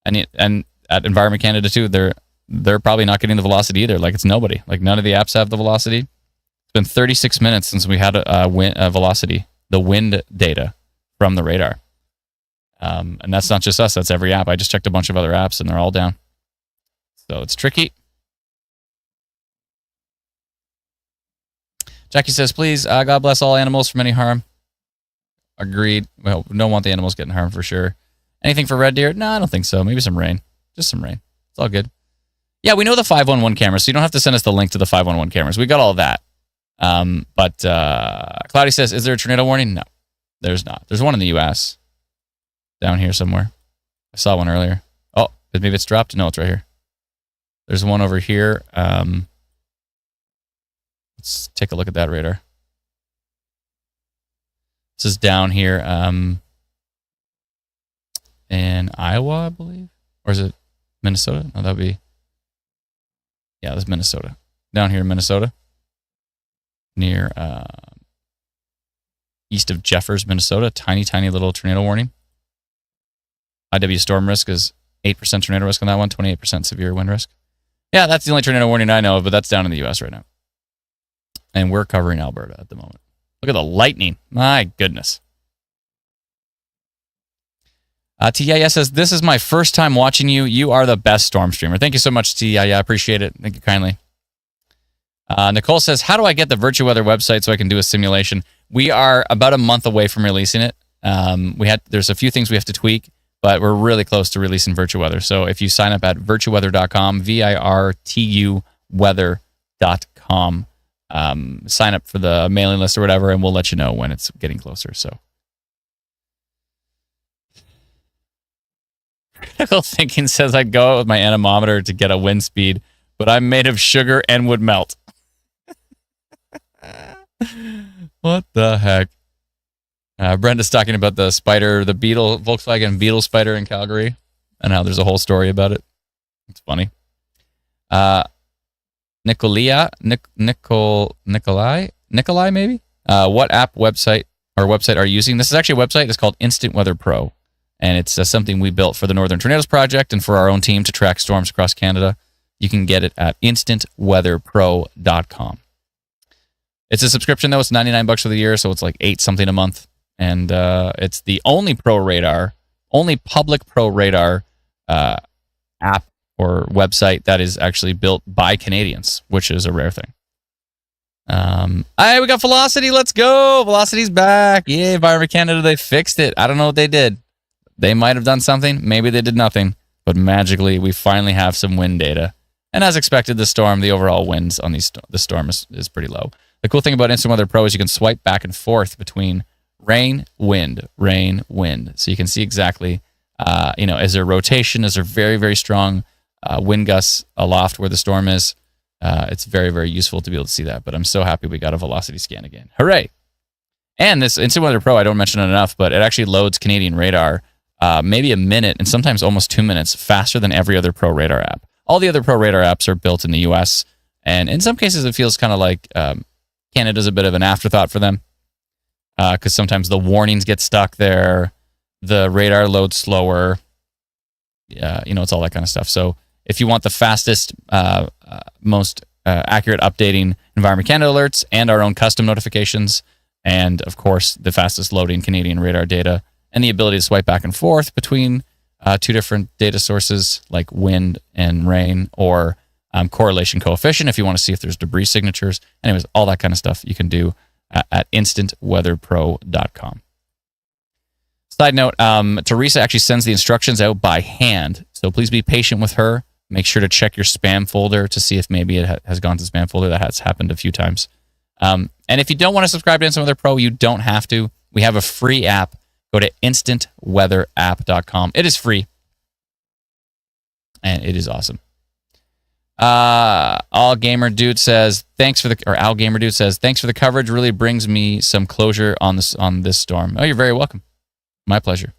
and at Environment Canada too, they're probably not getting the velocity either. Like it's nobody. Like none of the apps have the velocity. It's been 36 minutes since we had a velocity, the wind data from the radar. And that's not just us. That's every app. I just checked a bunch of other apps and they're all down. So it's tricky. Jackie says, please, God bless all animals from any harm. Agreed. Well, we don't want the animals getting harmed for sure. Anything for red deer? No, I don't think so. Maybe some rain. Just some rain. It's all good. Yeah, we know the 511 cameras, so you don't have to send us the link to the 511 cameras. We got all of that. But Cloudy says, is there a tornado warning? No, there's not. There's one in the U.S. down here somewhere. I saw one earlier. Oh, maybe it's dropped? No, it's right here. There's one over here. Let's take a look at that radar. This is down here in Iowa, I believe. Or is it Minnesota? No, that would be... Yeah, that's Minnesota. Down here in Minnesota. Near east of Jeffers, Minnesota. Tiny, tiny little tornado warning. IW storm risk is 8% tornado risk on that one, 28% severe wind risk. Yeah, that's the only tornado warning I know of, but that's down in the U.S. right now. And we're covering Alberta at the moment. Look at the lightning. My goodness. TIA says, this is my first time watching you. You are the best storm streamer. Thank you so much, TIA. I appreciate it. Thank you kindly. Nicole says, how do I get the VirtuWeather website so I can do a simulation? We are about a month away from releasing it. There's a few things we have to tweak, but we're really close to releasing VirtuWeather. So if you sign up at virtuweather.com, VIRTU weather.com, sign up for the mailing list or whatever, and we'll let you know when it's getting closer. So critical thinking says I'd go out with my anemometer to get a wind speed, but I'm made of sugar and would melt. What the heck? Brenda's talking about the spider, the Beetle, Volkswagen Beetle spider in Calgary, and how there's a whole story about it. It's funny. Nikolai, maybe? What website are you using? This is actually a website. It's called Instant Weather Pro, and it's something we built for the Northern Tornadoes Project and for our own team to track storms across Canada. You can get it at instantweatherpro.com. It's a subscription, though. It's $99 for the year, so it's like $8 something a month. And it's the only public pro radar app or website that is actually built by Canadians, which is a rare thing. We got Velocity. Let's go. Velocity's back. Yay, Environment Canada. They fixed it. I don't know what they did. They might have done something. Maybe they did nothing. But magically, we finally have some wind data. And as expected, the overall winds on the storm is pretty low. The cool thing about Instant Weather Pro is you can swipe back and forth between rain, wind. So you can see exactly, is there rotation? Is there very, very strong wind gusts aloft where the storm is? It's very, very useful to be able to see that. But I'm so happy we got a velocity scan again. Hooray! And this Instant Weather Pro, I don't mention it enough, but it actually loads Canadian radar maybe a minute and sometimes almost 2 minutes faster than every other pro radar app. All the other pro radar apps are built in the U.S., and in some cases it feels kind of like Canada's a bit of an afterthought for them because sometimes the warnings get stuck there, the radar loads slower, it's all that kind of stuff. So if you want the fastest, most accurate updating Environment Canada alerts and our own custom notifications, and of course the fastest loading Canadian radar data, and the ability to swipe back and forth between two different data sources like wind and rain, or correlation coefficient if you want to see if there's debris signatures. Anyways, all that kind of stuff you can do at instantweatherpro.com. Side note, Teresa actually sends the instructions out by hand, so please be patient with her. Make sure to check your spam folder to see if maybe it has gone to spam folder. That has happened a few times. And if you don't want to subscribe to Instant Weather Pro, you don't have to. We have a free app. Go to instantweatherapp.com. It is free, and it is awesome. Al Gamer Dude says thanks for the coverage. Really brings me some closure on this storm. Oh, you're very welcome. My pleasure.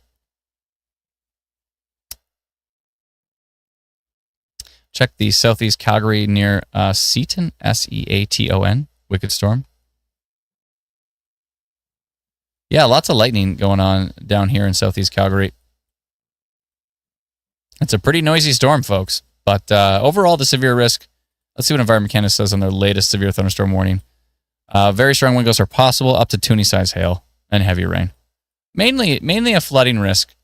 Check the southeast Calgary near Seaton, Seaton, wicked storm. Yeah, lots of lightning going on down here in southeast Calgary. It's a pretty noisy storm, folks. But overall, the severe risk, let's see what Environment Canada says on their latest severe thunderstorm warning. Very strong wind gusts are possible, up to Toonie-size hail and heavy rain. Mainly a flooding risk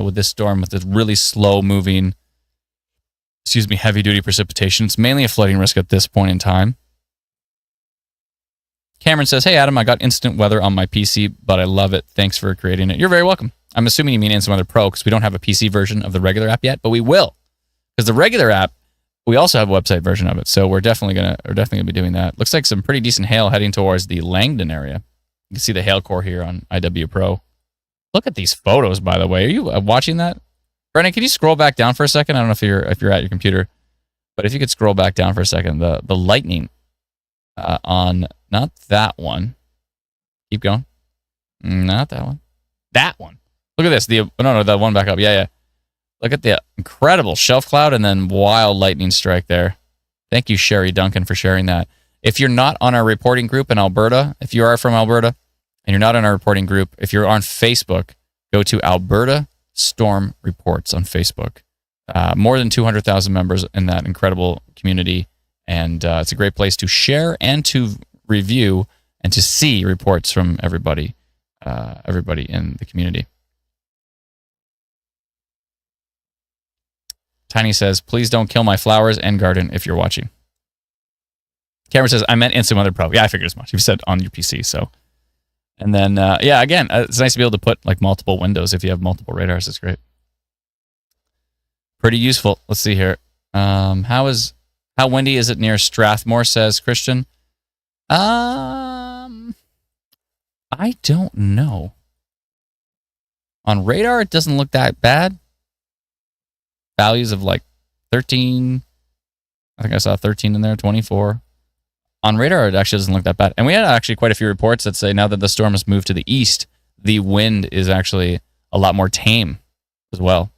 with this storm, with this really slow-moving, heavy-duty precipitation. It's mainly a flooding risk at this point in time. Cameron says, hey, Adam, I got Instant Weather on my PC, but I love it. Thanks for creating it. You're very welcome. I'm assuming you mean Instant Weather Pro because we don't have a PC version of the regular app yet, but we will. Because the regular app, we also have a website version of it, so we're definitely gonna be doing that. Looks like some pretty decent hail heading towards the Langdon area. You can see the hail core here on IW Pro. Look at these photos, by the way. Are you watching that? Brennan, can you scroll back down for a second? I don't know if you're at your computer, but if you could scroll back down for a second, the lightning on not that one. Keep going. Not that one. That one. Look at this. The one back up. Yeah. Look at the incredible shelf cloud and then wild lightning strike there. Thank you, Sherry Duncan, for sharing that. If you're not on our reporting group in Alberta, if you are from Alberta and you're not in our reporting group, if you're on Facebook, go to Alberta Storm Reports on Facebook. More than 200,000 members in that incredible community. And it's a great place to share and to review and to see reports from everybody in the community. Tiny says, please don't kill my flowers and garden if you're watching. Cameron says, I meant Instant Weather Pro. Yeah, I figured as much. You've said on your PC, so. And then, yeah, again, it's nice to be able to put like multiple windows if you have multiple radars. It's great. Pretty useful. Let's see here. How windy is it near Strathmore, says Christian. I don't know. On radar, it doesn't look that bad. Values of like 13. I think I saw 13 in there, 24. On radar, it actually doesn't look that bad. And we had actually quite a few reports that say now that the storm has moved to the east, the wind is actually a lot more tame as well.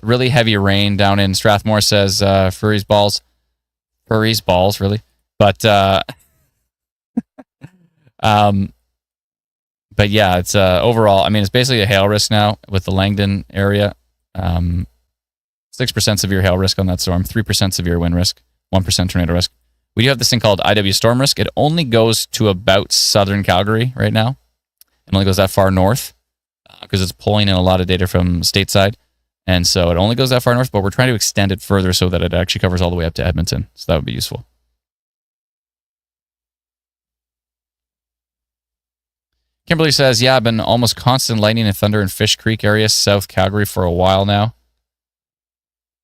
Really heavy rain down in Strathmore, says Furry's Balls. Furry's Balls, really. But but yeah, it's overall, I mean, it's basically a hail risk now with the Langdon area. 6% severe hail risk on that storm, 3% severe wind risk, 1% tornado risk. We do have this thing called IW storm risk. It only goes to about southern Calgary right now. It only goes that far north because it's pulling in a lot of data from stateside. And so it only goes that far north, but we're trying to extend it further so that it actually covers all the way up to Edmonton. So that would be useful. Kimberly says, yeah, I've been almost constant lightning and thunder in Fish Creek area, South Calgary, for a while now.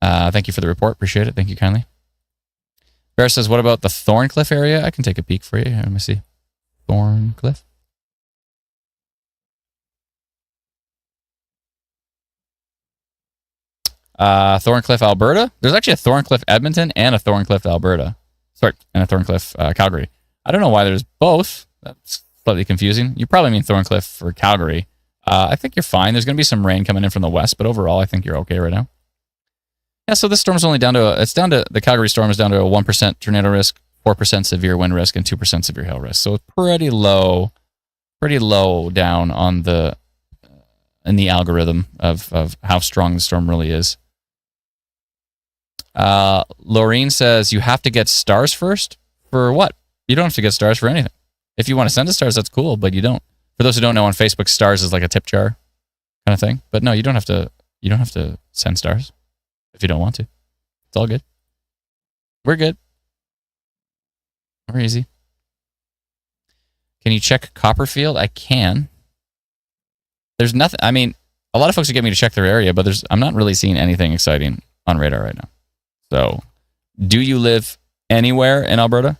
Thank you for the report. Appreciate it. Thank you kindly. Bear says, what about the Thorncliffe area? I can take a peek for you. Here, let me see. Thorncliffe. Thorncliffe, Alberta. There's actually a Thorncliffe, Edmonton, and a Thorncliffe, Alberta. Sorry, and a Thorncliffe, Calgary. I don't know why there's both. That's slightly confusing. You probably mean Thorncliffe for Calgary. I think you're fine. There's going to be some rain coming in from the west, but overall, I think you're okay right now. Yeah, so this storm's only the Calgary storm is down to a 1% tornado risk, 4% severe wind risk, and 2% severe hail risk. So it's pretty low down on in the algorithm of how strong the storm really is. Laureen says, you have to get stars first? For what? You don't have to get stars for anything. If you want to send us stars, that's cool, but you don't. For those who don't know, on Facebook, stars is like a tip jar kind of thing. But no, you don't have to send stars if you don't want to. It's all good. We're good. We're easy. Can you check Copperfield? I can. There's nothing. I mean, a lot of folks would get me to check their area, but I'm not really seeing anything exciting on radar right now. So, do you live anywhere in Alberta?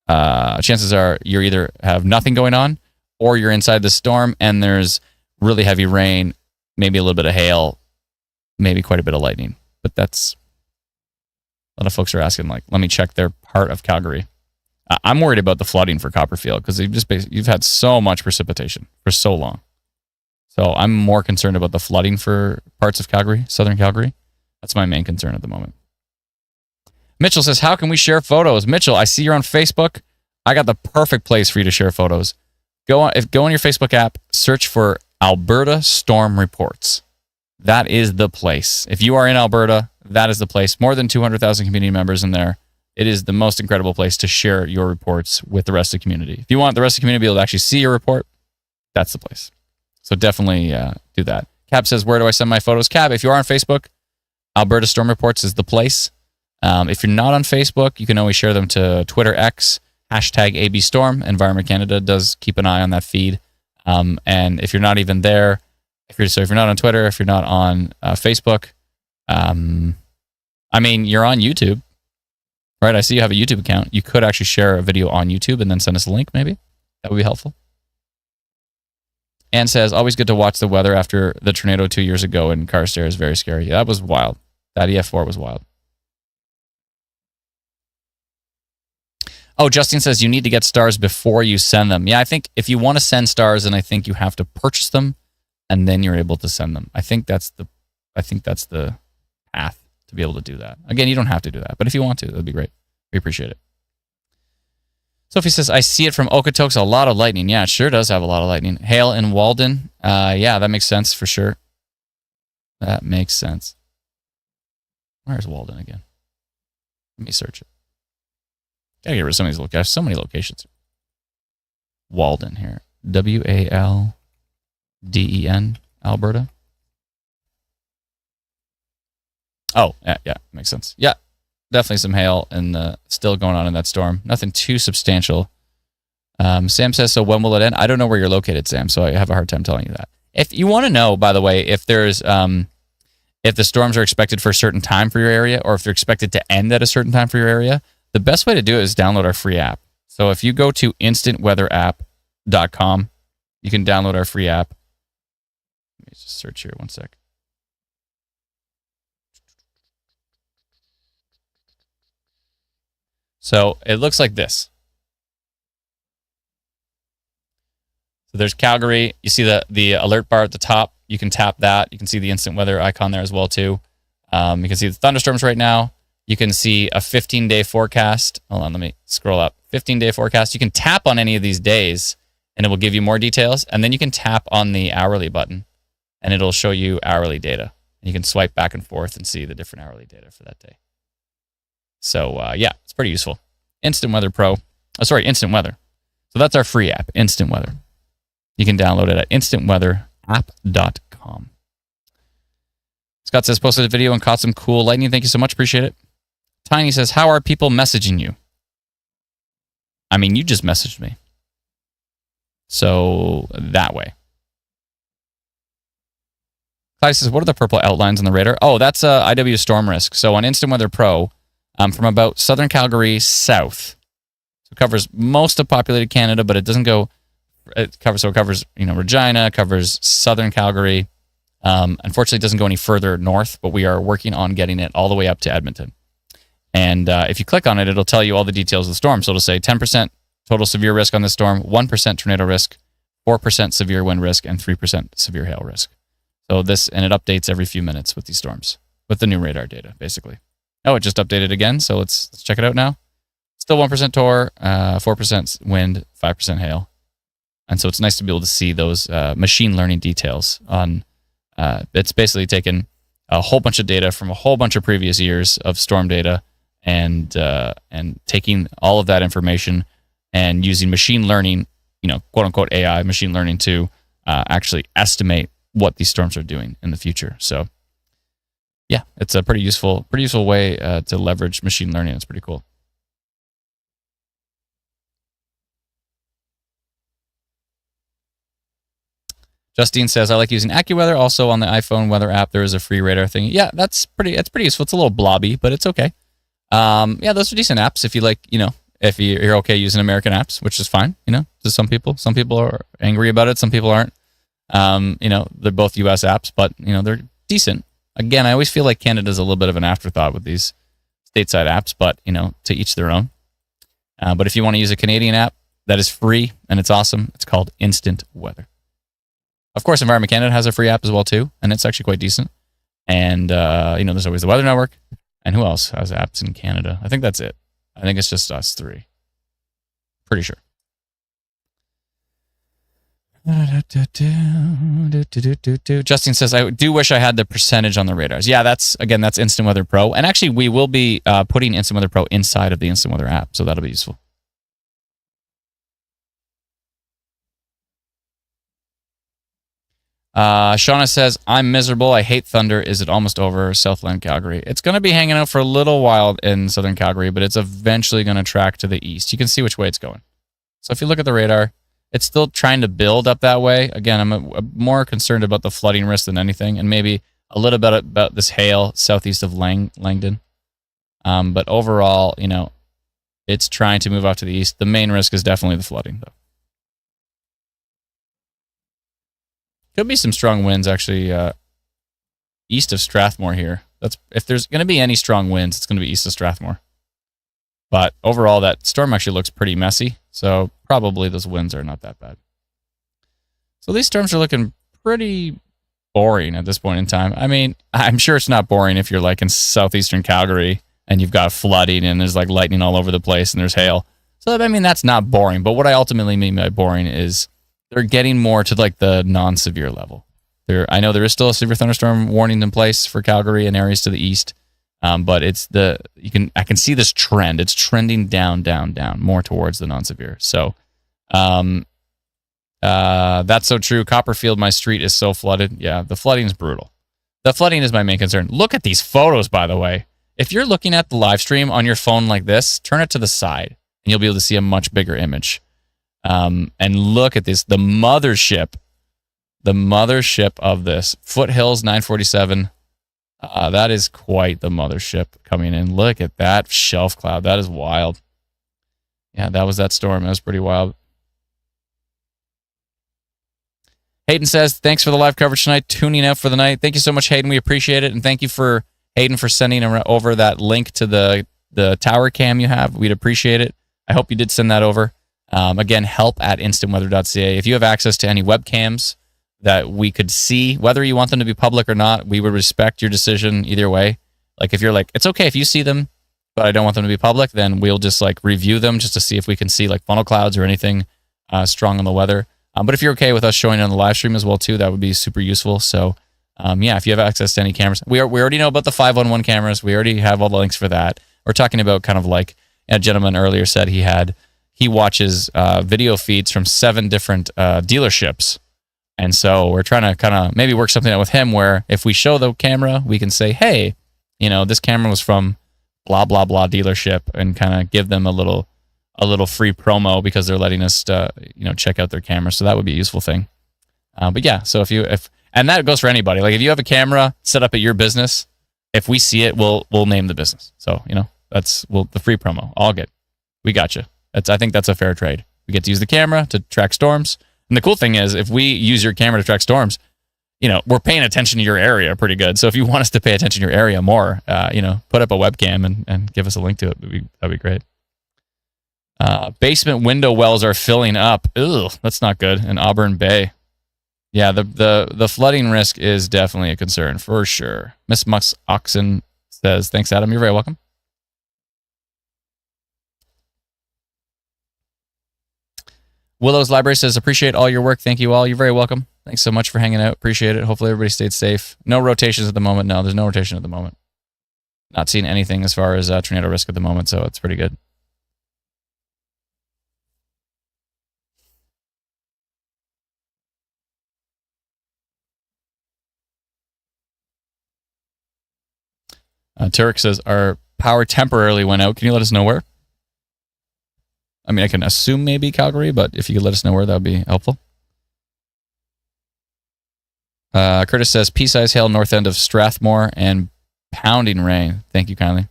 Chances are you either have nothing going on or you're inside the storm and there's really heavy rain, maybe a little bit of hail, maybe quite a bit of lightning. But that's a lot of folks are asking, like, let me check their part of Calgary. I'm worried about the flooding for Copperfield because you've had so much precipitation for so long. So I'm more concerned about the flooding for parts of Calgary, southern Calgary. That's my main concern at the moment. Mitchell says, how can we share photos? Mitchell, I see you're on Facebook. I got the perfect place for you to share photos. Go on your Facebook app, search for Alberta Storm Reports. That is the place. If you are in Alberta, that is the place. More than 200,000 community members in there. It is the most incredible place to share your reports with the rest of the community. If you want the rest of the community to be able to actually see your report, that's the place. So definitely do that. Cab says, where do I send my photos? Cab, if you are on Facebook, Alberta Storm Reports is the place. If you're not on Facebook, you can always share them to Twitter X, #ABStorm. Environment Canada does keep an eye on that feed. And if you're not even there, if you're not on Twitter, if you're not on Facebook, I mean, you're on YouTube, right? I see you have a YouTube account. You could actually share a video on YouTube and then send us a link, maybe. That would be helpful. Ann says, always good to watch the weather after the tornado 2 years ago in Carstairs. Very scary. Yeah, that was wild. That EF4 was wild. Oh, Justin says you need to get stars before you send them. Yeah, I think if you want to send stars, then I think you have to purchase them and then you're able to send them. I think that's the path to be able to do that. Again, you don't have to do that, but if you want to, that'd be great. We appreciate it. Sophie says, I see it from Okotoks, a lot of lightning. Yeah, it sure does have a lot of lightning. Hail in Walden. Yeah, that makes sense for sure. That makes sense. Where's Walden again? Let me search it. Gotta get rid of some of these locations. So many locations. Walden here. Walden, Alberta. Oh, yeah, makes sense. Yeah, definitely some hail and still going on in that storm. Nothing too substantial. Sam says, so when will it end? I don't know where you're located, Sam, so I have a hard time telling you that. If you want to know, by the way, if there's if the storms are expected for a certain time for your area or if they're expected to end at a certain time for your area, the best way to do it is download our free app. So if you go to instantweatherapp.com, you can download our free app. Let me just search here one sec. So it looks like this. So there's Calgary. You see the alert bar at the top. You can tap that. You can see the instant weather icon there as well too. You can see the thunderstorms right now. You can see a 15-day forecast. Hold on, let me scroll up. 15-day forecast. You can tap on any of these days, and it will give you more details. And then you can tap on the hourly button, and it'll show you hourly data. And you can swipe back and forth and see the different hourly data for that day. So, yeah, it's pretty useful. Instant Weather Pro. Oh, sorry, Instant Weather. So that's our free app, Instant Weather. You can download it at instantweatherapp.com. Scott says, posted a video and caught some cool lightning. Thank you so much. Appreciate it. Tiny says, how are people messaging you? I mean, you just messaged me. So that way. Clyde says, what are the purple outlines on the radar? Oh, that's IW storm risk. So on Instant Weather Pro, from about southern Calgary south, so it covers most of populated Canada, but it doesn't go. It covers Regina, covers southern Calgary. Unfortunately, it doesn't go any further north, but we are working on getting it all the way up to Edmonton. And if you click on it, it'll tell you all the details of the storm. So it'll say 10% total severe risk on this storm, 1% tornado risk, 4% severe wind risk, and 3% severe hail risk. So and it updates every few minutes with these storms, with the new radar data, basically. Oh, it just updated again, so let's check it out now. Still 1% TOR, 4% wind, 5% hail. And so it's nice to be able to see those machine learning details on. It's basically taken a whole bunch of data from a whole bunch of previous years of storm data and taking all of that information and using machine learning, quote unquote AI machine learning to actually estimate what these storms are doing in the future. So yeah, it's a pretty useful way to leverage machine learning. It's pretty cool. Justine says, I like using AccuWeather. Also on the iPhone weather app, there is a free radar thing. Yeah, it's pretty useful. It's a little blobby, but it's okay. Yeah, those are decent apps if you like, if you're okay using American apps, which is fine, to some people. Some people are angry about it. Some people aren't. They're both US apps, but, they're decent. Again, I always feel like Canada's a little bit of an afterthought with these stateside apps, but, to each their own. But if you want to use a Canadian app that is free and it's awesome, it's called Instant Weather. Of course, Environment Canada has a free app as well, too, and it's actually quite decent. And, there's always the Weather Network. And who else has apps in Canada? I think that's it. I think it's just us three. Pretty sure. Justin says, I do wish I had the percentage on the radars. Yeah, that's Instant Weather Pro. And actually, we will be putting Instant Weather Pro inside of the Instant Weather app, so that'll be useful. Shauna says, I'm miserable. I hate thunder. Is it almost over? Southland Calgary. It's going to be hanging out for a little while in southern Calgary, but it's eventually going to track to the east. You can see which way it's going. So if you look at the radar, it's still trying to build up that way. Again, I'm more concerned about the flooding risk than anything, and maybe a little bit about this hail southeast of Langdon. But overall, it's trying to move off to the east. The main risk is definitely the flooding, though. Could be some strong winds, actually, east of Strathmore here. If there's going to be any strong winds, it's going to be east of Strathmore. But overall, that storm actually looks pretty messy, so probably those winds are not that bad. So these storms are looking pretty boring at this point in time. I mean, I'm sure it's not boring if you're like in southeastern Calgary and you've got flooding and there's like lightning all over the place and there's hail. So, I mean, that's not boring. But what I ultimately mean by boring is they're getting more to like the non-severe level. I know there is still a severe thunderstorm warning in place for Calgary and areas to the east, but I can see this trend. It's trending down, more towards the non-severe. So that's so true. Copperfield, my street is so flooded. Yeah, the flooding is brutal. The flooding is my main concern. Look at these photos, by the way. If you're looking at the live stream on your phone like this, turn it to the side, and you'll be able to see a much bigger image. And look at this, the mothership of this. Foothills 947. That is quite the mothership coming in. Look at that shelf cloud. That is wild. Yeah, that was that storm. That was pretty wild. Hayden says, thanks for the live coverage tonight. Tuning out for the night. Thank you so much, Hayden. We appreciate it. And thank you for Hayden for sending over that link to the tower cam you have. We'd appreciate it. I hope you did send that over. Again, help@instantweather.ca. If you have access to any webcams that we could see, whether you want them to be public or not, we would respect your decision either way. Like if you're like, it's okay if you see them, but I don't want them to be public, then we'll just like review them just to see if we can see like funnel clouds or anything strong on the weather. But if you're okay with us showing it on the live stream as well too, that would be super useful. So yeah, if you have access to any cameras, we already know about the 511 cameras. We already have all the links for that. We're talking about kind of like a gentleman earlier said he watches video feeds from 7 different dealerships. And so we're trying to kind of maybe work something out with him where if we show the camera, we can say, hey, this camera was from blah, blah, blah dealership, and kind of give them a little free promo because they're letting us, check out their camera. So that would be a useful thing. But yeah, so and that goes for anybody. Like if you have a camera set up at your business, if we see it, we'll name the business. So, that's the free promo. All good. We got you. I think that's a fair trade. We get to use the camera to track storms. And the cool thing is, if we use your camera to track storms, we're paying attention to your area pretty good. So if you want us to pay attention to your area more, put up a webcam and give us a link to it. That'd be great. Basement window wells are filling up. Ugh, that's not good. In Auburn Bay. Yeah, the flooding risk is definitely a concern for sure. Miss Mux Oxen says, thanks, Adam. You're very welcome. Willow's Library says, appreciate all your work. Thank you all. You're very welcome. Thanks so much for hanging out. Appreciate it. Hopefully everybody stayed safe. No rotations at the moment. No, there's no rotation at the moment. Not seeing anything as far as tornado risk at the moment, so it's pretty good. Turek says, our power temporarily went out. Can you let us know where? I mean, I can assume maybe Calgary, but if you could let us know where, that would be helpful. Curtis says, pea-size hail north end of Strathmore and pounding rain. Thank you kindly.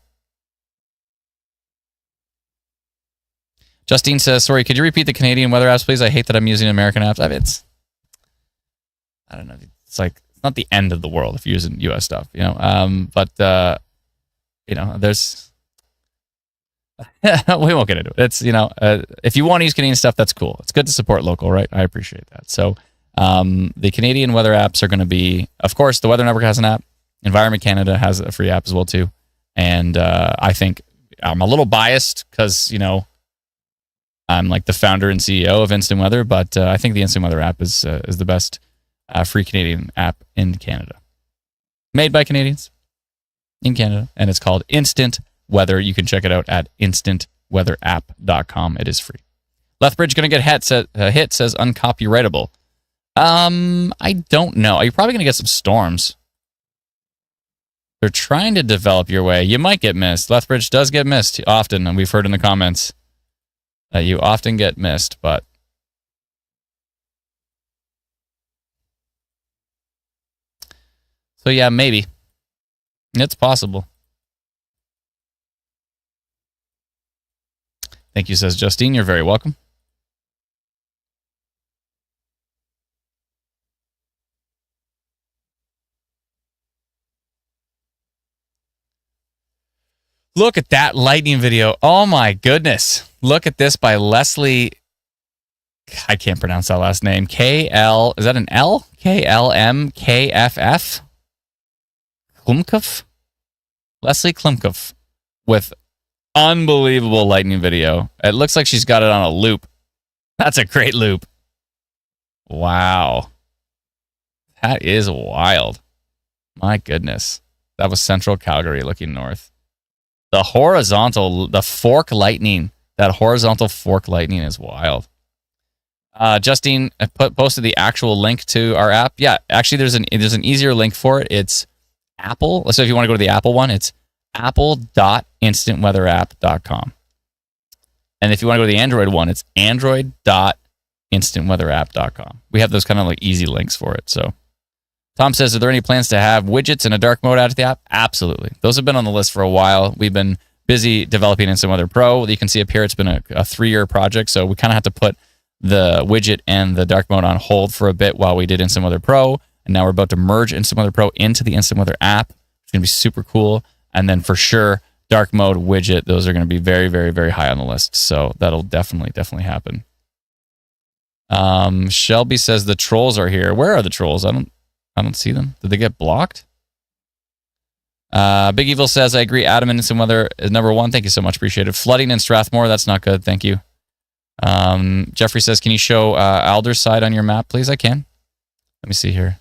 Justine says, sorry, could you repeat the Canadian weather apps, please? I hate that I'm using American apps. I don't know. It's not the end of the world if you're using U.S. stuff, but there's... we won't get into it. It's, if you want to use Canadian stuff, that's cool. It's good to support local, right? I appreciate that. So the Canadian weather apps are going to be, of course, the Weather Network has an app. Environment Canada has a free app as well, too. And I think I'm a little biased because, I'm like the founder and CEO of Instant Weather, but I think the Instant Weather app is the best free Canadian app in Canada. Made by Canadians in Canada, and it's called Instant Weather. You can check it out at instantweatherapp.com. It is free. Lethbridge going to get hit, says uncopyrightable. I don't know. You're probably going to get some storms. They're trying to develop your way. You might get missed. Lethbridge does get missed often, and we've heard in the comments that you often get missed, but so yeah, maybe. It's possible. Thank you, says Justine. You're very welcome. Look at that lightning video. Oh my goodness. Look at this by Leslie. I can't pronounce that last name. K-L, is that an L? K-L-M-K-F-F? Klumkov? Leslie Klumkov with unbelievable lightning video. It looks like she's got it on a loop. That's a great loop. Wow. That is wild. My goodness. That was central Calgary looking north. The fork lightning. That horizontal fork lightning is wild. Justine posted the actual link to our app. Yeah, actually there's an easier link for it. It's Apple. So if you want to go to the Apple one, it's apple.instantweatherapp.com. And if you want to go to the Android one, it's android.instantweatherapp.com. We have those kind of like easy links for it. So Tom says, are there any plans to have widgets in a dark mode out of the app? Absolutely. Those have been on the list for a while. We've been busy developing Instant Weather Pro. You can see up here, it's been a 3-year project. So we kind of have to put the widget and the dark mode on hold for a bit while we did Instant Weather Pro. And now we're about to merge Instant Weather Pro into the Instant Weather app. It's going to be super cool. And then for sure, dark mode widget, those are going to be very, very, very high on the list. So that'll definitely happen. Shelby says the trolls are here. Where are the trolls? I don't see them. Did they get blocked? Big Evil says, I agree. Adam and Instant Weather is number 1. Thank you so much. Appreciate it. Flooding in Strathmore, that's not good. Thank you. Jeffrey says, can you show Aldersyde on your map, please? I can. Let me see here.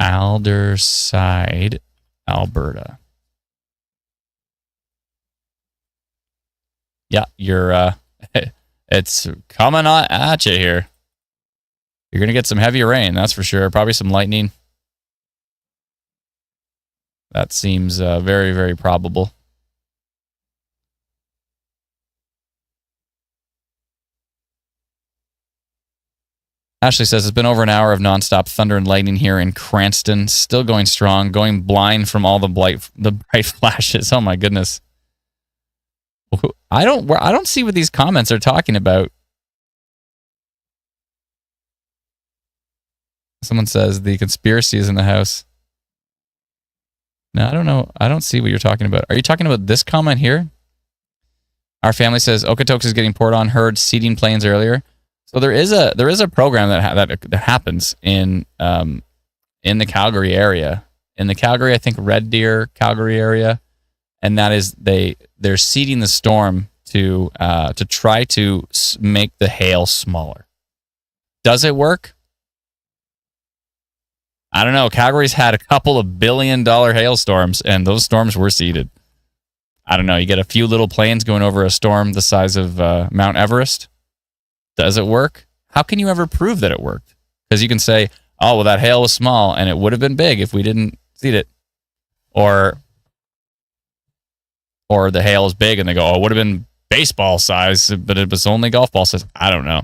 Aldersyde, Alberta. Yeah, you're it's coming on at you here. You're going to get some heavy rain, that's for sure. Probably some lightning. That seems very, very probable. Ashley says, it's been over an hour of nonstop thunder and lightning here in Cranston. Still going strong, going blind from all the bright flashes. Oh my goodness. I don't see what these comments are talking about. Someone says the conspiracy is in the house. No, I don't know. I don't see what you're talking about. Are you talking about this comment here? Our family says Okotoks is getting poured on. Heard seeding planes earlier. So there is a program that happens in the Calgary area. In the Calgary, I think Red Deer, Calgary area, and that is they're seeding the storm to try to make the hail smaller. Does it work? I don't know. Calgary's had a couple of $1 billion hailstorms, and those storms were seeded. I don't know. You get a few little planes going over a storm the size of Mount Everest. Does it work? How can you ever prove that it worked? Because you can say, oh, well, that hail was small, and it would have been big if we didn't seed it. Or the hail is big, and they go, oh, it would have been baseball size, but it was only golf ball size. I don't know.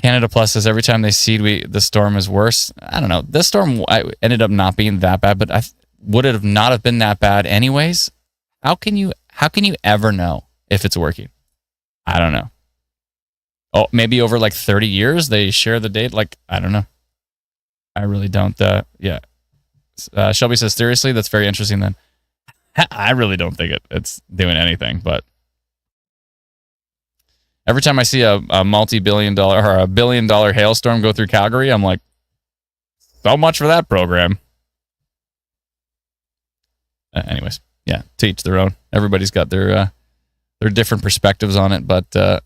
Canada Plus says every time they seed, the storm is worse. I don't know. This storm ended up not being that bad, but would it have not have been that bad anyways? How can you ever know if it's working? I don't know. Oh, maybe over like 30 years they share the date. Like, I don't know. I really don't. Yeah. Shelby says, seriously, that's very interesting then. I really don't think it's doing anything, but every time I see a multi-billion-dollar or a $1 billion hailstorm go through Calgary, I'm like, so much for that program. Anyways, yeah, to each their own. Everybody's got their different perspectives on it, but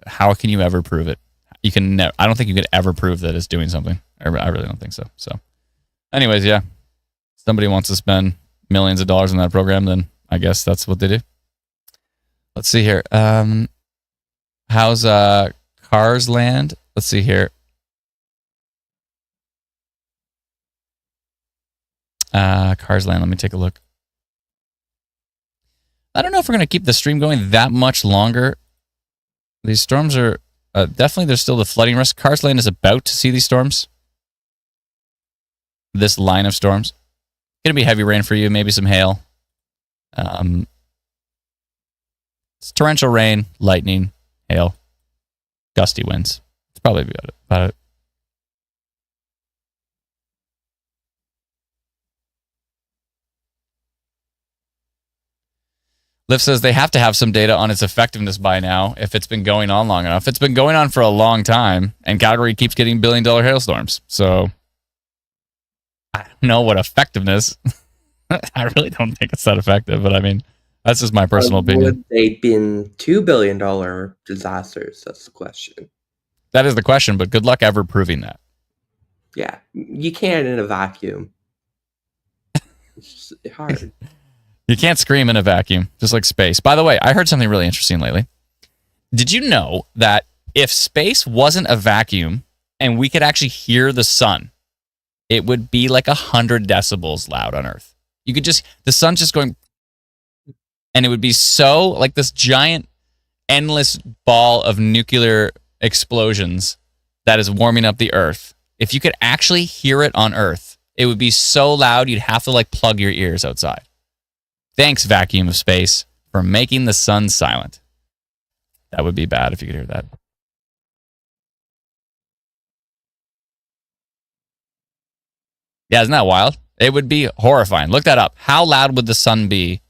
how can you ever prove it? You can never. I don't think you could ever prove that it's doing something. I really don't think so. So, anyways, yeah, somebody wants to spend millions of dollars on that program, then I guess that's what they do. Let's see here. How's Cars Land? Let's see here. Cars Land. Let me take a look. I don't know if we're going to keep the stream going that much longer. These storms are definitely, there's still the flooding risk. Cars Land is about to see these storms. This line of storms. Going to be heavy rain for you, maybe some hail. It's torrential rain, lightning, hail, gusty winds. It's probably about it. Liv says they have to have some data on its effectiveness by now if it's been going on long enough. It's been going on for a long time, and Calgary keeps getting $1 billion hailstorms. So I don't know what effectiveness. I really don't think it's that effective, but I mean, that's just my personal opinion. Would they been $2 billion disasters? That's the question. That is the question, but good luck ever proving that. Yeah, you can't in a vacuum. It's just hard. You can't scream in a vacuum, just like space. By the way, I heard something really interesting lately. Did you know that if space wasn't a vacuum, and we could actually hear the sun, it would be like 100 decibels loud on Earth. You could just, the sun's just going, and it would be so like this giant, endless ball of nuclear explosions that is warming up the Earth. If you could actually hear it on Earth, it would be so loud you'd have to like plug your ears outside. Thanks, vacuum of space, for making the sun silent. That would be bad if you could hear that. Yeah, isn't that wild? It would be horrifying. Look that up. How loud would the sun be?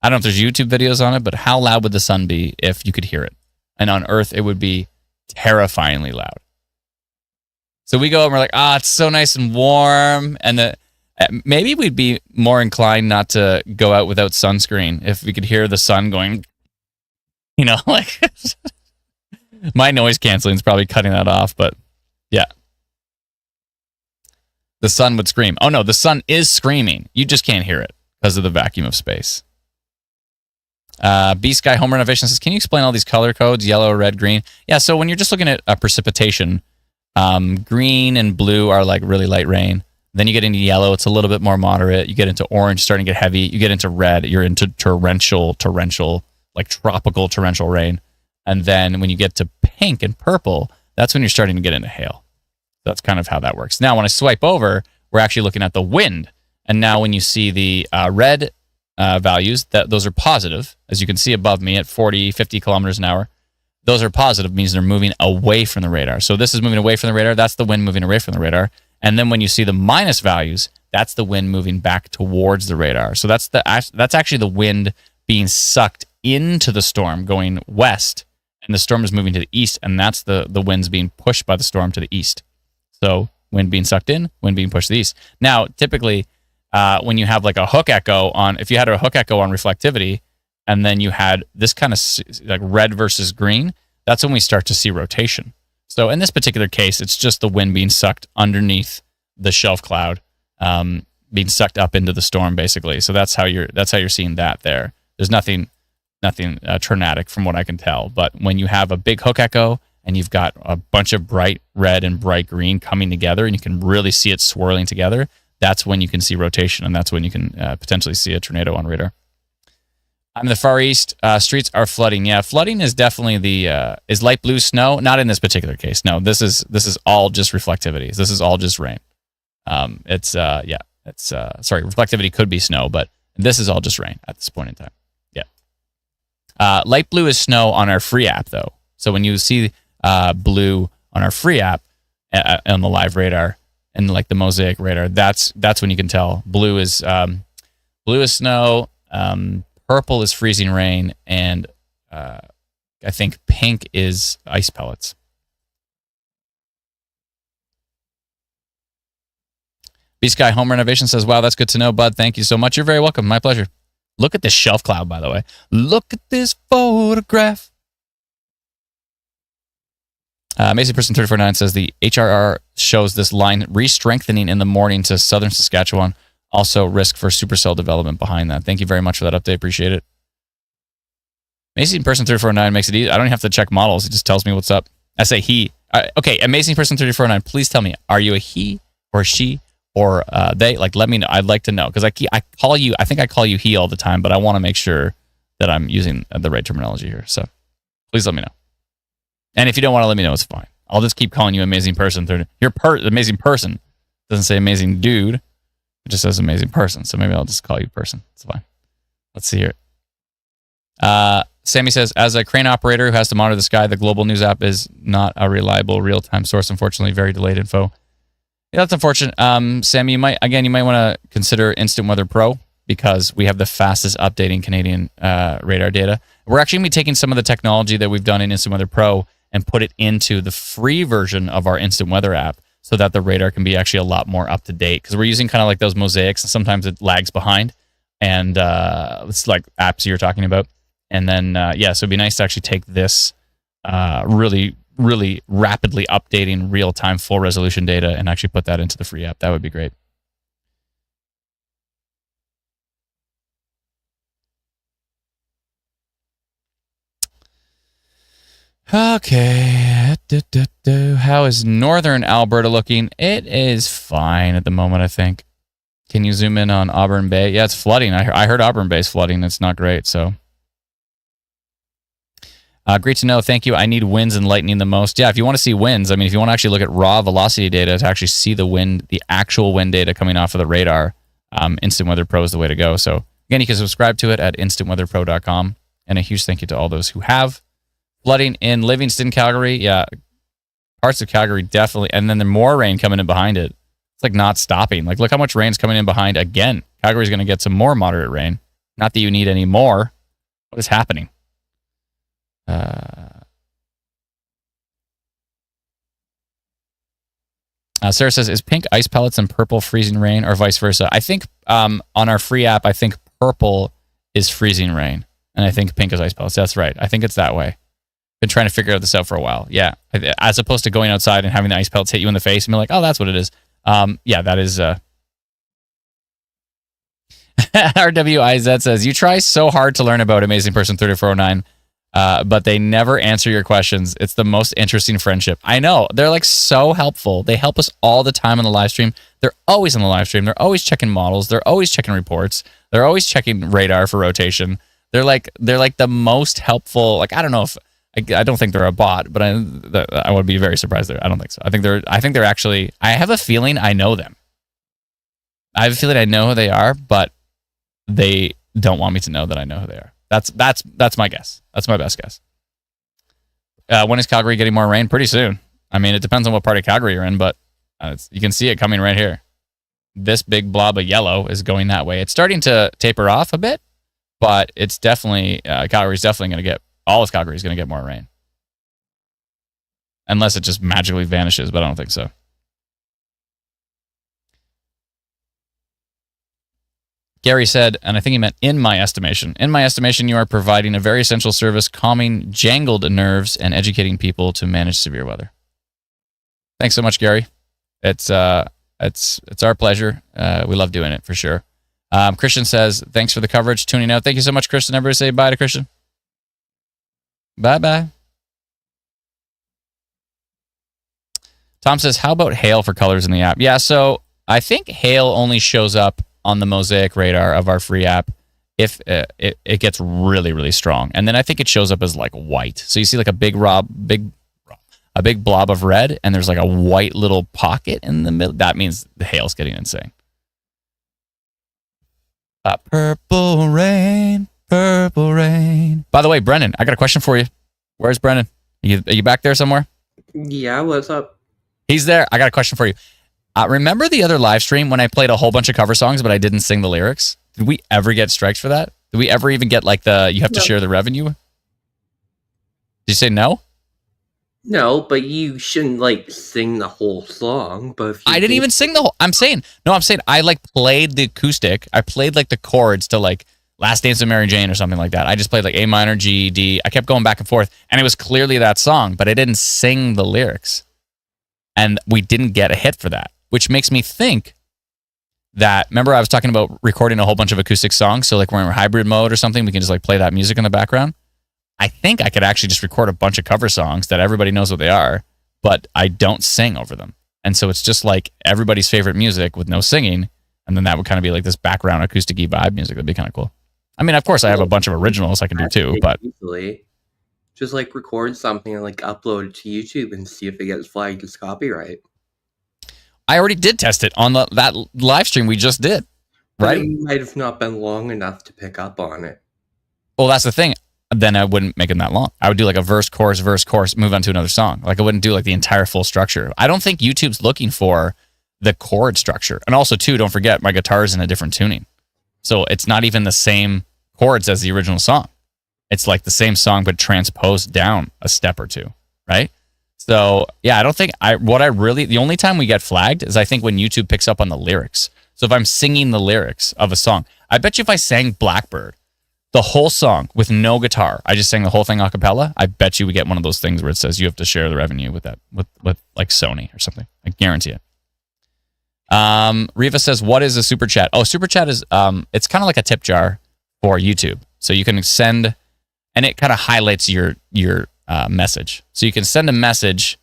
I don't know if there's YouTube videos on it, but how loud would the sun be if you could hear it? And on Earth, it would be terrifyingly loud. So we go and we're like, it's so nice and warm. And maybe we'd be more inclined not to go out without sunscreen if we could hear the sun going, like my noise canceling is probably cutting that off, but yeah. The sun would scream. Oh no, the sun is screaming. You just can't hear it because of the vacuum of space. B-Sky Home Renovation says, can you explain all these color codes, yellow, red, green? Yeah, so when you're just looking at precipitation, green and blue are like really light rain. Then you get into yellow, it's a little bit more moderate. You get into orange, starting to get heavy. You get into red, you're into torrential, like tropical torrential rain. And then when you get to pink and purple, that's when you're starting to get into hail. That's kind of how that works. Now, when I swipe over, we're actually looking at the wind. And now when you see the red values, those are positive. As you can see above me at 40, 50 kilometers an hour, those are positive, means they're moving away from the radar. So this is moving away from the radar. That's the wind moving away from the radar. And then when you see the minus values, that's the wind moving back towards the radar. So that's actually the wind being sucked into the storm going west, and the storm is moving to the east, and that's the winds being pushed by the storm to the east. So wind being sucked in, wind being pushed to the east. Now, typically, when you have like a hook echo if you had a hook echo on reflectivity, and then you had this kind of like red versus green, that's when we start to see rotation. So in this particular case, it's just the wind being sucked underneath the shelf cloud, being sucked up into the storm, basically. So that's how you're seeing that there. There's nothing tornadic from what I can tell. But when you have a big hook echo and you've got a bunch of bright red and bright green coming together, and you can really see it swirling together, that's when you can see rotation, and that's when you can potentially see a tornado on radar. I'm in the Far East. Streets are flooding. Yeah, flooding is definitely is light blue snow. Not in this particular case. No, this is all just reflectivity. This is all just rain. Sorry, reflectivity could be snow, but this is all just rain at this point in time. Yeah. Light blue is snow on our free app, though. So when you see blue on our free app on the live radar and like the mosaic radar, that's when you can tell blue is snow. Purple is freezing rain, and I think pink is ice pellets. B-Sky Home Renovation says, wow, that's good to know, bud. Thank you so much. You're very welcome. My pleasure. Look at this shelf cloud, by the way. Look at this photograph. Amazing Person 349 says the HRR shows this line re-strengthening in the morning to southern Saskatchewan. Also, risk for supercell development behind that. Thank you very much for that update. Appreciate it. Amazing Person 349 makes it easy. I don't even have to check models. It just tells me what's up. I say he. Okay, Amazing Person 349, please tell me, are you a he or a she or they? Like, let me know. I'd like to know, because I call you, I think I call you he all the time, but I want to make sure that I'm using the right terminology here. So please let me know. And if you don't want to let me know, it's fine. I'll just keep calling you Amazing Person. You're amazing person. It doesn't say amazing dude. It just says amazing person. So maybe I'll just call you person. It's fine. Let's see here. Sammy says, as a crane operator who has to monitor the sky, the global news app is not a reliable real-time source. Unfortunately, very delayed info. Yeah, that's unfortunate. Sammy, you might want to consider Instant Weather Pro, because we have the fastest updating Canadian radar data. We're actually going to be taking some of the technology that we've done in Instant Weather Pro and put it into the free version of our Instant Weather app, so that the radar can be actually a lot more up to date, because we're using kind of like those mosaics, and sometimes it lags behind. And it's like apps you're talking about. And then, so it'd be nice to actually take this really, really rapidly updating real-time full resolution data and actually put that into the free app. That would be great. Okay. How is northern Alberta looking? It is fine at the moment, I think. Can you zoom in on Auburn Bay? Yeah, it's flooding. I heard Auburn Bay's flooding. It's not great, so. Great to know. Thank you. I need winds and lightning the most. Yeah, if you want to see winds, I mean, if you want to actually look at raw velocity data to actually see the wind, the actual wind data coming off of the radar, Instant Weather Pro is the way to go. So, again, you can subscribe to it at instantweatherpro.com. And a huge thank you to all those who have. Flooding in Livingston, Calgary. Yeah, parts of Calgary definitely. And then there's more rain coming in behind it. It's like not stopping. Like, look how much rain's coming in behind again. Calgary's going to get some more moderate rain. Not that you need any more. What is happening? Sarah says, is pink ice pellets and purple freezing rain or vice versa? I think on our free app, I think purple is freezing rain and I think pink is ice pellets. That's right. I think it's that way. Been trying to figure this out for a while. Yeah. As opposed to going outside and having the ice pellets hit you in the face and be like, oh, that's what it is. Yeah, that is... RWIZ says, you try so hard to learn about Amazing Person 3409, but they never answer your questions. It's the most interesting friendship. I know. They're like so helpful. They help us all the time on the live stream. They're always on the live stream. They're always checking models. They're always checking reports. They're always checking radar for rotation. They're like the most helpful. Like, I don't know if I don't think they're a bot, but I would be very surprised there. I don't think so. I think they're actually, I have a feeling I know them. I have a feeling I know who they are, but they don't want me to know that I know who they are. That's my guess. That's my best guess. When is Calgary getting more rain? Pretty soon. I mean, it depends on what part of Calgary you're in, but you can see it coming right here. This big blob of yellow is going that way. It's starting to taper off a bit, but it's definitely, Calgary's definitely going to get, all of Calgary is going to get more rain. Unless it just magically vanishes, but I don't think so. Gary said, and I think he meant in my estimation, you are providing a very essential service, calming jangled nerves and educating people to manage severe weather. Thanks so much, Gary. It's our pleasure. We love doing it for sure. Christian says, thanks for the coverage, tuning out. Thank you so much, Christian. Everybody say bye to Christian. Bye-bye. Tom says, how about hail for colors in the app? Yeah, so I think hail only shows up on the Mosaic radar of our free app if it gets really, really strong. And then I think it shows up as like white. So you see like a big blob of red, and there's like a white little pocket in the middle. That means the hail's getting insane. Purple rain, purple rain. By the way, Brennan, I got a question for you. Where's Brennan? Are you back there somewhere? Yeah, what's up? He's there. I got a question for you. Remember the other live stream when I played a whole bunch of cover songs, but I didn't sing the lyrics? Did we ever get strikes for that? Did we ever even get like you have to share the revenue? Did you say no? No, but you shouldn't like sing the whole song. But if you I didn't even sing the whole. I'm saying I like played the acoustic. I played like the chords to like Last Dance of Mary Jane or something like that. I just played like A minor, G, D. I kept going back and forth, and it was clearly that song, but I didn't sing the lyrics, and we didn't get a hit for that, which makes me think that. Remember, I was talking about recording a whole bunch of acoustic songs, so like when we're in hybrid mode or something, we can just like play that music in the background. I think I could actually just record a bunch of cover songs that everybody knows what they are, but I don't sing over them. And so it's just like everybody's favorite music with no singing. And then that would kind of be like this background acoustic-y vibe music. That'd be kind of cool. I mean, of course, I have a bunch of originals I can do too, but easily just like record something and like upload it to YouTube and see if it gets flagged as copyright. I already did test it on that live stream we just did, right? But it might have not been long enough to pick up on it. Well, that's the thing. Then I wouldn't make it that long. I would do like a verse, chorus, move on to another song. Like I wouldn't do like the entire full structure. I don't think YouTube's looking for the chord structure. And also too, don't forget my guitar's in a different tuning. So it's not even the same chords as the original song. It's like the same song, but transposed down a step or two, right? So yeah, I don't think the only time we get flagged is I think when YouTube picks up on the lyrics. So if I'm singing the lyrics of a song, I bet you if I sang Blackbird, the whole song with no guitar, I just sang the whole thing a cappella, I bet you we get one of those things where it says you have to share the revenue with that, with like Sony or something. I guarantee it. Riva says, what is a super chat? Oh, super chat is, it's kind of like a tip jar for YouTube. So you can send, and it kind of highlights your message. So you can send a message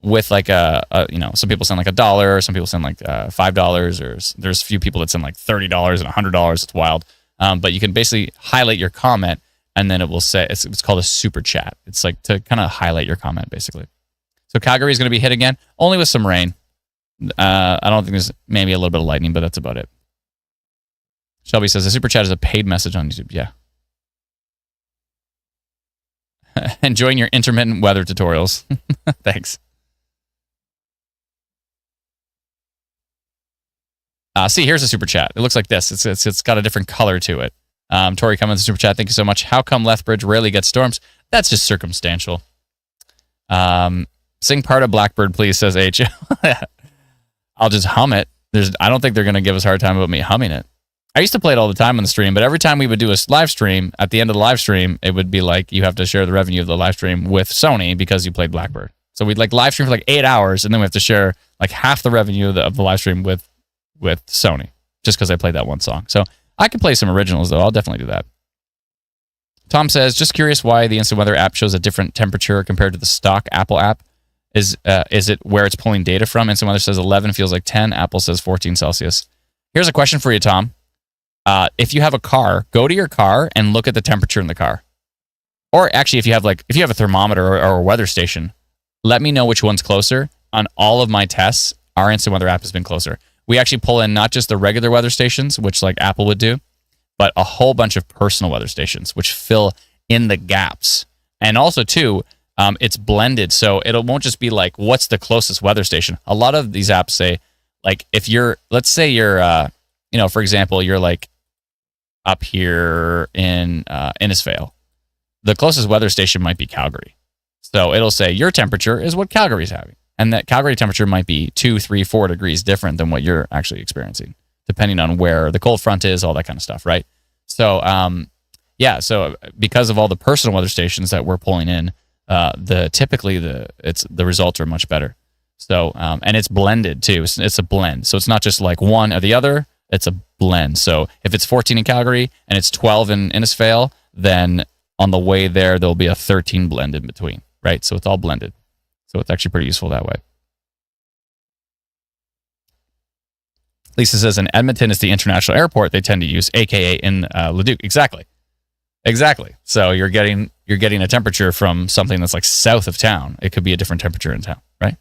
with like some people send like $1, some people send like $5, or there's a few people that send like $30 and $100. It's wild. But you can basically highlight your comment, and then it will say it's called a super chat. It's like to kind of highlight your comment basically. So Calgary is going to be hit again, only with some rain. I don't think there's maybe a little bit of lightning, but that's about it. Shelby says the super chat is a paid message on YouTube. Yeah. Enjoying your intermittent weather tutorials. Thanks. See, here's a super chat. It looks like this. It's got a different color to it. Tori Cummins, super chat. Thank you so much. How come Lethbridge rarely gets storms? That's just circumstantial. Sing part of Blackbird, please, says H. I'll just hum it. I don't think they're going to give us a hard time about me humming it. I used to play it all the time on the stream, but every time we would do a live stream, at the end of the live stream, it would be like you have to share the revenue of the live stream with Sony because you played Blackbird. So we'd like live stream for like 8 hours, and then we have to share like half the revenue of the live stream with Sony, just because I played that one song. So I could play some originals, though. I'll definitely do that. Tom says, just curious why the Instant Weather app shows a different temperature compared to the stock Apple app. Is it where it's pulling data from? Instant Weather says 11 feels like 10. Apple says 14 Celsius. Here's a question for you, Tom. If you have a car, go to your car and look at the temperature in the car. Or actually, if you have a thermometer or a weather station, let me know which one's closer. On all of my tests, our Instant Weather app has been closer. We actually pull in not just the regular weather stations, which like Apple would do, but a whole bunch of personal weather stations, which fill in the gaps. And also, too, it's blended, so it won't just be like, what's the closest weather station? A lot of these apps say, like, if you're, let's say you're, for example, you're like up here in Innisfail. The closest weather station might be Calgary. So it'll say your temperature is what Calgary's having. And that Calgary temperature might be 2, 3, 4 degrees different than what you're actually experiencing, depending on where the cold front is, all that kind of stuff, right? So, so because of all the personal weather stations that we're pulling in, the results are much better. So, and it's blended too. It's a blend. So it's not just like one or the other. It's a blend. So if it's 14 in Calgary and it's 12 in Innisfail, then on the way there'll be a 13 blend in between, right? So it's all blended. So it's actually pretty useful that way. Lisa says in Edmonton is the international airport they tend to use, aka in Leduc. Exactly. So you're getting a temperature from something that's like south of town. It could be a different temperature in town, right?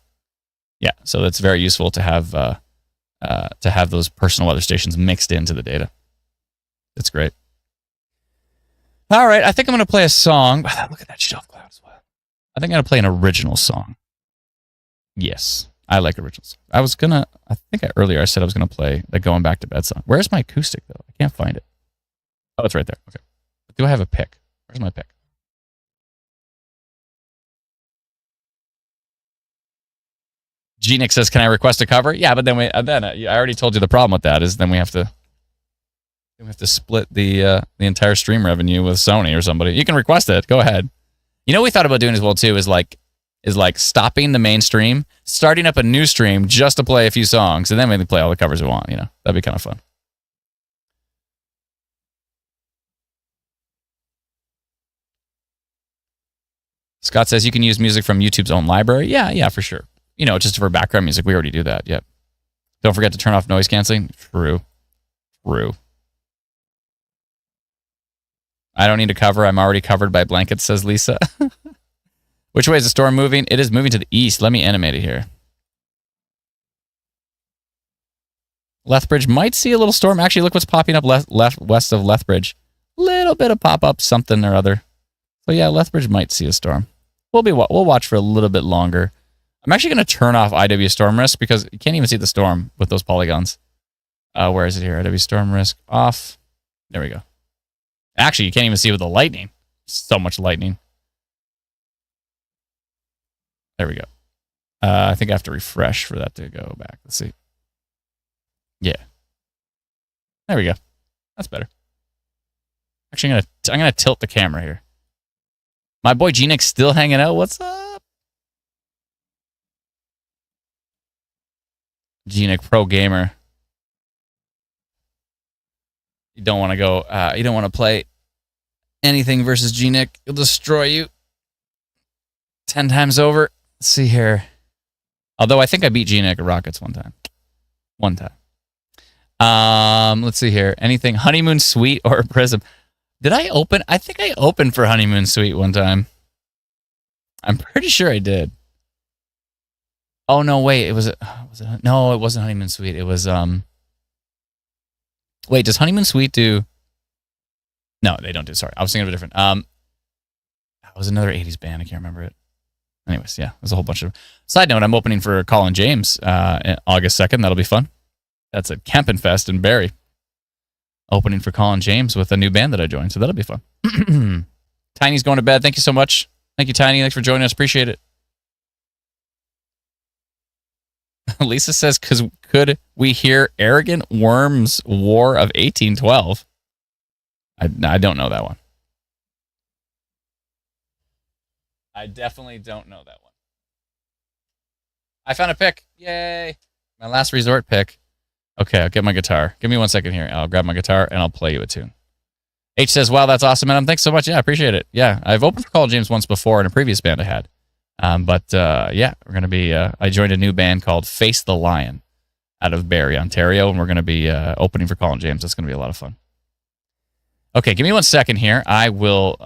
Yeah. So it's very useful to have those personal weather stations mixed into the data. That's great. All right, I think I'm going to play a song. Look at that shelf cloud as well. I think I'm going to play an original song. Yes, I like originals. I think earlier I said I was going to play the Going Back to Bed song. Where's my acoustic, though? I can't find it. Oh, it's right there. Okay. Do I have a pick? Where's my pick? G-Nick says, can I request a cover? Yeah, but then I already told you the problem with that is then we have to split the entire stream revenue with Sony or somebody. You can request it. Go ahead. You know what we thought about doing as well too is like stopping the main stream, starting up a new stream just to play a few songs, and then we can play all the covers we want. That'd be kind of fun. Scott says you can use music from YouTube's own library. Yeah, for sure. Just for background music. We already do that. Yep. Don't forget to turn off noise canceling. True. I don't need a cover. I'm already covered by blankets, says Lisa. Which way is the storm moving? It is moving to the east. Let me animate it here. Lethbridge might see a little storm. Actually, look what's popping up west of Lethbridge. Little bit of pop-up, something or other. So yeah, Lethbridge might see a storm. We'll watch for a little bit longer. I'm actually going to turn off IW storm risk because you can't even see the storm with those polygons. Where is it here? IW storm risk off. There we go. Actually, you can't even see with the lightning. So much lightning. There we go. I think I have to refresh for that to go back. Let's see. Yeah. There we go. That's better. Actually, I'm gonna tilt the camera here. My boy G-Nick's still hanging out. What's up? G-Nick Pro Gamer. You don't want to go. You don't want to play anything versus G-Nick. He'll destroy you. 10 times over. Let's see here. Although I think I beat Gina at Rockets one time. Let's see here. Anything Honeymoon Suite or Prism? Did I open? I think I opened for Honeymoon Suite one time. I'm pretty sure I did. Oh no, wait. It was no, it wasn't Honeymoon Suite. It was wait, does Honeymoon Suite do? No, they don't do. Sorry, I was thinking of a different. It was another 80s band. I can't remember it. Anyways, yeah, there's a whole bunch of. Side note: I'm opening for Colin James August 2nd. That'll be fun. That's at Campin' Fest in Barrie. Opening for Colin James with a new band that I joined, so that'll be fun. Tiny's going to bed. Thank you so much. Thank you, Tiny. Thanks for joining us. Appreciate it. Lisa says, could we hear Arrogant Worms' War of 1812? I don't know that one. I definitely don't know that one. I found a pick. Yay. My last resort pick. Okay, I'll get my guitar. Give me 1 second here. I'll grab my guitar and I'll play you a tune. H says, wow, that's awesome, Adam. Thanks so much. Yeah, I appreciate it. Yeah, I've opened for Colin James once before in a previous band I had. Yeah, we're going to be, I joined a new band called Face the Lion out of Barrie, Ontario, and we're going to be opening for Colin James. That's going to be a lot of fun. Okay, give me 1 second here. I will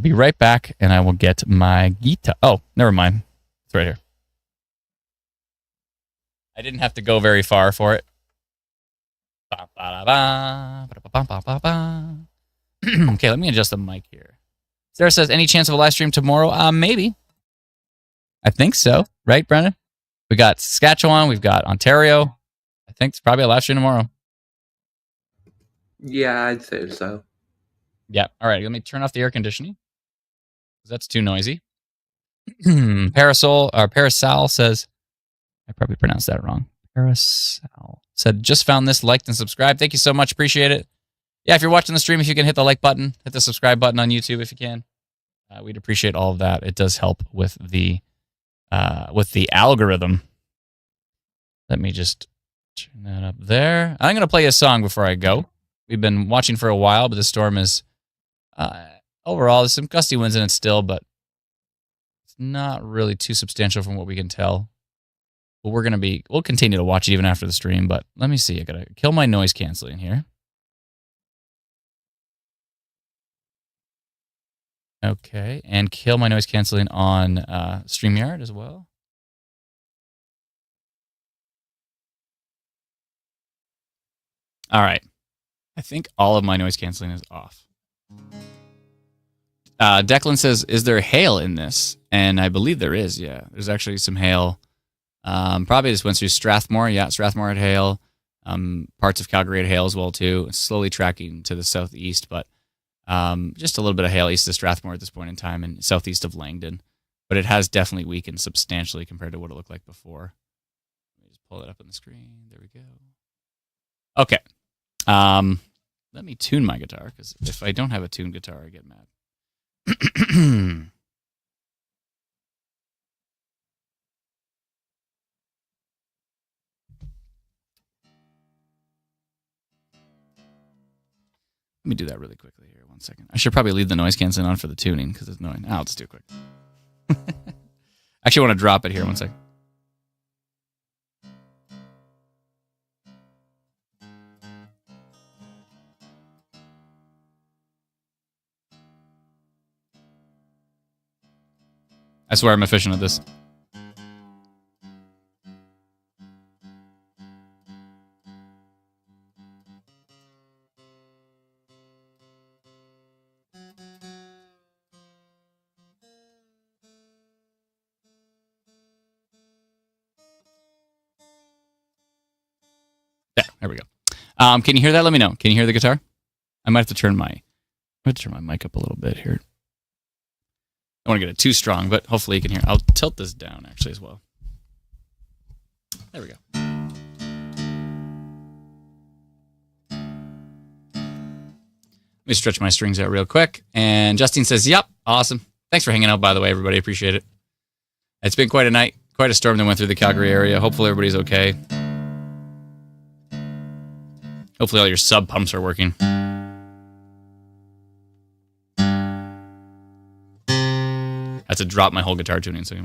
be right back, and I will get my guitar. Oh, never mind. It's right here. I didn't have to go very far for it. Okay, let me adjust the mic here. Sarah says, any chance of a live stream tomorrow? Maybe. I think so. Right, Brennan? We got Saskatchewan. We've got Ontario. I think it's probably a live stream tomorrow. Yeah, I'd say so. Yeah. All right. Let me turn off the air conditioning. That's too noisy. Parasol says, I probably pronounced that wrong. Parasol said, just found this, liked and subscribed. Thank you so much. Appreciate it. Yeah, if you're watching the stream, if you can hit the like button, hit the subscribe button on YouTube if you can. We'd appreciate all of that. It does help with the algorithm. Let me just turn that up there. I'm going to play a song before I go. We've been watching for a while, but the storm is overall, there's some gusty winds in it still, but it's not really too substantial from what we can tell. But we'll continue to watch even after the stream, but let me see. I got to kill my noise canceling here. Okay, and kill my noise canceling on StreamYard as well. All right. I think all of my noise canceling is off. Declan says, is there hail in this? And I believe there is, yeah. There's actually some hail. Probably just went through Strathmore. Yeah, Strathmore had hail. Parts of Calgary had hail as well, too. It's slowly tracking to the southeast, but just a little bit of hail east of Strathmore at this point in time and southeast of Langdon. But it has definitely weakened substantially compared to what it looked like before. Let me just pull it up on the screen. There we go. Okay. Let me tune my guitar, because if I don't have a tuned guitar, I get mad. Let me do that really quickly here. 1 second. I should probably leave the noise canceling on for the tuning because it's annoying. I'll just do it quick. Actually, I want to drop it here. 1 second. I swear I'm efficient at this. There we go. Can you hear that? Let me know. Can you hear the guitar? I might have to turn my mic up a little bit here. I don't want to get it too strong, but hopefully you can hear. I'll tilt this down actually as well. There we go. Let me stretch my strings out real quick. And Justine says, yep, awesome. Thanks for hanging out, by the way, everybody. Appreciate it. It's been quite a night, quite a storm that went through the Calgary area. Hopefully everybody's okay. Hopefully all your sub pumps are working. That's to drop my whole guitar tuning. So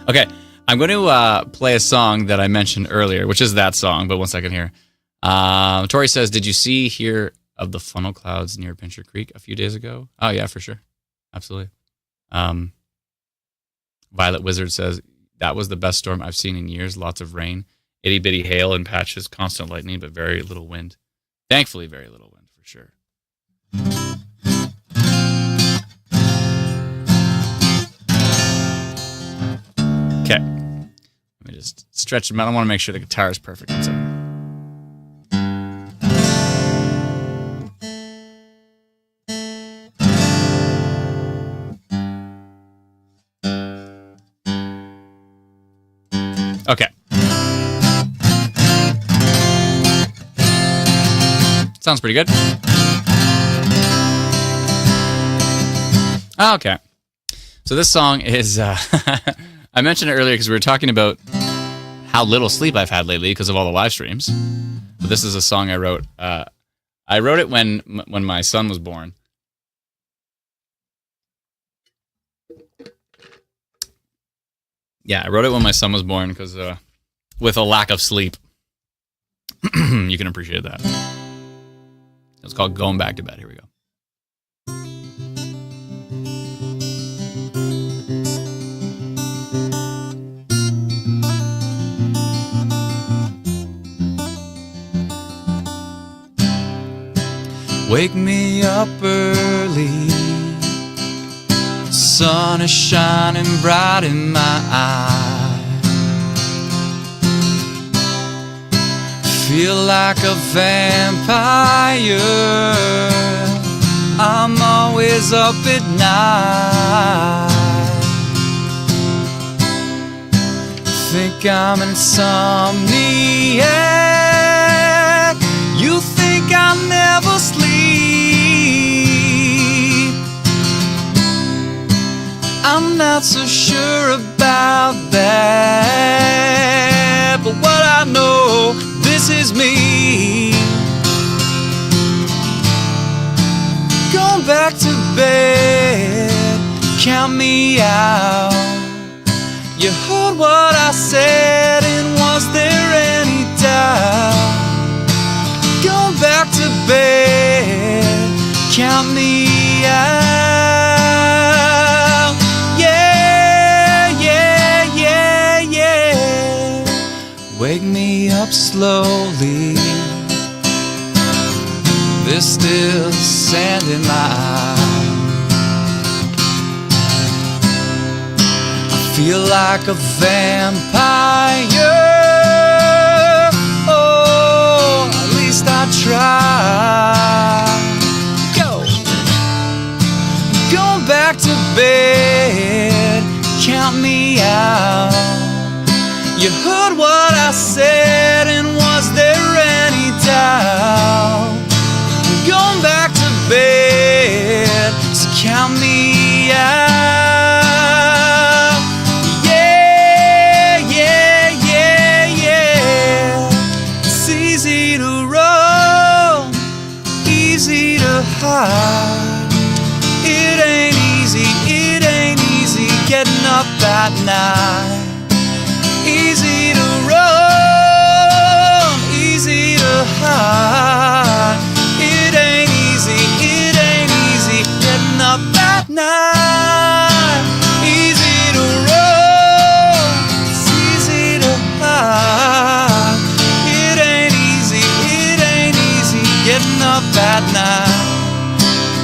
okay, I'm going to play a song that I mentioned earlier, which is that song, but one second here. Tori says, did you hear of the funnel clouds near Pincher Creek a few days ago? Oh, yeah, for sure. Absolutely. Violet Wizard says, that was the best storm I've seen in years. Lots of rain, itty bitty hail in patches, constant lightning, but very little wind. Thankfully, very little wind for sure. Okay. Let me just stretch them out. I want to make sure the guitar is perfect. Okay. Sounds pretty good. Okay. So this song is, I mentioned it earlier because we were talking about how little sleep I've had lately because of all the live streams. But this is a song I wrote. I wrote it when my son was born. Yeah, I wrote it when my son was born because with a lack of sleep, you can appreciate that. It's called Going Back to Bed. Here we go. Wake me up early, sun is shining bright in my eye. Feel like a vampire, I'm always up at night. Think I'm insomniac, you think I'll never sleep. I'm not so sure about that, but what I know, this is me. Going back to bed, count me out. You heard what I said, and was there any doubt? Going back to bed, count me out. Yeah, yeah, yeah, yeah. Wake me up slowly, there's still sand in my eye. I feel like a vampire, oh, at least I try. Going back to bed, count me out. You heard what I said, and was there any doubt? Going back to bed, so count me out. Yeah, yeah, yeah, yeah. It's easy to roll, easy to hide. It ain't easy getting up at night. Easy to run, easy to hide. It ain't easy getting up at night. Easy to run, it's easy to hide. It ain't easy getting up at night.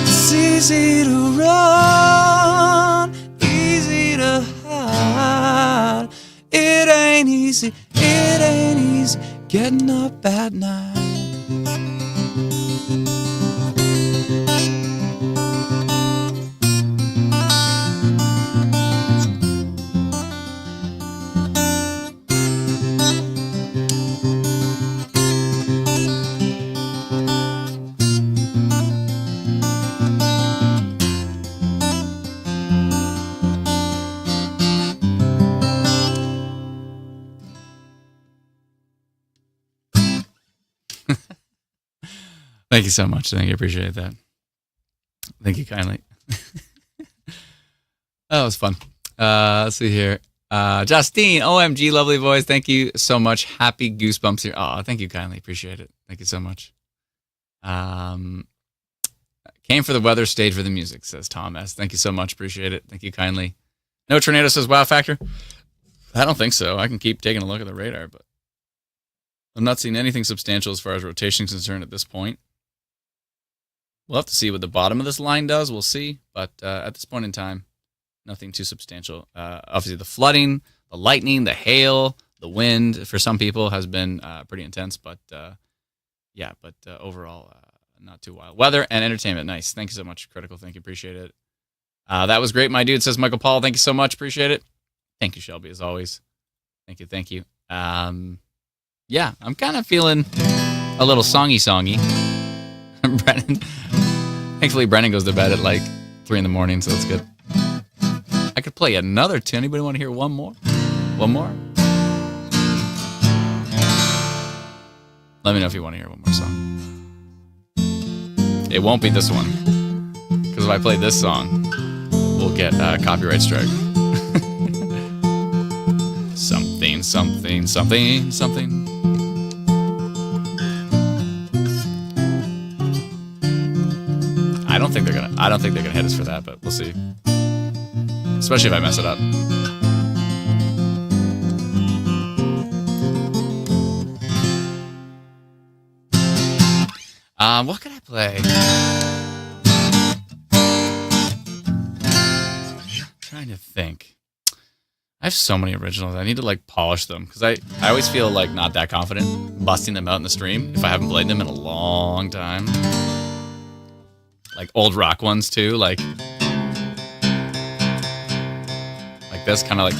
It's easy to run, easy to hide. It ain't easy getting up at night. Thank you so much. Thank you. Appreciate that. Thank you kindly. That was fun. Let's see here. Justine, OMG, lovely voice. Thank you so much. Happy goosebumps here. Oh, thank you kindly. Appreciate it. Thank you so much. Came for the weather, stayed for the music, says Tom S. Thank you so much. Appreciate it. Thank you kindly. No tornado, says wow factor. I don't think so. I can keep taking a look at the radar, but I'm not seeing anything substantial as far as rotation is concerned at this point. We'll have to see what the bottom of this line does. We'll see. But at this point in time, nothing too substantial. Obviously, the flooding, the lightning, the hail, the wind, for some people, has been pretty intense. But overall, not too wild. Weather and entertainment, nice. Thank you so much, Critical. Thank you. Appreciate it. That was great, my dude, says Michael Paul. Thank you so much. Appreciate it. Thank you, Shelby, as always. Thank you. I'm kind of feeling a little songy. Brennan. Thankfully, Brennan goes to bed at like 3 in the morning, so that's good. I could play another tune. Anybody want to hear one more? One more? Let me know if you want to hear one more song. It won't be this one, because if I play this song, we'll get a copyright strike. Something. I don't think they're gonna hit us for that, but we'll see. Especially if I mess it up. What could I play? Trying to think. I have so many originals. I need to like polish them because I always feel like not that confident busting them out in the stream if I haven't played them in a long time. Like old rock ones too, like this, kind of like.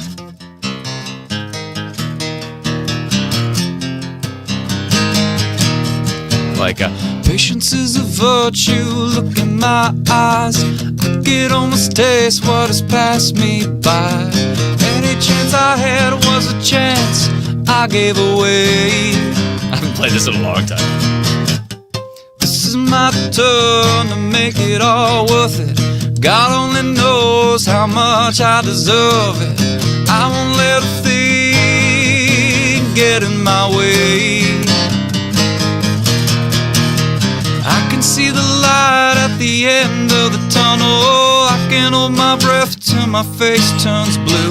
Patience is a virtue, look in my eyes. I could almost taste what has passed me by. Any chance I had was a chance I gave away. I haven't played this in a long time. This is my turn to make it all worth it. God only knows how much I deserve it. I won't let a thing get in my way. I can see the light at the end of the tunnel. I can hold my breath till my face turns blue.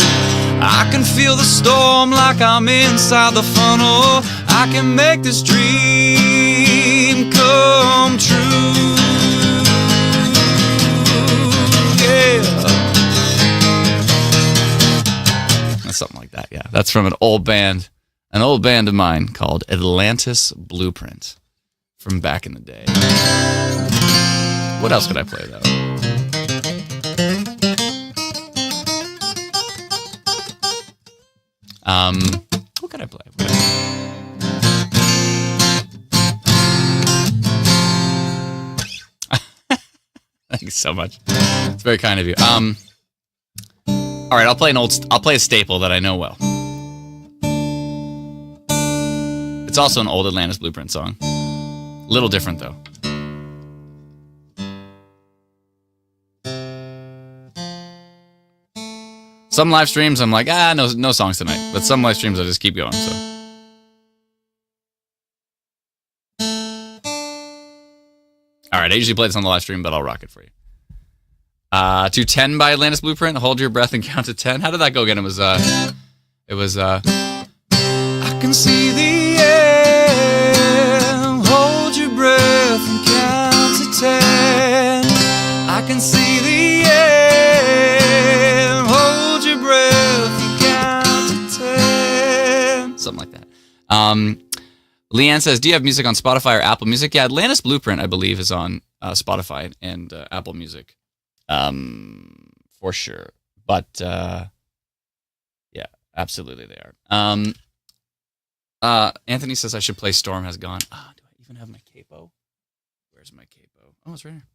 I can feel the storm like I'm inside the funnel. I can make this dream come true. Yeah. That's something like that, yeah. That's from an old band of mine called Atlantis Blueprint. From back in the day. What else could I play, though? What could I play? Thank you so much. It's very kind of you. All right, I'll play a staple that I know well. It's also an old Atlantis Blueprint song. Little different though. Some live streams I'm like, no songs tonight. But some live streams I just keep going. So. All right, I usually play this on the live stream, but I'll rock it for you. To 10 by Atlantis Blueprint. Hold your breath and count to 10. How did that go again? It was I can see the end. Hold your breath and count to 10. I can see the end. Hold your breath and count to 10. Something like that. Leanne says, do you have music on Spotify or Apple Music? Yeah, Atlantis Blueprint, I believe, is on Spotify and Apple Music. For sure. But, yeah, absolutely they are. Anthony says I should play Storm Has Gone. Do I even have my capo? Where's my capo? Oh, it's right here.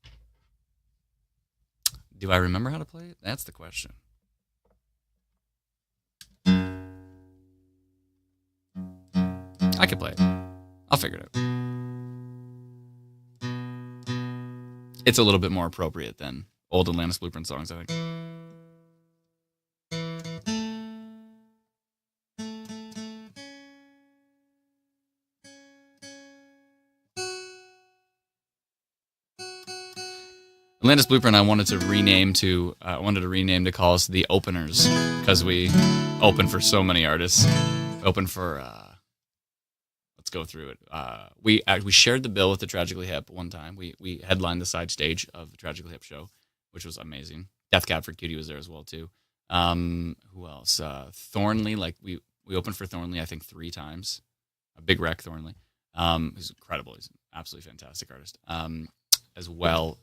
Do I remember how to play it? That's the question. I could play it. I'll figure it out. it's a little bit more appropriate than old Atlantis Blueprint songs, I think. Atlantis Blueprint, I wanted to rename to call us the Openers, because we open for so many artists. Open for let's go through it. We shared the bill with the Tragically Hip one time. We headlined the side stage of the Tragically Hip show, which was amazing. Death Cab for Cutie was there as well too. Who else? Thornley, like we opened for Thornley I think 3 times. A Big Wreck Thornley. He's incredible. He's an absolutely fantastic artist. As well.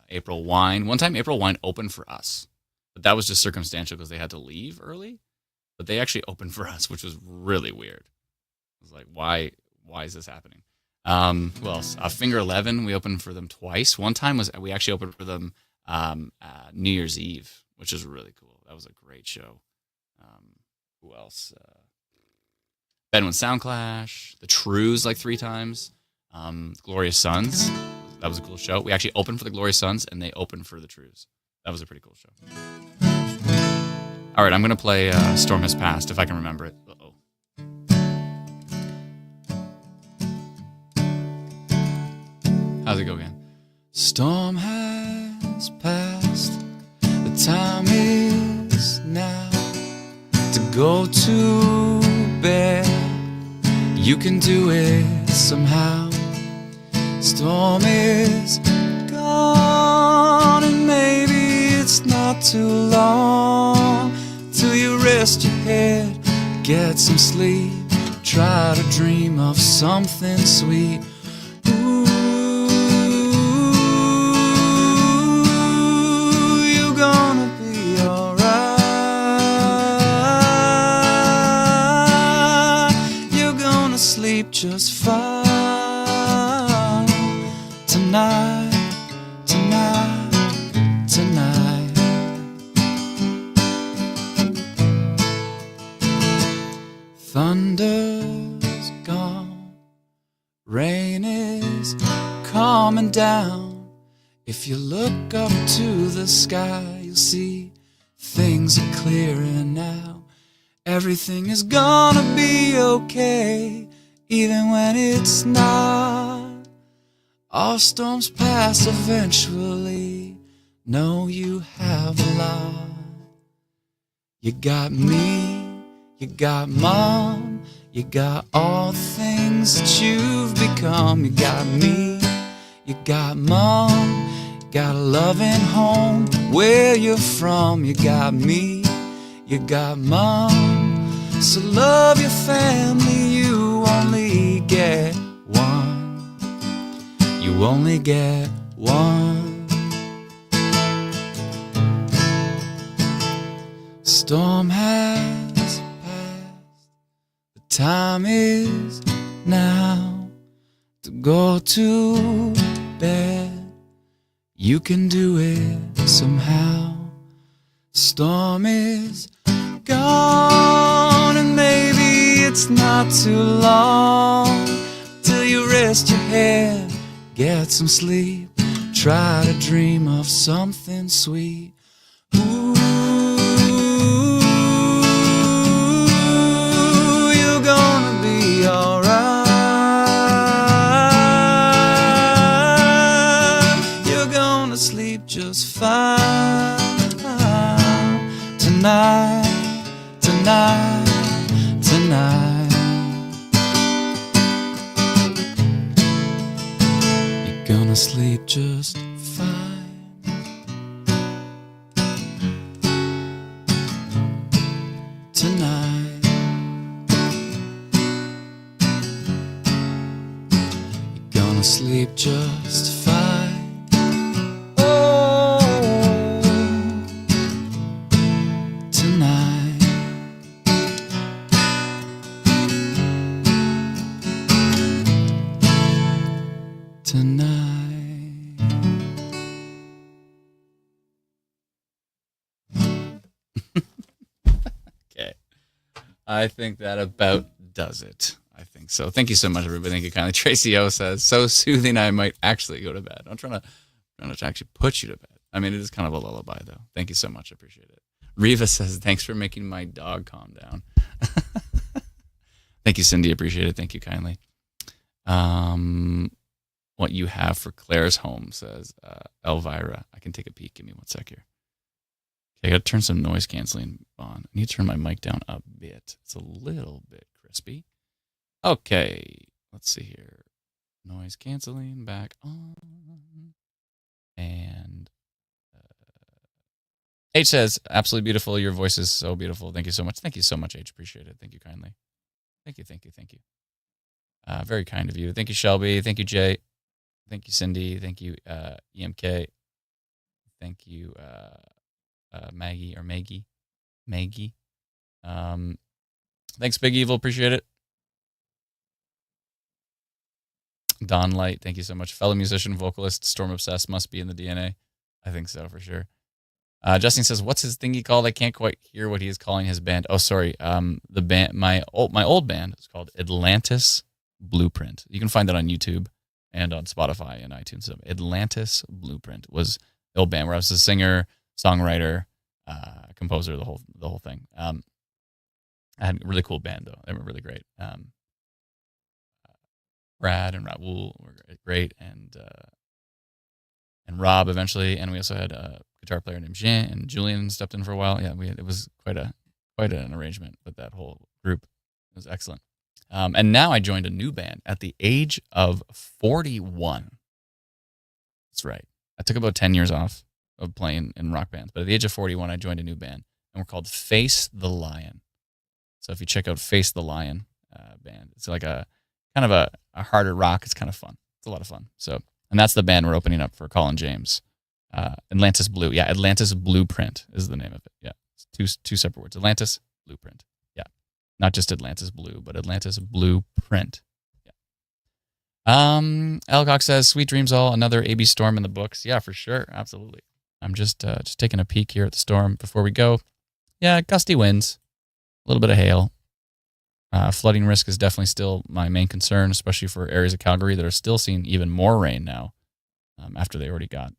April Wine. One time April Wine opened for us, but that was just circumstantial because they had to leave early. But they actually opened for us, which was really weird. I was like, why is this happening? Who else? Finger 11, we opened for them twice. One time we actually opened for them New Year's Eve, which is really cool. That was a great show. Who else? Bedouin Soundclash, The Trues like 3 times. Glorious Sons. That was a cool show. We actually opened for the Glorious Sons, and they opened for the Trues. That was a pretty cool show. All right, I'm going to play Storm Has Passed, if I can remember it. Uh-oh. How's it go again? Storm has passed. The time is now to go to bed. You can do it somehow. Storm is gone, and maybe it's not too long till you rest your head, get some sleep, try to dream of something sweet. Ooh, you're gonna be alright. You're gonna sleep just fine. Tonight. Thunder's gone, rain is coming down. If you look up to the sky, you'll see things are clearing now. Everything is gonna be okay, even when it's not. All storms pass eventually. Know you have a lot. You got me, you got mom, you got all the things that you've become. You got me, you got mom, you got a loving home where you're from. You got me, you got mom, so love your family. You only get one. You only get one. Storm has passed. The time is now to go to bed. You can do it somehow. Storm is gone, and maybe it's not too long till you rest your head, get some sleep, try to dream of something sweet. Ooh, you're gonna be alright. You're gonna sleep just fine. Tonight. You're gonna sleep just fine. Tonight. You're gonna sleep just fine. Oh, tonight. Tonight. Okay. I think that about does it. I think so. Thank you so much, everybody. Thank you kindly. Tracy O says, so soothing I might actually go to bed. I'm trying going to actually put you to bed. I mean, it is kind of a lullaby, though. Thank you so much. I appreciate it. Riva says, thanks for making my dog calm down. Thank you, Cindy. Appreciate it. Thank you kindly. What you have for Claire's home, says Elvira. I can take a peek. Give me 1 sec here. Okay, I got to turn some noise canceling on. I need to turn my mic down a bit. It's a little bit crispy. Okay, let's see here. Noise canceling back on. And H says, absolutely beautiful. Your voice is so beautiful. Thank you so much. Thank you so much, H. Appreciate it. Thank you kindly. Thank you. Very kind of you. Thank you, Shelby. Thank you, Jay. Thank you, Cindy. Thank you, EMK. Thank you, Maggie. Thanks, Big Evil. Appreciate it. Don Light, thank you so much. Fellow musician, vocalist, Storm Obsessed must be in the DNA. I think so, for sure. Justin says, what's his thingy called? I can't quite hear what he is calling his band. Oh, sorry. The band, my old band is called Atlantis Blueprint. You can find that on YouTube and on Spotify and iTunes. So Atlantis Blueprint was the old band where I was a singer, songwriter, composer, the whole thing. I had a really cool band, though. They were really great. Brad and Raul were great, and Rob eventually, and we also had a guitar player named Jean, and Julian stepped in for a while. Yeah, it was quite an arrangement with that whole group. It was excellent. And now I joined a new band at the age of 41. That's right. I took about 10 years off of playing in rock bands, but at the age of 41, I joined a new band, and we're called Face the Lion. So if you check out Face the Lion band, it's like a kind of a harder rock. It's kind of fun. It's a lot of fun. So, and that's the band we're opening up for Colin James. Atlantis Blue. Yeah, Atlantis Blueprint is the name of it. Yeah, it's two separate words. Atlantis Blueprint. Yeah, not just Atlantis Blue, but Atlantis Blueprint. Yeah. Alcock says, "Sweet dreams, all. Another AB storm in the books." Yeah, for sure, absolutely. I'm just taking a peek here at the storm before we go. Yeah, gusty winds, a little bit of hail. Flooding risk is definitely still my main concern, especially for areas of Calgary that are still seeing even more rain now, after they already got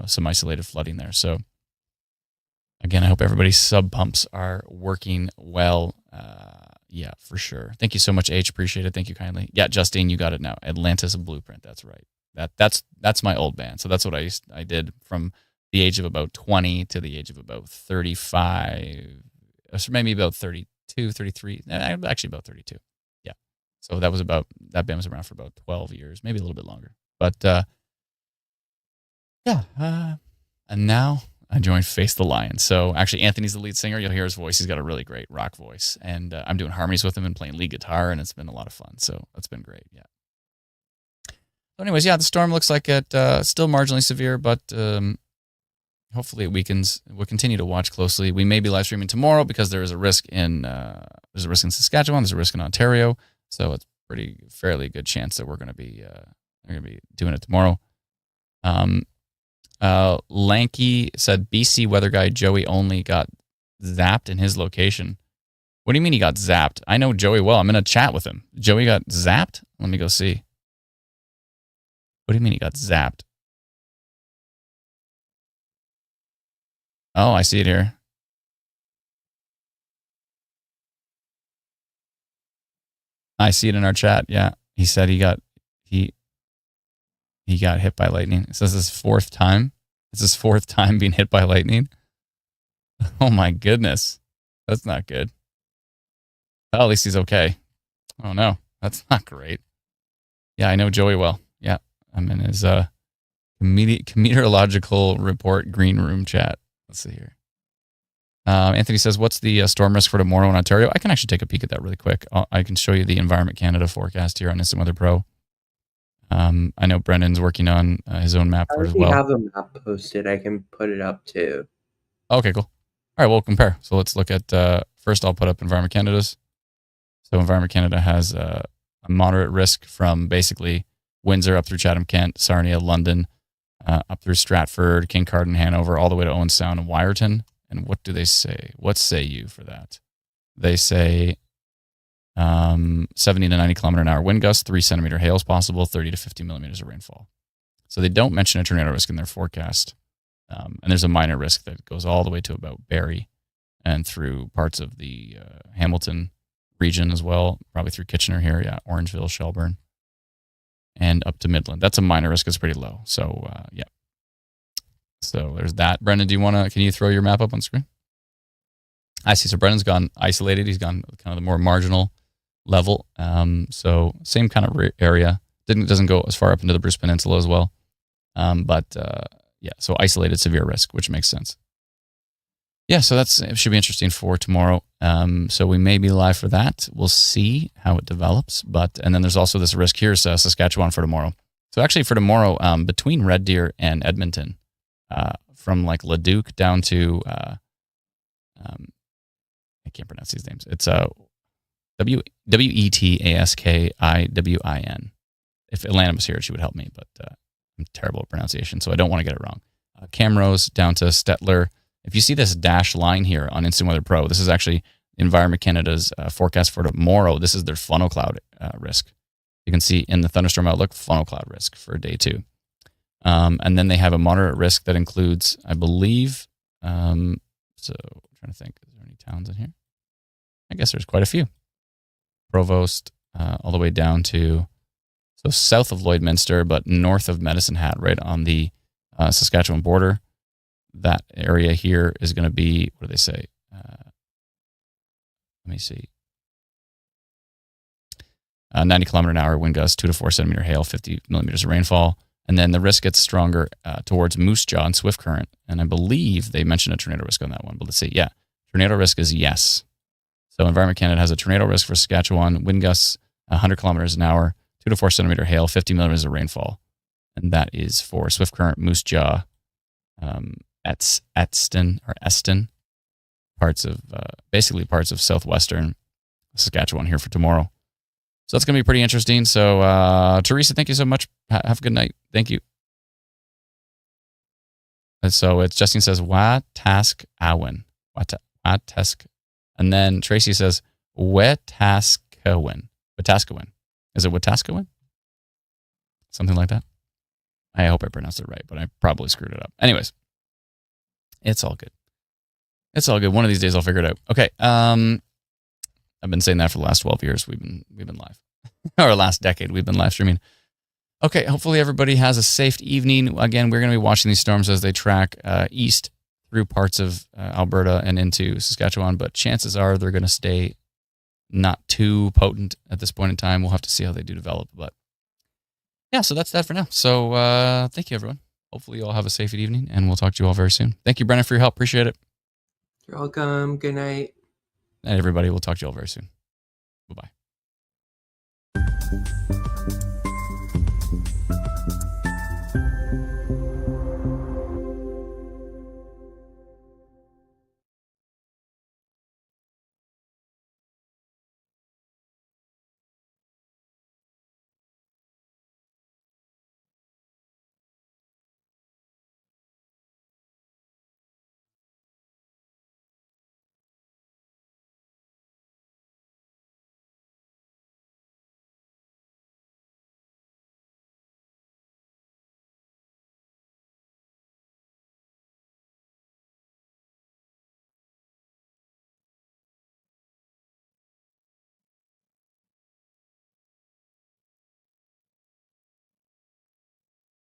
some isolated flooding there. So again, I hope everybody's sub pumps are working well. Yeah, for sure. Thank you so much, H. Appreciate it. Thank you kindly. Yeah, Justine, you got it now. Atlantis Blueprint. That's right. That's my old band. So that's what I did from the age of about 20 to the age of about 35, or maybe about 32, 33, actually about 32. Yeah. So that band was around for about 12 years, maybe a little bit longer. But and now I joined Face the Lion. So actually Anthony's the lead singer. You'll hear his voice. He's got a really great rock voice. And I'm doing harmonies with him and playing lead guitar, and it's been a lot of fun. So that's been great. Yeah. So anyways, yeah, the storm looks like it still marginally severe, but hopefully it weakens. We'll continue to watch closely. We may be live streaming tomorrow because there is a risk in Saskatchewan. There's a risk in Ontario. So it's fairly good chance that we're going to be doing it tomorrow. Lanky said BC weather guy Joey only got zapped in his location. What do you mean he got zapped? I know Joey well. I'm in a chat with him. Joey got zapped? Let me go see. What do you mean he got zapped? Oh, I see it here. I see it in our chat. Yeah. He said he got hit by lightning. It says his fourth time. It's his fourth time being hit by lightning. Oh my goodness. That's not good. Well, at least he's okay. Oh no, that's not great. Yeah, I know Joey well. Yeah. I'm in his meteorological report green room chat. Let's see here. Anthony says, what's the storm risk for tomorrow in Ontario? I can actually take a peek at that really quick. I can show you the Environment Canada forecast here on Instant Weather Pro. I know Brendan's working on his own map for it as well. I have a map posted. I can put it up too. Okay, cool. All right, we'll compare. So let's look at, first I'll put up Environment Canada's. So Environment Canada has a moderate risk from basically Windsor up through Chatham-Kent, Sarnia, London, up through Stratford, Kincardine, Hanover, all the way to Owen Sound and Wyerton. And what do they say? What say you for that? They say 70 to 90 kilometer an hour wind gusts, 3 centimeter hail is possible, 30 to 50 millimeters of rainfall. So they don't mention a tornado risk in their forecast. And there's a minor risk that goes all the way to about Barrie and through parts of the Hamilton region as well, probably through Kitchener here, yeah, Orangeville, Shelburne, and up to Midland. That's a minor risk. It's pretty low. So, yeah. So there's that. Brendan, can you throw your map up on screen? I see. So Brendan's gone isolated. He's gone kind of the more marginal level. So same kind of area. Doesn't go as far up into the Bruce Peninsula as well. Yeah, so isolated severe risk, which makes sense. Yeah, so it should be interesting for tomorrow. So we may be live for that. We'll see how it develops. And then there's also this risk here, Saskatchewan for tomorrow. So actually for tomorrow, between Red Deer and Edmonton, from like Leduc down to, I can't pronounce these names. It's Wetaskiwin. If Atlanta was here, she would help me, but I'm terrible at pronunciation, so I don't want to get it wrong. Camrose down to Stettler. If you see this dash line here on Instant Weather Pro, this is actually Environment Canada's forecast for tomorrow. This is their funnel cloud risk. You can see in the thunderstorm outlook, funnel cloud risk for day 2. And then they have a moderate risk that includes, I believe, so I'm trying to think, is there any towns in here? I guess there's quite a few. Provost, all the way down to, so south of Lloydminster, but north of Medicine Hat, right on the Saskatchewan border. That area here is going to be, what do they say? Let me see. 90 kilometer an hour wind gusts, 2 to 4 centimeter hail, 50 millimeters of rainfall. And then the risk gets stronger towards Moose Jaw and Swift Current. And I believe they mentioned a tornado risk on that one. But let's see. Yeah, tornado risk is yes. So Environment Canada has a tornado risk for Saskatchewan, wind gusts 100 kilometers an hour, 2 to 4 centimeter hail, 50 millimeters of rainfall. And that is for Swift Current, Moose Jaw, Eston, basically parts of southwestern Saskatchewan here for tomorrow. So that's going to be pretty interesting. So, Teresa, thank you so much. Have a good night. Thank you. And so it's Justine says, Wetaskiwin. And then Tracy says, Wetaskiwin. Is it Wetaskiwin? Something like that. I hope I pronounced it right, but I probably screwed it up. Anyways, it's all good. It's all good. One of these days I'll figure it out. Okay. I've been saying that for the last 12 years. We've been live. Or last decade we've been live streaming. Okay, hopefully everybody has a safe evening. Again, we're going to be watching these storms as they track east through parts of Alberta and into Saskatchewan, but chances are they're going to stay not too potent at this point in time. We'll have to see how they do develop. But yeah, so that's that for now. So thank you, everyone. Hopefully you all have a safe evening, and we'll talk to you all very soon. Thank you, Brennan, for your help. Appreciate it. You're welcome. Good night. And everybody, we'll talk to you all very soon. Bye-bye.